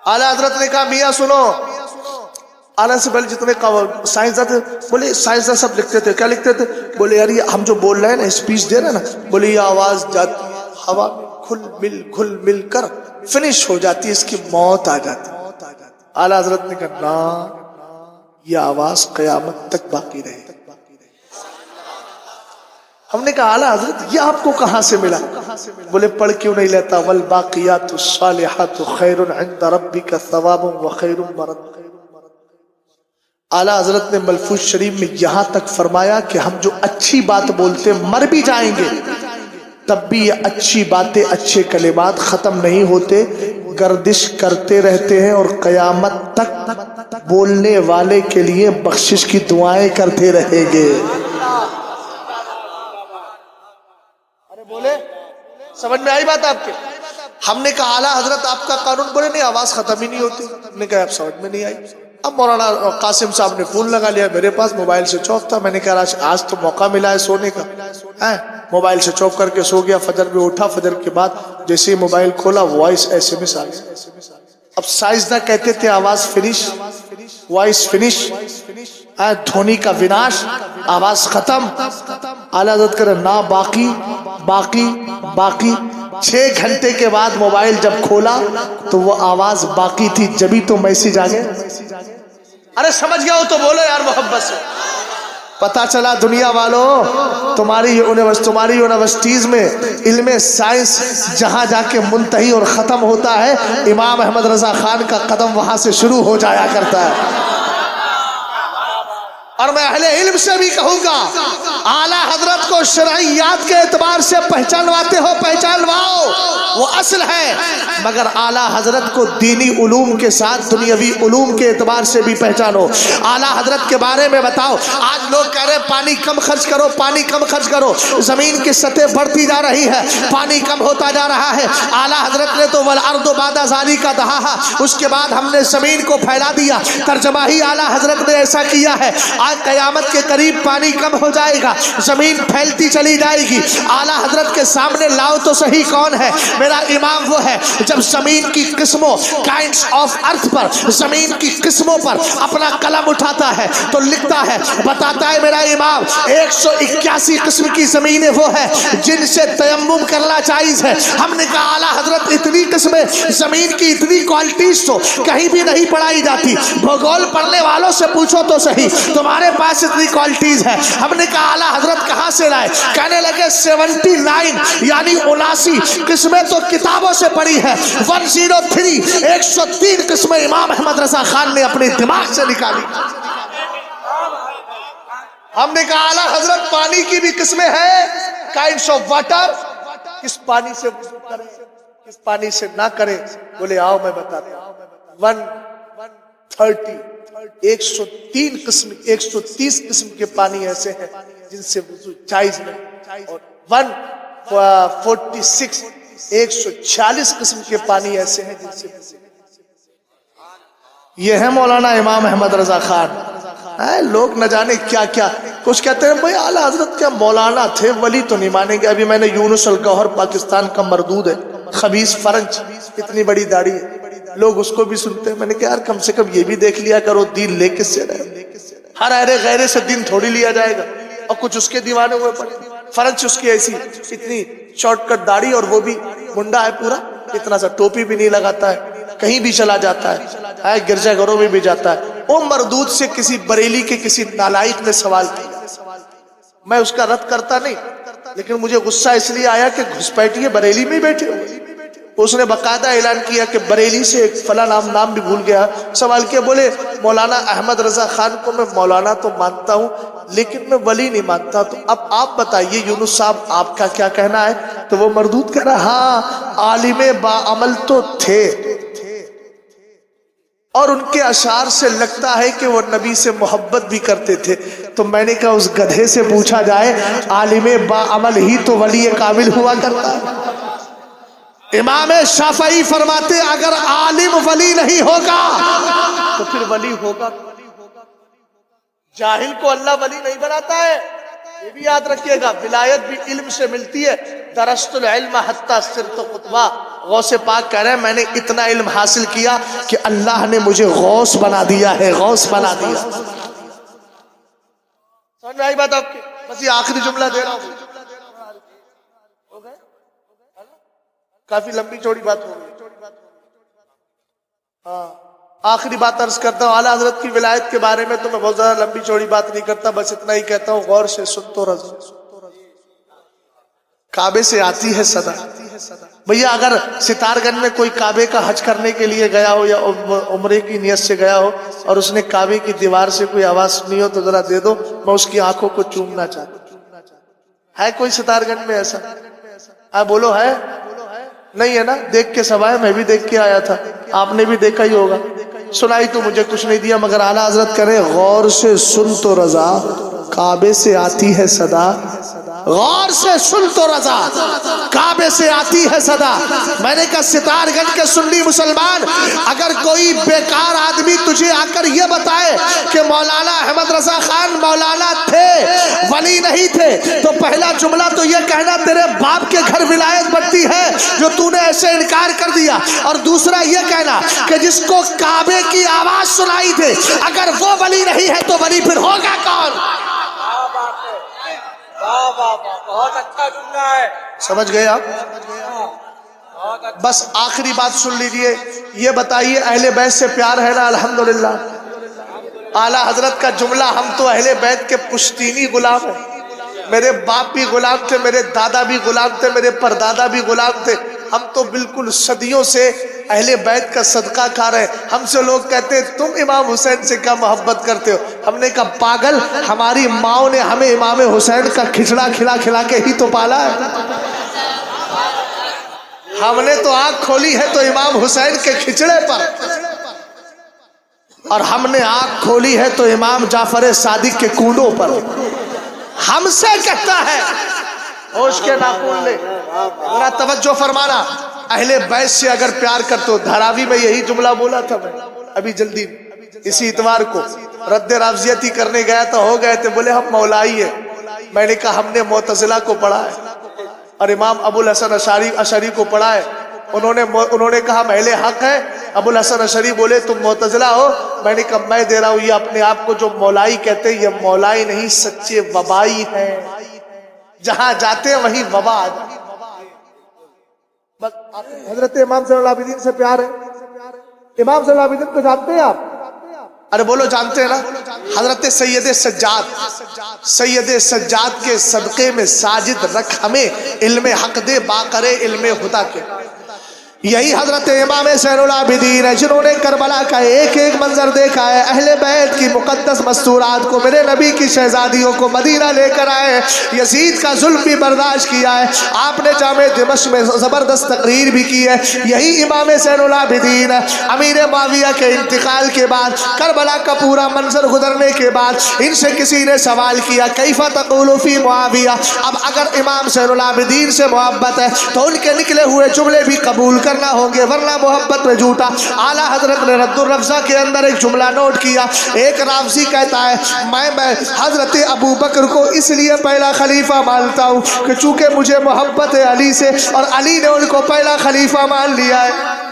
اعلیٰ حضرت نے کہا میاں سنو، اعلیٰ سے پہلے جتنے سائنسداں تھے، بولے سائنسداں سب لکھتے تھے، کیا لکھتے تھے؟ بولے یار یہ ہم جو بول رہے ہیں نا، اسپیچ دے رہے ہیں نا، بولے یہ آواز جاتی ہے ہوا میں گھل مل کر فنش ہو جاتی ہے، اس کی موت آ جاتی ہے۔ اعلیٰ حضرت نے کہا نا، یہ آواز قیامت تک باقی رہے۔ ہم نے کہا اعلیٰ حضرت یہ آپ کو کہاں سے ملا؟ بولے پڑھ کیوں نہیں لیتا والباقیات الصالحات خیر عند ربک ثواب وخیر مرد۔ اعلیٰ حضرت نے ملفوظ شریف میں یہاں تک فرمایا کہ ہم جو اچھی بات بولتے مر بھی جائیں گے تب بھی یہ اچھی باتیں اچھے کلمات ختم نہیں ہوتے، گردش کرتے رہتے ہیں اور قیامت تک بولنے والے کے لیے بخشش کی دعائیں کرتے رہیں گے۔ ارے بولے، سمجھ میں آئی بات آپ کے؟ ہم نے کہا اعلیٰ حضرت آپ کا قانون، بولے نہیں آواز ختم ہی نہیں ہوتی۔ ہم نے کہا اب سمجھ میں نہیں آئی۔ اب مولانا قاسم صاحب نے فون لگا لیا، میرے پاس موبائل سوئچ آف تھا، میں نے کہا آج تو موقع ملا ہے سونے کا، موبائل سوئچ آف کر کے سو گیا۔ فجر میں اٹھا، فجر کے بعد جیسے ہی موبائل کھولا وائس SMS آ گیا۔ اب سائنسداں کہتے تھے آواز فنش، وائس فنش، دھونی کا وناش، آواز ختم۔ اعلیٰ حضرت کہہ رہے نا، باقی باقی باقی۔ 6 گھنٹے کے بعد موبائل جب کھولا تو وہ آواز باقی تھی، جبھی تو میسج آ گیا۔ ارے سمجھ گیا ہو تو بولو یار محبت سے۔ پتا چلا دنیا والوں، تمہاری یونیورسٹیز میں علم سائنس جہاں جا کے منتہی اور ختم ہوتا ہے، امام احمد رضا خان کا قدم وہاں سے شروع ہو جایا کرتا ہے۔ اور میں اہل علم سے بھی کہوں گا، اعلیٰ حضرت کو شرعیات کے اعتبار سے پہچانواتے ہو پہچانواؤ، وہ اصل ہے، مگر اعلیٰ حضرت کو دینی علوم کے ساتھ دنیاوی علوم کے اعتبار سے بھی پہچانو۔ اعلیٰ حضرت کے بارے میں بتاؤ۔ آج لوگ کہہ رہے پانی کم خرچ کرو، پانی کم خرچ کرو، زمین کی سطح بڑھتی جا رہی ہے، پانی کم ہوتا جا رہا ہے۔ اعلیٰ حضرت نے تو والارض بعد ذالک دہاہا، اس کے بعد ہم نے زمین کو پھیلا دیا، ترجمہ ہی اعلیٰ حضرت نے ایسا کیا ہے۔ آج قیامت کے قریب پانی کم ہو جائے گا، زمین پھیلتی چلی جائے گی۔ اعلیٰ حضرت کے سامنے لاؤ تو صحیح کون ہے؟ میرا امام وہ ہے جب زمین کی قسموں کائنڈز آف ارتھ پر، زمین کی قسموں پر اپنا قلم اٹھاتا ہے تو لکھتا ہے، بتاتا ہے میرا امام 181 قسم کی زمینیں وہ ہے جن سے تیمم کرنا جائز ہے۔ ہم نے کہا اعلیٰ حضرت اتنی قسمیں زمین کی، اتنی کوالٹیز تو کہیں بھی نہیں پڑھائی جاتی، بھگول پڑھنے والوں سے پوچھو تو صحیح، تمہارے پاس اتنی کوالٹیز ہے۔ ہم نے کہا اعلیٰ حضرت کہاں سے لائے؟ کہنے لگے 79 یعنی 79 قسمیں تو کتابوں سے پڑھی ہے، 103 قسمیں امام احمد رضا خان نے اپنے دماغ سے نکالی۔ ہم نے کہا اعلیٰ حضرت پانی کی بھی قسمیں ہیں، کائنڈز آف واٹر، کس پانی سے کرے کس پانی سے نہ کرے؟ بولے آؤ میں بتاتا ہوں۔ 130 قسم کے پانی ایسے ہیں جن سے وضو جائز ہے، اور 146 قسم کے پانی ایسے ہیں جن سے وضو۔ یہ ہے مولانا امام احمد رضا خان۔ لوگ نہ جانے کیا کیا کچھ کہتے ہیں، بھائی اعلیٰ حضرت کیا مولانا تھے، ولی تو نہیں مانیں گے۔ ابھی میں نے یونس الگوہر پاکستان کا مردود ہے، خبیث فرنچ، اتنی بڑی داڑھی ہے، لوگ اس کو بھی سنتے ہیں۔ میں نے کہا یار کم سے کم یہ بھی دیکھ لیا کرو دین لے کس سے رہے، ہر ارے غیرے سے دین تھوڑی لیا جائے گا، اور کچھ اس کے دیوانے ہوئے پڑے۔ فرنچ اس کی ایسی اتنی شارٹ کٹ داڑھی، اور وہ بھی منڈا ہے پورا، اتنا سا ٹوپی بھی نہیں لگاتا ہے، کہیں بھی چلا جاتا ہے، گرجا گھروں میں بھی جاتا ہے۔ وہ مردود سے کسی بریلی کے کسی نالائق نے سوال کیا، میں اس کا رد کرتا نہیں، لیکن مجھے غصہ اس لیے آیا کہ گھسپیٹیے بریلی میں بیٹھے ہوئے۔ اس نے باقاعدہ اعلان کیا کہ بریلی سے ایک فلاں نام بھی بھول گیا، سوال کیا، بولے مولانا احمد رضا خان کو میں مولانا تو مانتا ہوں لیکن میں ولی نہیں مانتا، تو اب آپ بتائیے یونس صاحب آپ کا کیا کہنا ہے؟ تو وہ مردود کہہ رہا ہاں عالم باعمل تو تھے، اور ان کے اشعار سے لگتا ہے کہ وہ نبی سے محبت بھی کرتے تھے۔ تو میں نے کہا اس گدھے سے پوچھا جائے، عالم باعمل ہی تو ولی کامل ہوا کرتا ہے۔ امام شافعی فرماتے اگر عالم ولی نہیں ہوگا تو پھر ولی ہوگا؟ جاہل کو اللہ ولی نہیں بناتا ہے، یہ بھی یاد رکھیے گا۔ ولایت بھی علم سے ملتی ہے، درست العلم حتی صرت قطبہ۔ غوث پاک کہہ رہے ہیں میں نے اتنا علم حاصل کیا کہ اللہ نے مجھے غوث بنا دیا ہے، غوث بنا دیا۔ سمجھ میں آئی بات آپ کی؟ بس یہ آخری جملہ دے رہا ہوں، کافی لمبی چوڑی بات ہو گئی۔ ہاں آخری بات عرض کرتا ہوں، اعلیٰ حضرت کی ولایت کے بارے میں تو میں بہت زیادہ لمبی چوڑی بات نہیں کرتا، بس اتنا ہی کہتا ہوں غور سے سن تو رضا۔ کعبے سے آتی ہے صدا، بھیا اگر ستار گنج میں کوئی کعبے کا حج کرنے کے لیے گیا ہو یا عمرے کی نیت سے گیا ہو اور اس نے کعبے کی دیوار سے کوئی آواز سنی ہو تو ذرا دے دو، میں اس کی آنکھوں کو چومنا چاہتا ہوں۔ ہے کوئی ستار گنج میں ایسا؟ بولو ہے نہیں ہے نا؟ دیکھ کے سوائے میں بھی دیکھ کے آیا تھا, آپ نے بھی دیکھا ہی ہوگا. سنائی تو مجھے کچھ نہیں دیا, مگر اعلیٰ حضرت کرے غور سے سن تو رضا, کعبے سے آتی ہے صدا. غور سے سن تو رضا, کعبے سے آتی ہے صدا. میں نے کہا ستار گنج کے سنی مسلمان, اگر کوئی بیکار آدمی تجھے آ کر یہ بتائے کہ مولانا احمد رضا خان مولانا تھے, ولی نہیں تھے, تو پہلا جملہ تو یہ کہنا تیرے باپ کے گھر ولایت بنتی ہے جو تو نے ایسے انکار کر دیا, اور دوسرا یہ کہنا کہ جس کو کعبے کی آواز سنائی تھے اگر وہ ولی نہیں ہے تو ولی پھر ہوگا کون؟ بہت اچھا جملہ ہے. سمجھ گئے آپ؟ بس آخری بات سن لیجئے, یہ بتائیے اہل بیت سے پیار ہے نا؟ الحمدللہ. اعلیٰ حضرت کا جملہ, ہم تو اہل بیت کے پشتینی غلام ہیں. میرے باپ بھی غلام تھے, میرے دادا بھی غلام تھے, میرے پردادا بھی غلام تھے. ہم تو بالکل صدیوں سے اہل بیت کا صدقہ کھا رہے ہیں. ہم سے لوگ کہتے ہیں تم امام حسین سے کیا محبت کرتے ہو؟ ہم نے کہا پاگل, ہماری ماؤں نے ہمیں امام حسین کا کھچڑا کھلا کھلا کے ہی تو پالا ہے. ہم نے تو آنکھ کھولی ہے تو امام حسین کے کھچڑے پر, اور ہم نے آنکھ کھولی ہے تو امام جعفر صادق کے کونڈوں پر. ہم سے کہتا ہے ہوش کے ناخن لے. ذرا توجہ فرمانا, اہل بیت سے اگر پیار کرتے ہو, دھراوی میں یہی جملہ بولا تھا. میں ابھی جلدی اسی اتوار کو رد رافضیتی کرنے گیا تھا, ہو گئے تھے, بولے ہم مولائی ہیں. میں نے کہا ہم نے معتزلہ کو پڑھا ہے اور امام ابو الحسن اشعری کو پڑھا ہے. انہوں نے کہا ہم اہل حق ہے. ابو الحسن اشعری بولے تم معتزلہ ہو. میں نے کہا میں دے رہا ہوں, یہ اپنے آپ کو جو مولائی کہتے ہیں یہ مولائی نہیں, سچے وبائی ہیں. جہاں جاتے ہیں وہیں وبا آ جاتے. بس حضرت امام زین العابدین سے پیار ہے. امام زین العابدین کو جانتے ہیں آپ؟ ارے بولو جانتے ہیں نا. حضرت سید سجاد کے صدقے میں ساجد رکھ ہمیں, علم حق دے باقرے علم خدا کے. یہی حضرت امام زین العابدین ہے جنہوں نے کربلا کا ایک ایک منظر دیکھا ہے. اہل بیت کی مقدس مستورات کو, میرے نبی کی شہزادیوں کو مدینہ لے کر آئے. یزید کا ظلم بھی برداشت کیا ہے. آپ نے جامع دمشق میں زبردست تقریر بھی کی ہے. یہی امام زین العابدین امیر معاویہ کے انتقال کے بعد, کربلا کا پورا منظر گزرنے کے بعد, ان سے کسی نے سوال کیا کیف تقول فی معاویہ. اب اگر امام زین العابدین سے محبت ہے تو ان کے نکلے ہوئے جملے بھی قبول کرنا ہوں گے, ورنہ محبت میں جھوٹا. اعلیٰ حضرت نے رد الرفضہ کے اندر ایک جملہ نوٹ کیا. ایک رافضی کہتا ہے میں حضرت ابو بکر کو اس لیے پہلا خلیفہ مانتا ہوں کہ چونکہ مجھے محبت ہے علی سے, اور علی نے ان کو پہلا خلیفہ مان لیا ہے.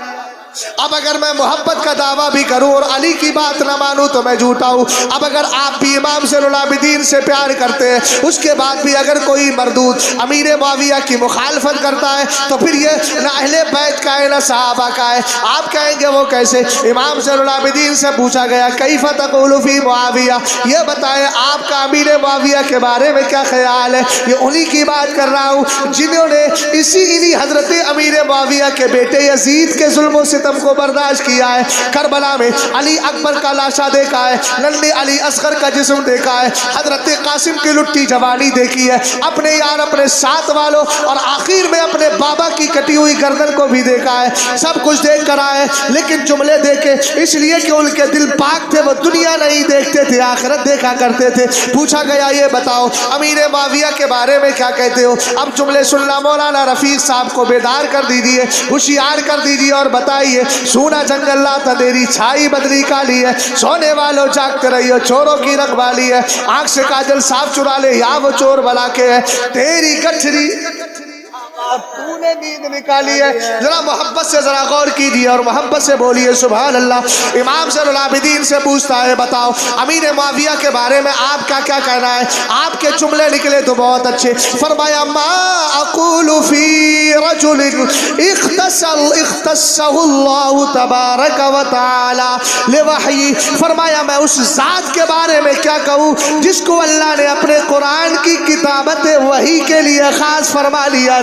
اب اگر میں محبت کا دعویٰ بھی کروں اور علی کی بات نہ مانوں تو میں جھوٹا ہوں. اب اگر آپ بھی امام زین العابدین سے پیار کرتے ہیں, اس کے بعد بھی اگر کوئی مردود امیر معاویہ کی مخالفت کرتا ہے تو پھر یہ نہ اہل بیت کا ہے نہ صحابہ کا ہے. آپ کہیں گے وہ کیسے؟ امام زین العابدین سے پوچھا گیا کیف تقول فی معاویہ, یہ بتائیں آپ کا امیر معاویہ کے بارے میں کیا خیال ہے. یہ انہی کی بات کر رہا ہوں جنہوں نے انہی حضرت امیر معاویہ کے بیٹے یزید کے ظلم و ستم کو برداشت کیا ہے. کربلا میں علی اکبر کا لاشا دیکھا ہے, ننھے علی اصغر کا جسم دیکھا ہے, حضرت قاسم کی لٹی جوانی دیکھی ہے, اپنے یار اپنے ساتھ والوں اور آخر میں اپنے بابا کی کٹی ہوئی گردن کو بھی دیکھا ہے. سب کچھ دیکھ کر آئے, لیکن جملے دیکھے اس لیے کہ ان کے دل پاک تھے, وہ دنیا نہیں دیکھتے تھے, آخرت دیکھا کرتے تھے. پوچھا گیا یہ بتاؤ امیر معاویہ کے بارے میں کیا کہتے ہو. اب جملے سننا, مولانا رفیق صاحب کو بیدار کر دیجئے, ہوشیار کر دیجئے اور بتائیے. سونا جنگل لاتا تیری چھائی بدلی کالی ہے, سونے والوں جاگتے رہیو چوروں کی رکھوالی ہے. آنکھ سے کاجل صاف چرا لے یا وہ چور بلا کے ہے, تیری گٹھری اب تو نے نیند نکالی ہے. ذرا محبت سے ذرا غور کیجیے اور محبت سے بولیے سبحان اللہ. امام زین العابدین سے پوچھتا ہے بتاؤ امیر معاویہ کے بارے میں آپ کا کیا کہنا ہے. آپ کے جملے نکلے تو بہت اچھے. فرمایا ما اقول فی رجل اختصہ اللہ تبارک و تعالی لوحی. فرمایا میں اس ذات کے بارے میں کیا کہوں جس کو اللہ نے اپنے قرآن کی کتابت وحی کے لیے خاص فرما لیا.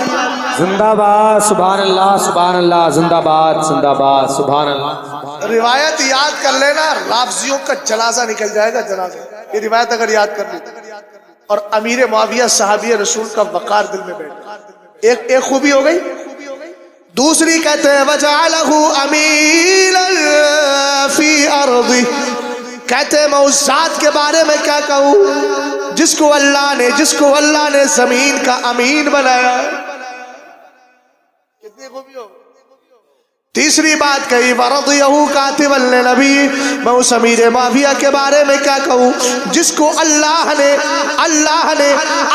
زندہ باد سبحان اللہ سبحان اللہ, زندہ باد زندہ باد سبحان اللہ. روایت یاد کر لینا, رافضیوں کا جنازہ نکل جائے گا. جنازہ یہ روایت اگر یاد کر لی, اور امیر معاویہ صحابی رسول کا وقار دل میں بیٹھ. ایک خوبی ہو گئی. دوسری کہتے ہیں وَجَعَلَهُ أَمِينًا فِي أَرْضِهِ. کہتے ہیں میں اس ذات کے بارے میں کیا کہوں جس کو اللہ نے زمین کا امین بنایا. کتنی خوبی ہو. تیسری بات کہی وَرَضِيَهُ كَاتِبًا لِّنَبِيِّهِ. میں اس امیر معاویہ کے بارے میں کیا کہوں جس کو اللہ نے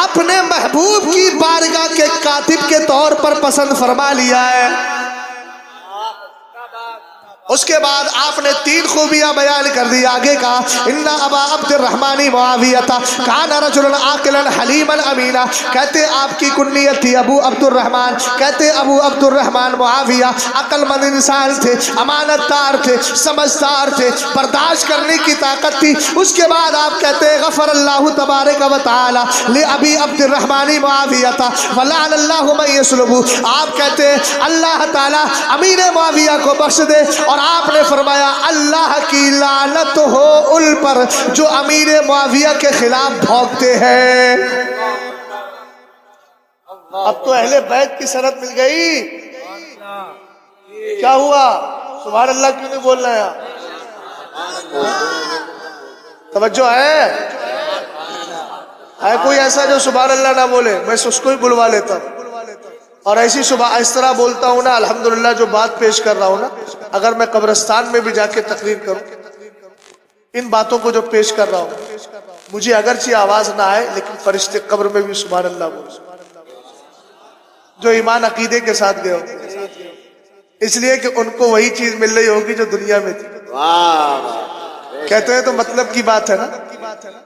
اپنے محبوب کی بارگاہ کے کاتب کے طور پر پسند فرما لیا ہے. اس کے بعد آپ نے 3 خوبیاں بیان کر دی. آگے کہا ان ابا عبد الرحمن معاویہ کان رجلا عاقلا حلیما امینا. کہتے آپ کی کنیت تھی ابو عبد الرحمن. کہتے ابو عبد الرحمن معاویہ عقل مند انسان تھے, امانت دار تھے, سمجھدار تھے, برداشت کرنے کی طاقت تھی. اس کے بعد آپ کہتے غفر اللہ تبارک و تعالی لابی عبد الرحمن معاویہ ولعن اللہ من یسلبہ. آپ کہتے اللہ تعالی امیر معاویہ کو بخش دے, اور آپ نے فرمایا اللہ کی لعنت ہو ان پر جو امیر معاویہ کے خلاف بھونکتے ہیں. اب تو اہل بیت کی سند مل گئی. کیا ہوا؟ سبحان اللہ کیوں نہیں بول رہے ہیں؟ توجہ ہے کوئی ایسا جو سبحان اللہ نہ بولے؟ میں اس کو ہی بلوا لیتا ہوں. اور ایسی صبح اس طرح بولتا ہوں نا, الحمدللہ جو بات پیش کر رہا ہوں نا, اگر میں قبرستان میں بھی جا کے تقریر کروں, ان باتوں کو جو پیش کر رہا ہوں, مجھے اگرچہ آواز نہ آئے لیکن فرشتے قبر میں بھی سبحان اللہ بولے, جو ایمان عقیدے کے ساتھ گئے ہو, اس لیے کہ ان کو وہی چیز مل رہی ہوگی جو دنیا میں تھی. کہتے ہیں تو مطلب کی بات ہے نا.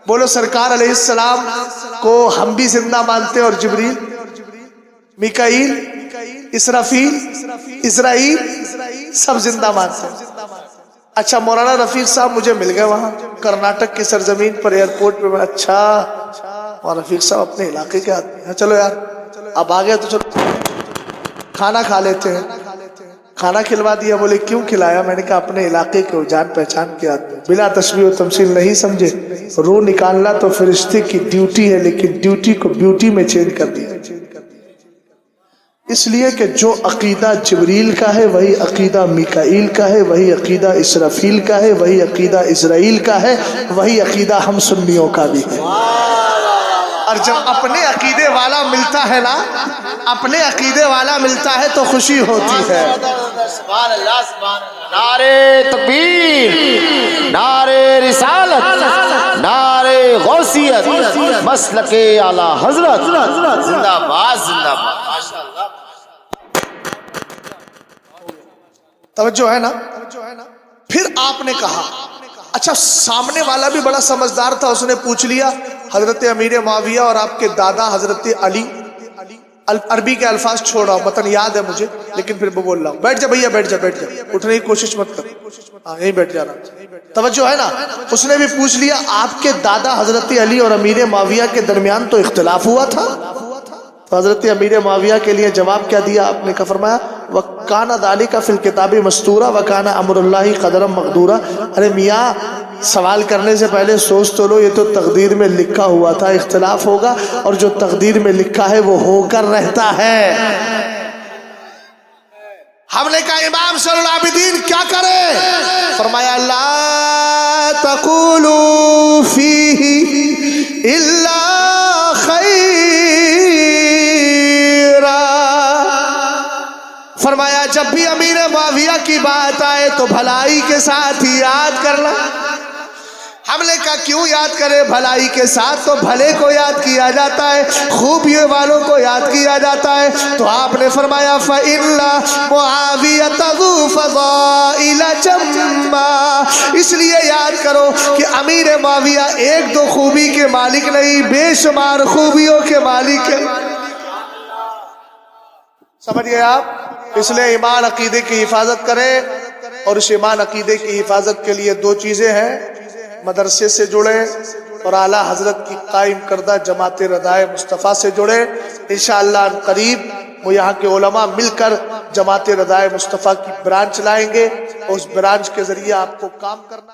بولو سرکار علیہ السلام کو ہم بھی زندہ مانتے ہیں, اور جبریل, میکائیل, اسرافیل, اسرائیل سب زندہ مانتے ہیں. اچھا مولانا رفیق صاحب مجھے مل گئے وہاں کرناٹک کی سرزمین پر ایئرپورٹ پہ. میں اچھا مولانا رفیق صاحب اپنے علاقے کے آدمی ہیں, چلو یار اب آ گئے تو چلو کھانا کھا لیتے ہیں. کھانا کھلوا دیا. بولے کیوں کھلایا؟ میں نے کہا اپنے علاقے کے جان پہچان کے آدمی, بلا تشبیہ و تمثیل نہیں سمجھے. روح نکالنا تو فرشتے کی ڈیوٹی ہے, لیکن ڈیوٹی کو بیوٹی میں چینج کر دیا. اس لیے کہ جو عقیدہ جبریل کا ہے وہی عقیدہ میکائیل کا ہے, وہی عقیدہ اسرافیل کا ہے, وہی عقیدہ اسرائیل کا ہے, وہی عقیدہ ہم سنیوں کا بھی ہے. اور جب اپنے عقیدے والا ملتا ہے نا, اپنے عقیدے والا ملتا ہے تو خوشی ہوتی ہے. سبحان اللہ سبحان اللہ. نعرے تکبیر, نعرے رسالت, نعرے غوثیت, مسلک اعلی حضرت زندہ باد زندہ باد. ماشاءاللہ. توجہ ہے نا. پھر آپ نے کہا اچھا سامنے والا بھی بڑا سمجھدار تھا, اس نے پوچھ لیا حضرت امیر معاویہ اور آپ کے دادا حضرت علی, عربی کے الفاظ چھوڑ رہا ہوں, متن یاد ہے مجھے لیکن پھر میں بول رہا ہوں. بیٹھ جا بھیا, بیٹھ جا, اٹھنے کی کوشش مت کر, یہیں بیٹھ جانا. توجہ ہے نا. اس نے بھی پوچھ لیا آپ کے دادا حضرت علی اور امیر معاویہ کے درمیان تو اختلاف ہوا تھا. تو حضرت امیر معاویہ کے لیے جواب کیا دیا آپ نے؟ کہا فرمایا وَكَانَ ذَلِكَ فِي الْكِتَابِ مَسْطُورًا وَكَانَ أَمْرُ اللَّهِ قَدَرًا مَقْدُورًا. ارے میاں سوال کرنے سے پہلے سوچ تو لو, یہ تو تقدیر میں لکھا ہوا تھا. اختلاف ہوگا اور جو تقدیر میں لکھا ہے وہ ہو کر رہتا ہے. ہم نے کہا امام صلی اللہ العابدین کیا کرے؟ فرمایا لا تقولوا فیہ الا خیرا. فرمایا جب بھی امیر معاویہ کی بات آئے تو بھلائی کے ساتھ ہی یاد کرنا. ہم نے کہا کیوں یاد کرے؟ بھلائی کے ساتھ تو بھلے کو یاد کیا جاتا ہے, خوبیوں والوں کو یاد کیا جاتا ہے. تو آپ نے فرمایا فَإِنَّ مُعَاوِيَةَ ذُو فَضَائِلَ جَمَّا. اس لیے یاد کرو کہ امیر معاویہ ایک دو خوبی کے مالک نہیں, بے شمار خوبیوں کے مالک ہے. سمجھ گئے آپ؟ اس لیے ایمان عقیدے کی حفاظت کریں, اور اس ایمان عقیدے کی حفاظت کے لیے 2 چیزیں ہیں, مدرسے سے جڑے اور اعلیٰ حضرت کی قائم کردہ جماعت ردائے مصطفیٰ سے جڑے. انشاءاللہ قریب وہ یہاں کے علماء مل کر جماعت ردائے مصطفیٰ کی برانچ لائیں گے, اور اس برانچ کے ذریعے آپ کو کام کرنا